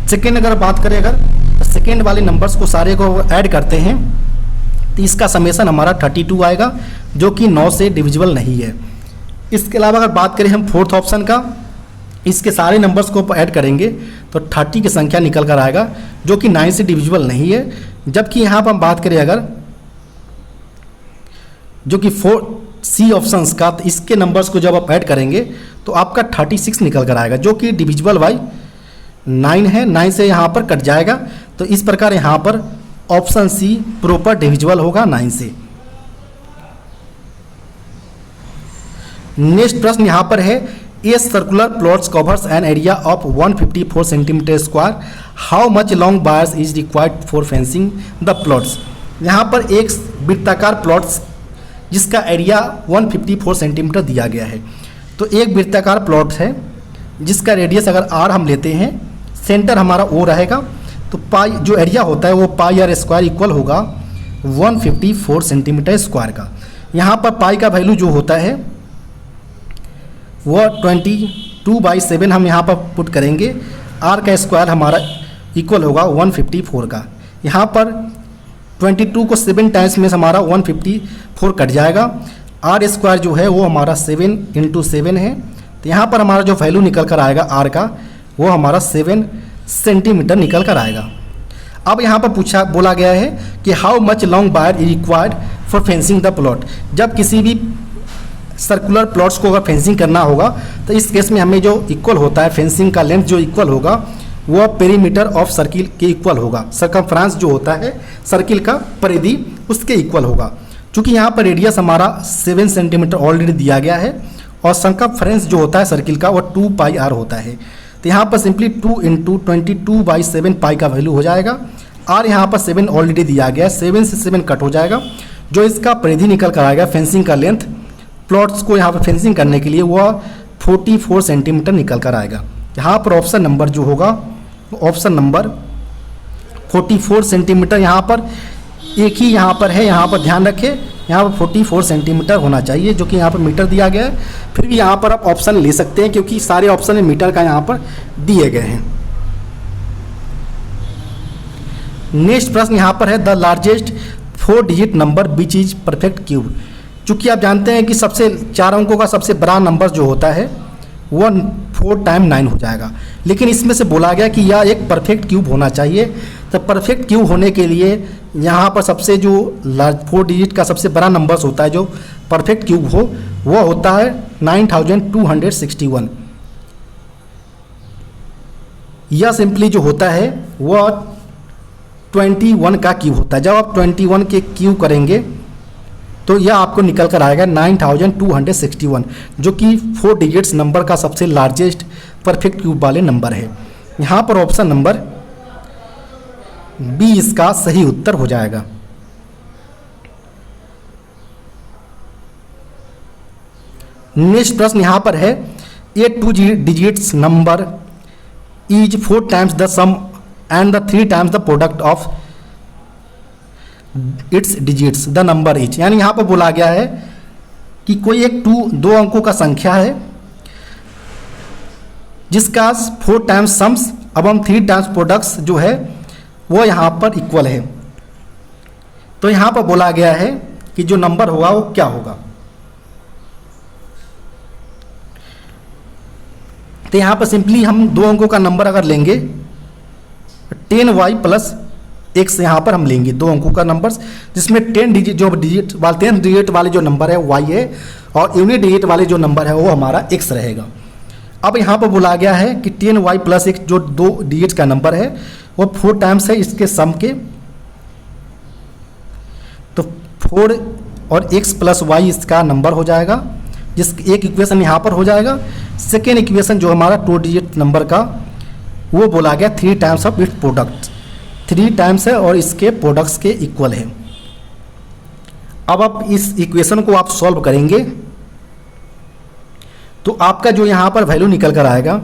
सेकेंड अगर बात करें अगर सेकेंड वाले नंबर्स को सारे को ऐड करते हैं तो इसका समेशन हमारा 32 आएगा, जो कि 9 से डिविजिबल नहीं है। इसके अलावा अगर बात करें हम फोर्थ ऑप्शन का, इसके सारे नंबर्स को ऐड करेंगे तो 30 की संख्या निकल कर आएगा, जो कि 9 से डिविजिबल नहीं है। जबकि यहाँ पर हम बात करें अगर जो कि 4C ऑप्शंस का, तो इसके नंबर्स को जब आप ऐड करेंगे तो आपका 36 निकल कर आएगा, जो कि डिविजिबल बाई 9 है। 9 से यहाँ पर कट जाएगा, तो इस प्रकार यहाँ पर ऑप्शन सी प्रॉपर डिविजिबल होगा 9 से। नेक्स्ट प्रश्न यहाँ पर है a circular plots covers an area of 154 centimetre square, how much long wires is required for fencing the plots. यहाँ पर एक वृत्ताकार प्लॉट्स जिसका एरिया 154 सेंटीमीटर दिया गया है। तो एक वृत्ताकार प्लॉट है जिसका रेडियस अगर आर हम लेते हैं, सेंटर हमारा ओ रहेगा, तो पाई जो एरिया होता है वो पाई आर स्क्वायर इक्वल होगा 154 सेंटीमीटर स्क्वायर का। यहाँ पर पाई का वैल्यू जो होता है वह 22/7 हम यहाँ पर पुट करेंगे, आर का स्क्वायर हमारा इक्वल होगा 154 का। यहाँ पर 22 को 7 टाइम्स में हमारा 154 कट जाएगा, आर स्क्वायर जो है वो हमारा 7 × 7 है। तो यहाँ पर हमारा जो वैल्यू निकल कर आएगा आर का वो हमारा 7 सेंटीमीटर निकल कर आएगा। अब यहाँ पर बोला गया है कि how much long wire is required for fencing the plot. जब किसी भी सर्कुलर प्लॉट्स को अगर फेंसिंग करना होगा तो इस केस में हमें जो इक्वल होता है फेंसिंग का लेंथ जो इक्वल होगा वह पेरीमीटर ऑफ सर्किल के इक्वल होगा। सर्कमफ्रेंस जो होता है सर्किल का परिधि उसके इक्वल होगा। चूँकि यहाँ पर रेडियस हमारा 7 सेंटीमीटर ऑलरेडी दिया गया है और सर्कमफ्रेंस जो होता है सर्किल का वो 2πr होता है। तो यहाँ पर सिंपली 2 × 22/7 पाई का वैल्यू हो जाएगा। आर यहाँ पर 7 ऑलरेडी दिया गया है, 7 से 7 कट हो जाएगा, जो इसका परिधि निकल कर आएगा फेंसिंग का लेंथ प्लॉट्स को यहाँ पर फेंसिंग करने के लिए वह 44 सेंटीमीटर निकल कर आएगा। यहाँ पर ऑप्शन नंबर जो होगा ऑप्शन नंबर 44 सेंटीमीटर यहाँ पर एक ही यहाँ पर है, यहाँ पर ध्यान रखें, यहाँ पर 44 सेंटीमीटर होना चाहिए, जो कि यहाँ पर मीटर दिया गया है। फिर भी यहाँ पर आप ऑप्शन ले सकते हैं क्योंकि सारे ऑप्शन में मीटर का यहाँ पर दिए गए हैं। नेक्स्ट प्रश्न यहाँ पर है the largest 4 digit number which is perfect cube. चूँकि आप जानते हैं कि सबसे 4 अंकों का सबसे बड़ा नंबर जो होता है वो 4 टाइम 9 हो जाएगा, लेकिन इसमें से बोला गया कि यह एक परफेक्ट क्यूब होना चाहिए। तो परफेक्ट क्यूब होने के लिए यहाँ पर सबसे जो 4 डिजिट का सबसे बड़ा नंबर्स होता है जो परफेक्ट क्यूब हो वो होता है 9261। यह सिंपली जो होता है वह 21 का क्यूब होता है। जब आप 21 के क्यूब करेंगे तो यह आपको निकल कर आएगा 9261, जो कि 4 डिजिट्स नंबर का सबसे लार्जेस्ट परफेक्ट क्यूब वाले नंबर है। यहाँ पर ऑप्शन नंबर बी इसका सही उत्तर हो जाएगा। नेक्स्ट प्रश्न यहाँ पर है a 2 digits number is 4 times the sum and the 3 times the product of its digits the number is. यानी यहाँ पर बोला गया है कि कोई एक 2 अंकों का संख्या है जिसका 4 टाइम्स सम्स एवं 3 टाइम्स प्रोडक्ट्स जो है वो यहाँ पर इक्वल है। तो यहाँ पर बोला गया है कि जो नंबर होगा वो क्या होगा। तो यहाँ पर सिंपली हम 2 अंकों का नंबर अगर लेंगे 10y प्लस x, यहाँ पर हम लेंगे 2 अंकों का नंबर जिसमें 10 डिजिट वाले जो नंबर है y है और यूनिट डिजिट वाले जो नंबर है वो हमारा x रहेगा। अब यहाँ पर बोला गया है कि 10y प्लस x जो 2 डिजिट का नंबर है वो 4 टाइम्स है इसके सम के। तो 4 और x प्लस y इसका नंबर हो जाएगा, जिस एक इक्वेशन यहाँ पर हो जाएगा। सेकेंड इक्वेशन जो हमारा 2 डिजिट नंबर का वो बोला गया 3 times of its product, 3 times है और इसके प्रोडक्ट्स के इक्वल है। अब आप इस इक्वेशन को आप सॉल्व करेंगे तो आपका जो यहाँ पर वैल्यू निकल कर आएगा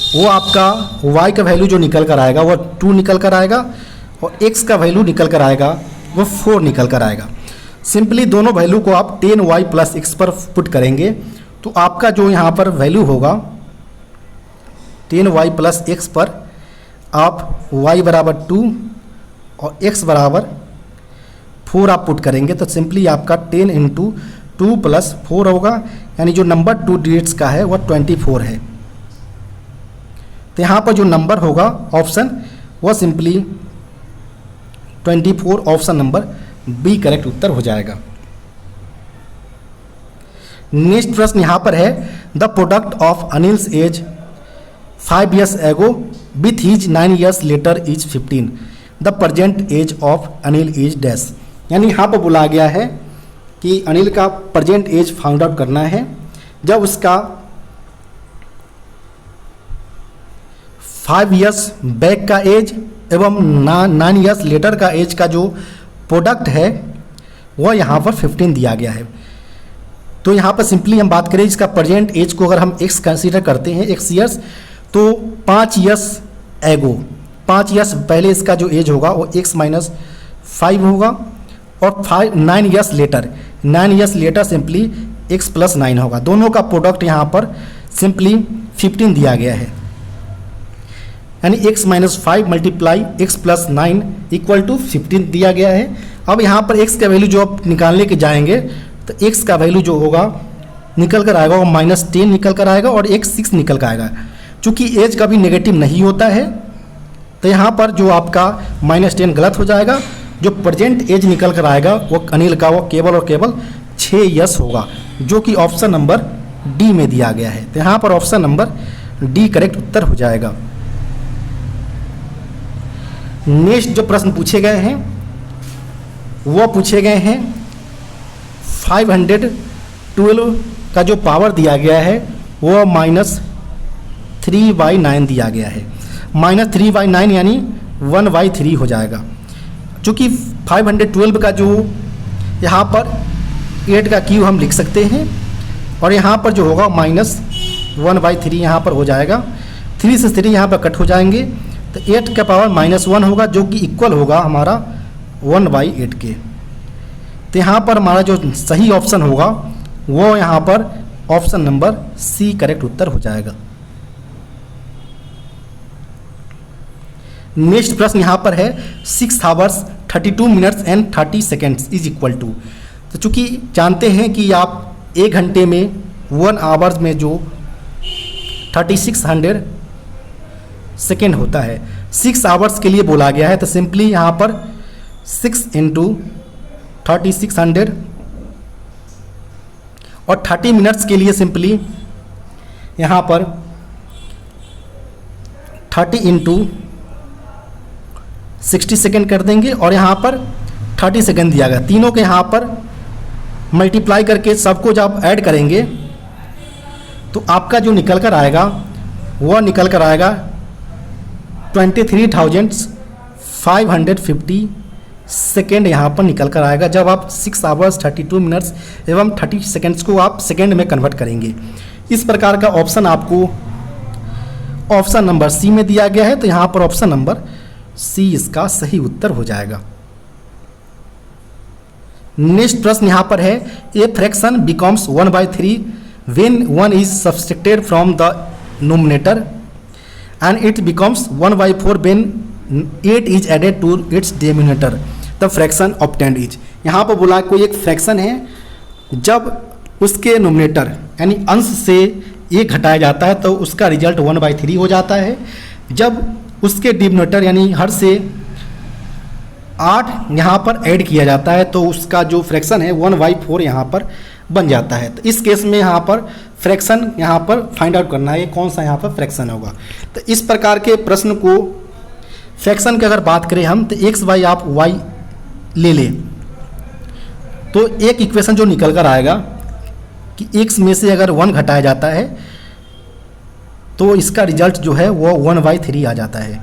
वो आपका y का वैल्यू जो निकल कर आएगा वो 2 निकल कर आएगा और x का वैल्यू निकल कर आएगा वो 4 निकल कर आएगा। सिंपली दोनों वैल्यू को आप 10y प्लस x पर पुट करेंगे तो आपका जो यहाँ पर वैल्यू होगा 10y प्लस x पर आप y बराबर 2 और x बराबर 4 आप पुट करेंगे तो सिंपली आपका 10 इंटू 2 प्लस 4 होगा, यानी जो नंबर 2 डिजिट्स का है वह 24 है। तो यहाँ पर जो नंबर होगा ऑप्शन वो simply 24, option number B correct उत्तर हो जाएगा। नेक्स्ट प्रश्न यहाँ पर है the product of Anil's age 5 years ago with his 9 years later is 15, the present age of Anil is dash. यानी यहाँ पर बोला गया है कि अनिल का प्रेजेंट एज फाइंड आउट करना है जब उसका 5 years बैक का एज एवं 9 years लेटर का एज का जो प्रोडक्ट है वह यहाँ पर 15 दिया गया है। तो यहाँ पर सिंपली हम बात करें इसका प्रेजेंट एज को अगर हम x कंसीडर करते हैं x ईयर्स तो 5 years एगो 5 years पहले इसका जो एज होगा वो x माइनस 5 होगा और 9 years later 9 years later simply x plus 9 होगा। दोनों का प्रोडक्ट यहाँ पर सिंपली 15 दिया गया है, यानी x minus 5 multiply x plus 9 equal to 15 दिया गया है। अब यहाँ पर x का वैल्यू जो आप निकालने के जाएंगे तो x का वैल्यू जो होगा निकल कर आएगा वो -10 निकल कर आएगा और x 6 निकल कर आएगा। चूँकि एज कभी नेगेटिव नहीं होता है तो यहाँ पर जो आपका -10 गलत हो जाएगा। जो प्रेजेंट एज निकल कर आएगा वो अनिल का वो केवल और केवल 6 ईयर्स होगा, जो कि ऑप्शन नंबर डी में दिया गया है। तो यहाँ पर ऑप्शन नंबर डी करेक्ट उत्तर हो जाएगा। नेक्स्ट जो प्रश्न पूछे गए हैं वो पूछे गए हैं 512 का जो पावर दिया गया है वो -3/9 दिया गया है। -3/9 यानी 1/3 हो जाएगा। चूँकि 512 का जो यहाँ पर 8 का क्यू हम लिख सकते हैं और यहाँ पर जो होगा -1/3 यहाँ पर हो जाएगा। 3 से 3 यहाँ पर कट हो जाएंगे तो 8 का पावर -1 होगा, जो कि इक्वल होगा हमारा 1/8 के। तो यहाँ पर हमारा जो सही ऑप्शन होगा वो यहाँ पर ऑप्शन नंबर सी करेक्ट उत्तर हो जाएगा। नेक्स्ट प्रश्न यहाँ पर है 6 hours 32 minutes and 30 seconds is equal to. तो चूँकि जानते हैं कि आप 1 घंटे में 1 आवर्स में जो 3600 सेकेंड होता है, 6 आवर्स के लिए बोला गया है, तो सिंपली यहाँ पर 6 इंटू 3600 और 30 मिनट्स के लिए सिंपली यहाँ पर 30 इंटू 60 सेकेंड कर देंगे और यहाँ पर 30 सेकेंड दिया गया। तीनों के यहाँ पर मल्टीप्लाई करके सबको जब ऐड करेंगे तो आपका जो निकल कर आएगा वह निकल कर आएगा 23,550 सेकेंड यहाँ पर निकल कर आएगा, जब आप 6 आवर्स 32 मिनट्स एवं 30 सेकेंड्स को आप सेकेंड में कन्वर्ट करेंगे। इस प्रकार का ऑप्शन आपको ऑप्शन नंबर सी में दिया गया है, तो यहाँ पर ऑप्शन नंबर सी इसका सही उत्तर हो जाएगा। नेक्स्ट प्रश्न यहाँ पर है a fraction becomes 1/3 when 1 is subtracted from the nominator and it becomes 1/4 when 8 is added to its denominator the fraction obtained is. यहाँ पर बोला कोई एक फ्रैक्शन है, जब उसके नोमिनेटर यानी अंश से 1 घटाया जाता है तो उसका रिजल्ट 1/3 हो जाता है। जब उसके डिनोमिनेटर यानी हर से 8 यहाँ पर ऐड किया जाता है तो उसका जो फ्रैक्शन है 1/4 यहाँ पर बन जाता है। तो इस केस में यहाँ पर फ्रैक्शन यहाँ पर फाइंड आउट करना है कौन सा यहाँ पर फ्रैक्शन होगा। तो इस प्रकार के प्रश्न को फ्रैक्शन की अगर बात करें हम, तो x बाई आप y ले लें तो एक इक्वेशन जो निकल कर आएगा कि x में से अगर 1 घटाया जाता है तो इसका रिजल्ट जो है वो 1/3 आ जाता है।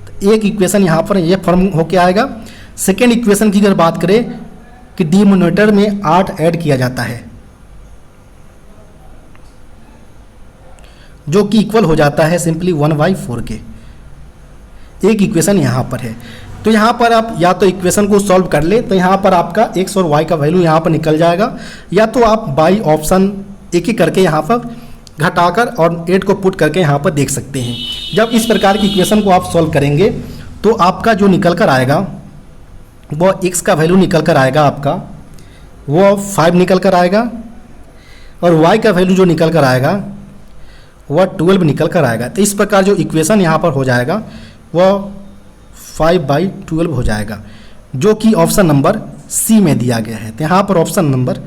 तो एक इक्वेशन यहाँ पर ये फॉर्म होके आएगा। सेकेंड इक्वेशन की अगर बात करें कि डिनोमिनेटर में 8 ऐड किया जाता है जो कि इक्वल हो जाता है सिंपली 1/4 के। एक इक्वेशन यहाँ पर है, तो यहाँ पर आप या तो इक्वेशन को सॉल्व कर ले तो यहाँ पर आपका x और y का वैल्यू यहाँ पर निकल जाएगा, या तो आप बाई ऑप्शन एक एक करके यहाँ पर घटाकर और 8 को पुट करके यहाँ पर देख सकते हैं। जब इस प्रकार की इक्वेशन को आप सॉल्व करेंगे तो आपका जो निकल कर आएगा वह x का वैल्यू निकल कर आएगा आपका वो 5 निकल कर आएगा और y का वैल्यू जो निकल कर आएगा वह 12 निकल कर आएगा। तो इस प्रकार जो इक्वेशन यहाँ पर हो जाएगा वह 5/12 हो जाएगा, जो कि ऑप्शन नंबर सी में दिया गया है। तो यहाँ पर ऑप्शन नंबर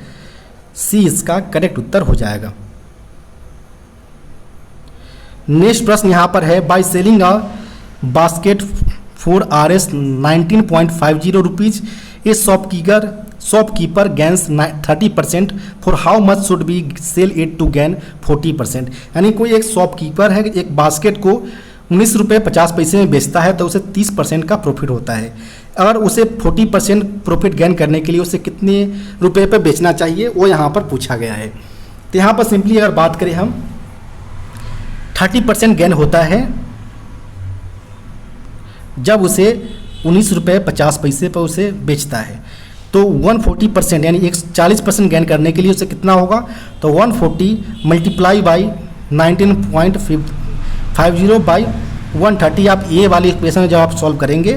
सी इसका करेक्ट उत्तर हो जाएगा। नेक्स्ट प्रश्न यहाँ पर है by selling a basket for Rs 19.50 rupees a shopkeeper gains 30%, for how much should be sell it to gain 40%। यानी कोई एक शॉपकीपर है, एक बास्केट को 19 रुपये 50 पैसे में बेचता है तो उसे 30% का प्रॉफिट होता है। अगर उसे 40% प्रॉफिट गेन करने के लिए उसे कितने रुपए पे बेचना चाहिए वो यहाँ पर पूछा गया है। तो यहाँ पर सिंपली अगर बात करें हम 30% गेन होता है जब उसे 19 रुपये 50 पैसे पर उसे बेचता है। तो 140% यानी 40% गेन करने के लिए उसे कितना होगा, तो 140 मल्टीप्लाई बाई 19.50 बाई 130। आप ये वाली इक्वेशन जब आप सॉल्व करेंगे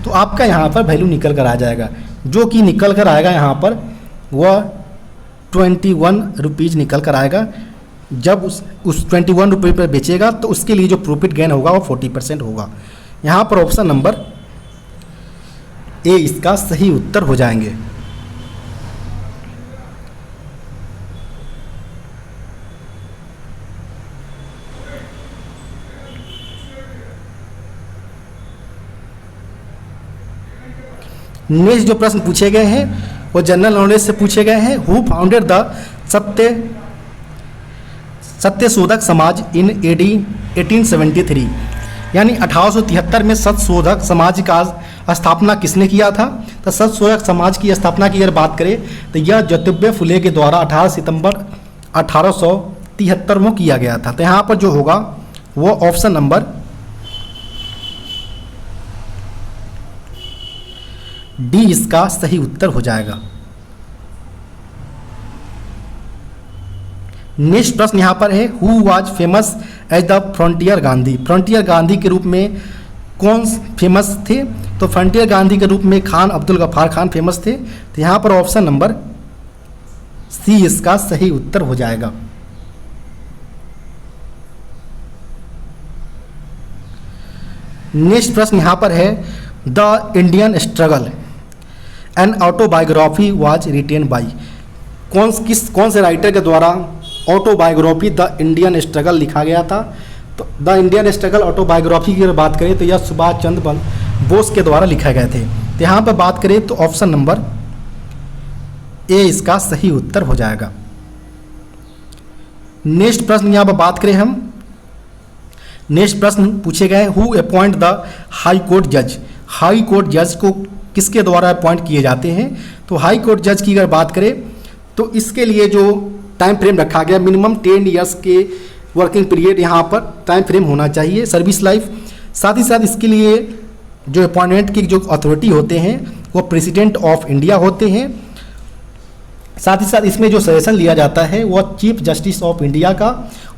तो आपका यहाँ पर वैल्यू निकल कर आ जाएगा, जो कि निकल कर आएगा यहाँ पर वह 21 रुपीज़ निकल कर आएगा। जब उस 21 रुपये पर बेचेगा तो उसके लिए जो प्रॉफिट गेन होगा वो 40% होगा। यहाँ पर ऑप्शन नंबर ए इसका सही उत्तर हो जाएंगे। नेक्स्ट जो प्रश्न पूछे गए हैं वो जनरल नॉलेज से पूछे गए हैं। Who founded the Satyashodhak Samaj in AD 1873, यानी 1873 में सत्यशोधक समाज का स्थापना किसने किया था। तो सत्यशोधक समाज की स्थापना की अगर बात करें तो यह ज्योतिबा फुले के द्वारा 18 सितंबर 1873 में किया गया था। तो यहाँ पर जो होगा वो ऑप्शन नंबर डी इसका सही उत्तर हो जाएगा। नेक्स्ट प्रश्न यहाँ पर है who was famous as the frontier Gandhi. Frontier Gandhi के रूप में कौन फेमस थे? तो फ्रंटियर गांधी के रूप में खान अब्दुल गफ्फार खान फेमस थे। तो यहाँ पर ऑप्शन नंबर सी इसका सही उत्तर हो जाएगा। नेक्स्ट प्रश्न यहाँ पर है, the Indian struggle an autobiography was written by. कौन से राइटर के द्वारा ऑटोबायोग्राफी द इंडियन स्ट्रगल लिखा गया था? तो द इंडियन स्ट्रगल ऑटोबायोग्राफी की अगर बात करें तो यह सुभाष चंद्र बोस के द्वारा लिखा गए थे। तो यहाँ पर बात करें तो ऑप्शन नंबर ए इसका सही उत्तर हो जाएगा। नेक्स्ट प्रश्न यहाँ पर बात करें हम, नेक्स्ट प्रश्न पूछे गए, who appoint the high court जज। हाई कोर्ट जज को किसके द्वारा अपॉइंट किए जाते हैं? तो हाई कोर्ट जज की अगर बात करें तो इसके लिए जो टाइम फ्रेम रखा गया, मिनिमम 10 ईयर्स के वर्किंग पीरियड यहाँ पर टाइम फ्रेम होना चाहिए, सर्विस लाइफ। साथ ही साथ इसके लिए जो अपॉइंटमेंट की जो अथॉरिटी होते हैं वो प्रेसिडेंट ऑफ इंडिया होते हैं। साथ ही साथ इसमें जो सजेशन लिया जाता है वो चीफ जस्टिस ऑफ इंडिया का,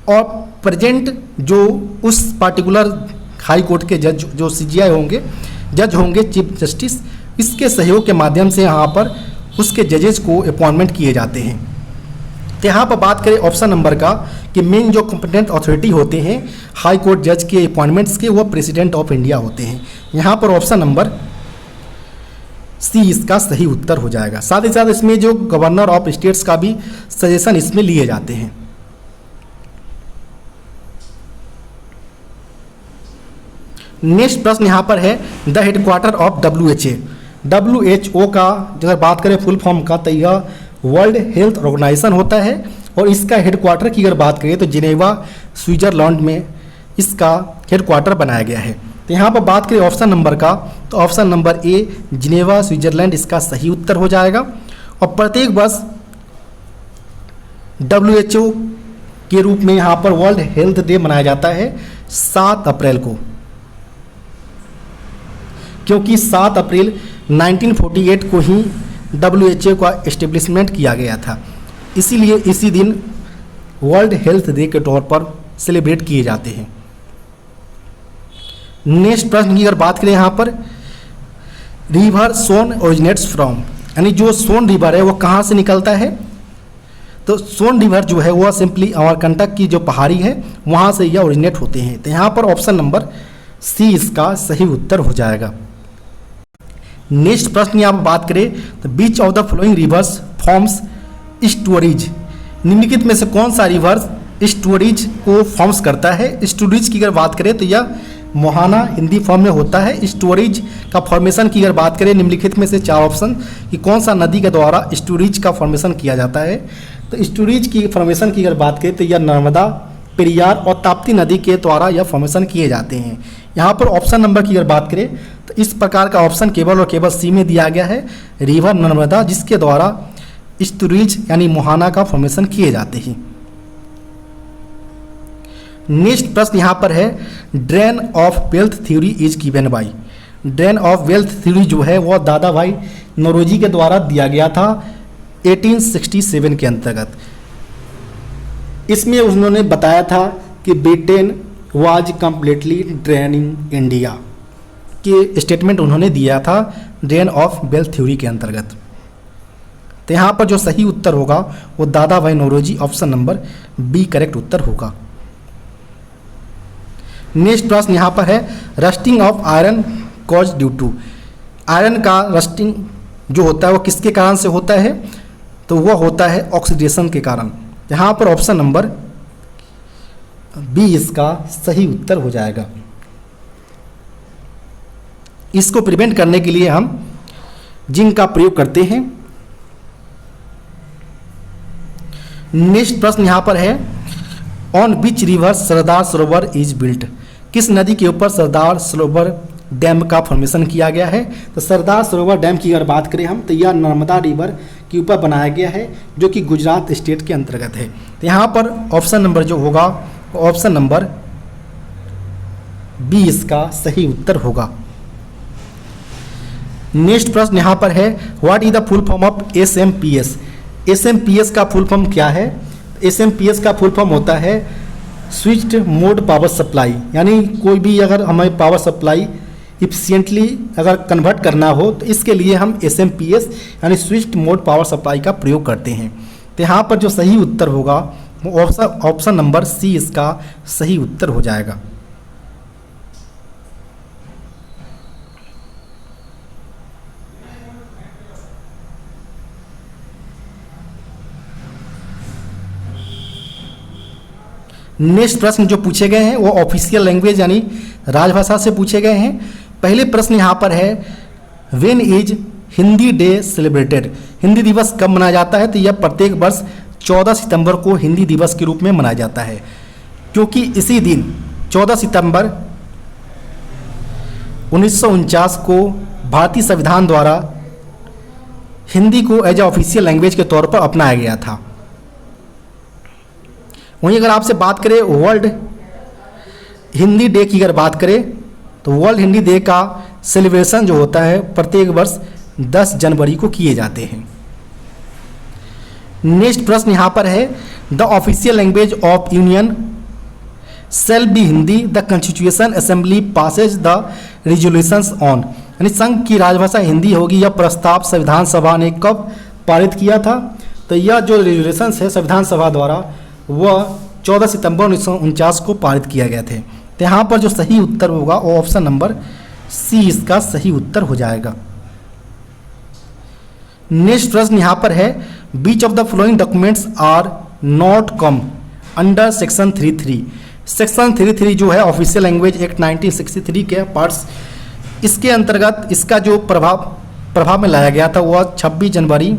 और प्रेजेंट जो उस पार्टिकुलर हाई कोर्ट के जज जो सीजीआई होंगे, जज होंगे चीफ जस्टिस, इसके सहयोग के माध्यम से यहाँ पर उसके जजेस को अपॉइंटमेंट किए जाते हैं। तो यहाँ पर बात करें ऑप्शन नंबर का कि मेन जो कॉम्पिटेंट अथॉरिटी होते हैं हाई कोर्ट जज के अपॉइंटमेंट्स के, वो प्रेसिडेंट ऑफ इंडिया होते हैं। यहाँ पर ऑप्शन नंबर सी इसका सही उत्तर हो जाएगा। साथ ही साथ इसमें जो गवर्नर ऑफ स्टेट्स का भी सजेशन इसमें लिए जाते हैं। नेक्स्ट प्रश्न यहाँ पर है, the headquarter of WHO। WHO का अगर बात करें फुल फॉर्म का तो यह वर्ल्ड हेल्थ ऑर्गेनाइजेशन होता है, और इसका हेडक्वार्टर की अगर बात करें तो जिनेवा स्विट्जरलैंड में इसका हेडक्वार्टर बनाया गया है। तो यहाँ पर बात करें ऑप्शन नंबर का तो ऑप्शन नंबर ए जिनेवा स्विट्जरलैंड इसका सही उत्तर हो जाएगा। और प्रत्येक वर्ष WHO के रूप में यहाँ पर वर्ल्ड हेल्थ डे मनाया जाता है 7 अप्रैल को, क्योंकि 7 अप्रैल 1948 को ही WHO का एस्टेब्लिशमेंट किया गया था, इसीलिए इसी दिन वर्ल्ड हेल्थ डे के तौर पर सेलिब्रेट किए जाते हैं। नेक्स्ट प्रश्न की अगर बात करें यहाँ पर, रिवर सोन ओरिजिनेट्स फ्रॉम, यानी जो सोन रिवर है वो कहाँ से निकलता है? तो सोन रिवर जो है वह सिंपली अमरकंटक की जो पहाड़ी है वहाँ से यह ओरिजिनेट होते हैं। तो यहाँ पर ऑप्शन नंबर सी इसका सही उत्तर हो जाएगा। नेक्स्ट प्रश्न यहाँ पर बात करें तो which of the following reverse forms storage. निम्नलिखित में से कौन सा रिवर्स स्टोरेज को फॉर्म्स करता है? स्टोरेज की अगर बात करें तो यह मोहाना हिंदी फॉर्म में होता है। स्टोरेज का फॉर्मेशन की अगर बात करें निम्नलिखित में से 4 ऑप्शन कि कौन सा नदी के द्वारा स्टोरेज का फॉर्मेशन किया जाता है? तो स्टोरेज की फॉर्मेशन की अगर बात करें तो यह नर्मदा, पेरियार और ताप्ती नदी के द्वारा यह फॉर्मेशन किए जाते हैं। यहाँ पर ऑप्शन नंबर की अगर बात करें तो इस प्रकार का ऑप्शन केवल और केवल सी में दिया गया है, रिवर नर्मदा, जिसके द्वारा स्टोरेज यानी मोहाना का फॉर्मेशन किए जाते हैं। नेक्स्ट प्रश्न यहाँ पर है, drain of wealth theory is given by. Drain of wealth theory जो है वह दादा भाई नौरोजी के द्वारा दिया गया था 1867 के अंतर्गत। इसमें उन्होंने बताया था कि Britain was completely draining India के स्टेटमेंट उन्होंने दिया था ड्रेन ऑफ वेल्थ थ्योरी के अंतर्गत। तो यहाँ पर जो सही उत्तर होगा वो Dadabhai Naoroji, option number B correct उत्तर होगा। नेक्स्ट प्रश्न यहाँ पर है, rusting of iron cause due to. Iron का रस्टिंग जो होता है वो किसके कारण से होता है? तो वह होता है ऑक्सीडेशन के कारण। यहाँ पर ऑप्शन नंबर बी इसका सही उत्तर हो जाएगा। इसको प्रिवेंट करने के लिए हम जिंक का प्रयोग करते हैं। नेक्स्ट प्रश्न यहाँ पर है, on which river Sardar Sarovar is built. किस नदी के ऊपर सरदार सरोवर डैम का फॉर्मेशन किया गया है? तो सरदार सरोवर डैम की अगर बात करें हम तो यह नर्मदा रिवर के ऊपर बनाया गया है, जो कि गुजरात स्टेट के अंतर्गत है। तो यहाँ पर ऑप्शन नंबर जो होगा ऑप्शन नंबर बी इसका सही उत्तर होगा। नेक्स्ट प्रश्न यहाँ पर है, what is the full form of SMPS। SMPS का फुल फॉर्म क्या है? SMPS का फुल फॉर्म होता है स्विच्ड मोड पावर सप्लाई, यानी कोई भी अगर हमें पावर सप्लाई इफिशिएंटली अगर कन्वर्ट करना हो तो इसके लिए हम SMPS यानी स्विच्ड मोड पावर सप्लाई का प्रयोग करते हैं। तो यहाँ पर जो सही उत्तर होगा वो ऑप्शन नंबर सी इसका सही उत्तर हो जाएगा। नेक्स्ट प्रश्न जो पूछे गए हैं वो ऑफिशियल लैंग्वेज यानी राजभाषा से पूछे गए हैं। पहले प्रश्न यहाँ पर है when is Hindi day celebrated, Hindi दिवस कब मनाया जाता है? तो यह प्रत्येक वर्ष 14 सितंबर को हिंदी दिवस के रूप में मनाया जाता है, क्योंकि इसी दिन 14 सितंबर 1949 को भारतीय संविधान द्वारा हिंदी को एज ए ऑफिशियल लैंग्वेज के तौर पर अपनाया गया था। वहीं अगर आपसे बात करें वर्ल्ड हिंदी डे की अगर बात करें तो वर्ल्ड हिंदी डे का सेलिब्रेशन जो होता है प्रत्येक वर्ष 10 जनवरी को किए जाते हैं। नेक्स्ट प्रश्न यहाँ पर है the official language of union shall be Hindi, the constitution assembly Passage the resolutions on, यानी संघ की राजभाषा हिंदी होगी। यह प्रस्ताव संविधान सभा ने कब पारित किया था? तो यह जो रिजोल्यूशंस है संविधान सभा द्वारा वह 14 सितंबर 1949 को पारित किया गए थे। तो यहाँ पर जो सही उत्तर होगा वो ऑप्शन नंबर सी इसका सही उत्तर हो जाएगा। नेक्स्ट प्रश्न यहाँ पर है which of the following documents are not come under section 33। Section 33 जो है ऑफिशियल लैंग्वेज एक्ट 1963 के पार्ट्स, इसके अंतर्गत इसका जो प्रभाव में लाया गया था वह 26 जनवरी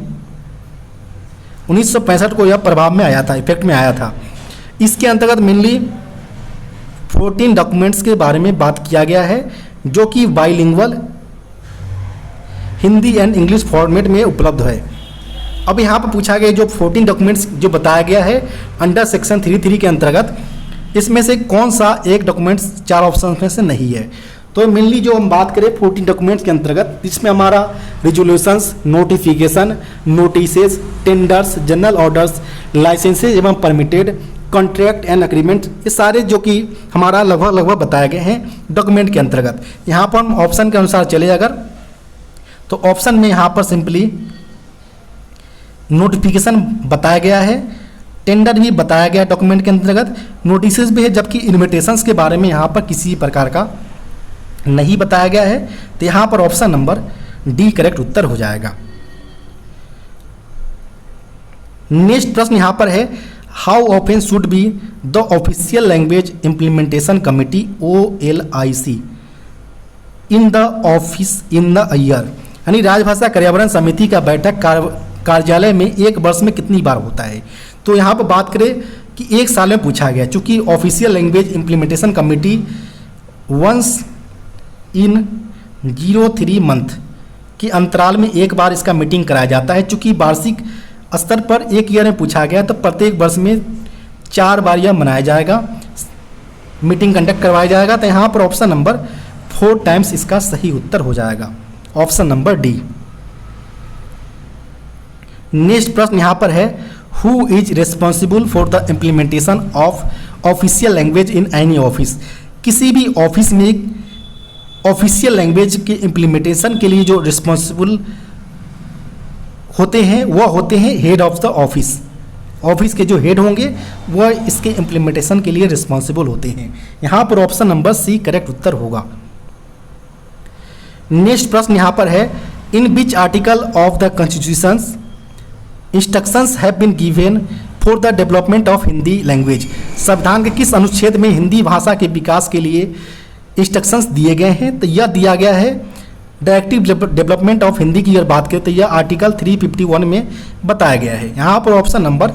1965 को यह प्रभाव में आया था, इफेक्ट में आया था। इसके अंतर्गत मेनली 14 डॉक्यूमेंट्स के बारे में बात किया गया है जो कि bilingual Hindi and English format में उपलब्ध है। अब यहाँ पर पूछा गया जो 14 डॉक्यूमेंट्स जो बताया गया है अंडर सेक्शन 33 के अंतर्गत, इसमें से कौन सा एक डॉक्यूमेंट्स 4 ऑप्शन में से नहीं है? तो मेनली जो हम बात करें 14 डॉक्यूमेंट्स के अंतर्गत इसमें हमारा resolutions, notification, notices, tenders, general orders, licences एवं परमिटेड, कॉन्ट्रैक्ट एंड अग्रीमेंट, ये सारे जो कि हमारा लगभग बताए गए हैं डॉक्यूमेंट के अंतर्गत। यहाँ पर हम ऑप्शन के अनुसार चले अगर तो ऑप्शन में यहाँ पर सिंपली नोटिफिकेशन बताया गया है, टेंडर भी बताया गया डॉक्यूमेंट के अंतर्गत, नोटिसेस भी है, जबकि इन्विटेशंस के बारे में यहाँ पर किसी प्रकार का नहीं बताया गया है। तो यहाँ पर ऑप्शन नंबर डी करेक्ट उत्तर हो जाएगा। नेक्स्ट प्रश्न यहाँ पर है how often should be the official language implementation committee OLIC in the office in the year, यानी राजभाषा कार्यान्वयन समिति का बैठक कार्यालय में एक वर्ष में कितनी बार होता है? तो यहाँ पर बात करें कि एक साल में पूछा गया, चूँकि official language implementation committee once in 03 month के अंतराल में एक बार इसका मीटिंग कराया जाता है। चूँकि वार्षिक स्तर पर एक ईयर में पूछा गया तो प्रत्येक वर्ष में 4 बार यह मनाया जाएगा, मीटिंग कंडक्ट करवाया जाएगा। तो यहाँ पर ऑप्शन नंबर 4 टाइम्स इसका सही उत्तर हो जाएगा, ऑप्शन नंबर डी। नेक्स्ट प्रश्न यहाँ पर है who is responsible for the implementation of official language in any office, किसी भी ऑफिस में ऑफिशियल लैंग्वेज के इम्प्लीमेंटेशन के लिए जो रिस्पॉन्सिबल होते हैं वह होते हैं head of the office. Office के जो हेड होंगे वह इसके इम्प्लीमेंटेशन के लिए रिस्पॉन्सिबल होते हैं। यहाँ पर ऑप्शन नंबर सी करेक्ट उत्तर होगा। नेक्स्ट प्रश्न यहाँ पर है in which article of the constitutions instructions have been given for the development of Hindi language, संविधान के किस अनुच्छेद में हिंदी भाषा के विकास के लिए इंस्ट्रक्शंस दिए गए हैं? तो यह दिया गया है डायरेक्टिव डेवलपमेंट ऑफ हिंदी की अगर बात करें तो यह आर्टिकल 351 में बताया गया है। यहाँ पर ऑप्शन नंबर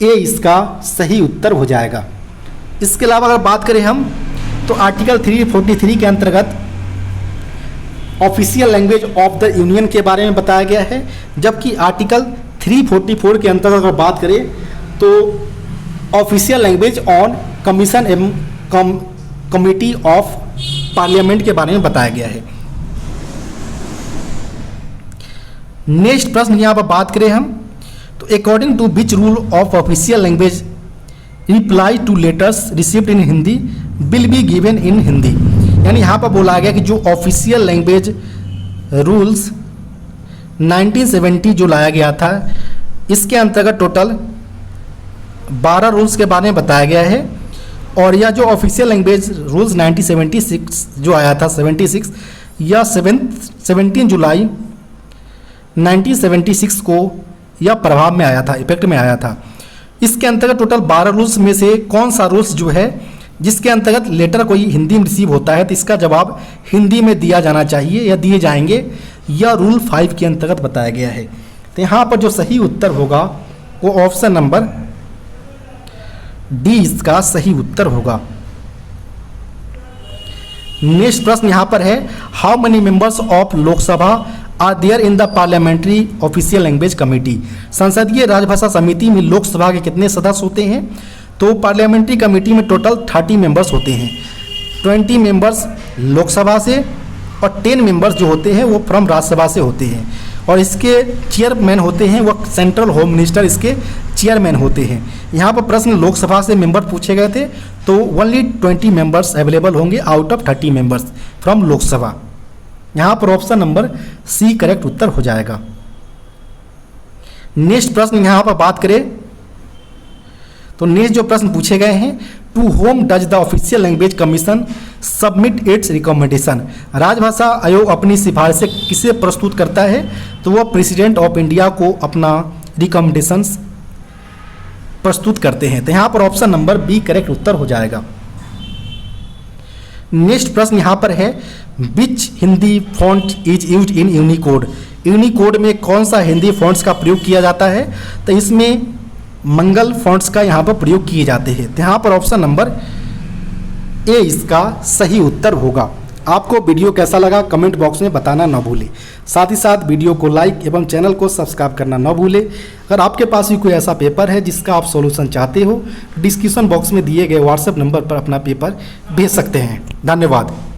ए इसका सही उत्तर हो जाएगा। इसके अलावा अगर बात करें हम तो आर्टिकल 343 के अंतर्गत official language of the union के बारे में बताया गया है, जबकि आर्टिकल 344 के अंतर्गत अगर बात करें तो ऑफिशियल लैंग्वेज ऑन कमीशन एवं कमिटी ऑफ पार्लियामेंट के बारे में बताया गया है। नेक्स्ट प्रश्न यहाँ पर बात करें हम तो according to which rule of official language reply to letters received in Hindi will be given in Hindi, यानी यहाँ पर बोला गया कि जो ऑफिशियल लैंग्वेज रूल्स 1970 जो लाया गया था, इसके अंतर्गत टोटल 12 रूल्स के बारे में बताया गया है। और यह जो ऑफिशियल लैंग्वेज रूल्स 1976 जो आया था 76, या 17 जुलाई 1976 को यह प्रभाव में आया था, इफेक्ट में आया था। इसके अंतर्गत टोटल 12 रूल्स में से कौन सा रूल्स जो है जिसके अंतर्गत लेटर कोई हिंदी में रिसीव होता है तो इसका जवाब हिंदी में दिया जाना चाहिए या दिए जाएंगे, यह रूल 5 के अंतर्गत बताया गया है। तो यहाँ पर जो सही उत्तर होगा वो ऑप्शन नंबर डी इसका सही उत्तर होगा। नेक्स्ट प्रश्न यहाँ पर है, how many members of Lok Sabha are there in the parliamentary official language committee. संसदीय राजभाषा समिति में लोकसभा के कितने सदस्य होते हैं? तो पार्लियामेंट्री कमेटी में टोटल 30 मेंबर्स होते हैं। 20 मेंबर्स लोकसभा से और 10 मेंबर्स जो होते हैं वो फ्रॉम राज्यसभा से होते हैं। और इसके चेयरमैन होते हैं वो सेंट्रल होम मिनिस्टर इसके चेयरमैन होते हैं। यहाँ पर प्रश्न लोकसभा से मेंबर पूछे गए थे तो ओनली 20 मेंबर्स अवेलेबल होंगे out of 30 members from Lok Sabha. यहाँ पर ऑप्शन नंबर सी करेक्ट उत्तर हो जाएगा। नेक्स्ट प्रश्न यहाँ पर बात करें तो नेक्स्ट जो प्रश्न पूछे गए हैं, to whom does the official language commission submit its recommendation. राजभाषा आयोग अपनी सिफारिशें किसे प्रस्तुत करता है? तो वह प्रेसिडेंट ऑफ इंडिया को अपना रिकमेंडेशंस प्रस्तुत करते हैं। तो यहाँ पर ऑप्शन नंबर बी करेक्ट उत्तर हो जाएगा। नेक्स्ट प्रश्न यहाँ पर है, which Hindi font is use in Unicode. Unicode में कौन सा हिंदी फॉन्ट्स का प्रयोग किया जाता है? तो इसमें मंगल फॉन्ट्स का यहाँ पर प्रयोग किए जाते हैं। तो यहाँ पर ऑप्शन नंबर ए इसका सही उत्तर होगा। आपको वीडियो कैसा लगा कमेंट बॉक्स में बताना न भूलें। साथ ही साथ वीडियो को लाइक एवं चैनल को सब्सक्राइब करना न भूलें। अगर आपके पास भी कोई ऐसा पेपर है जिसका आप सॉल्यूशन चाहते हो, डिस्क्रिप्शन बॉक्स में दिए गए व्हाट्सएप नंबर पर अपना पेपर भेज सकते हैं। धन्यवाद।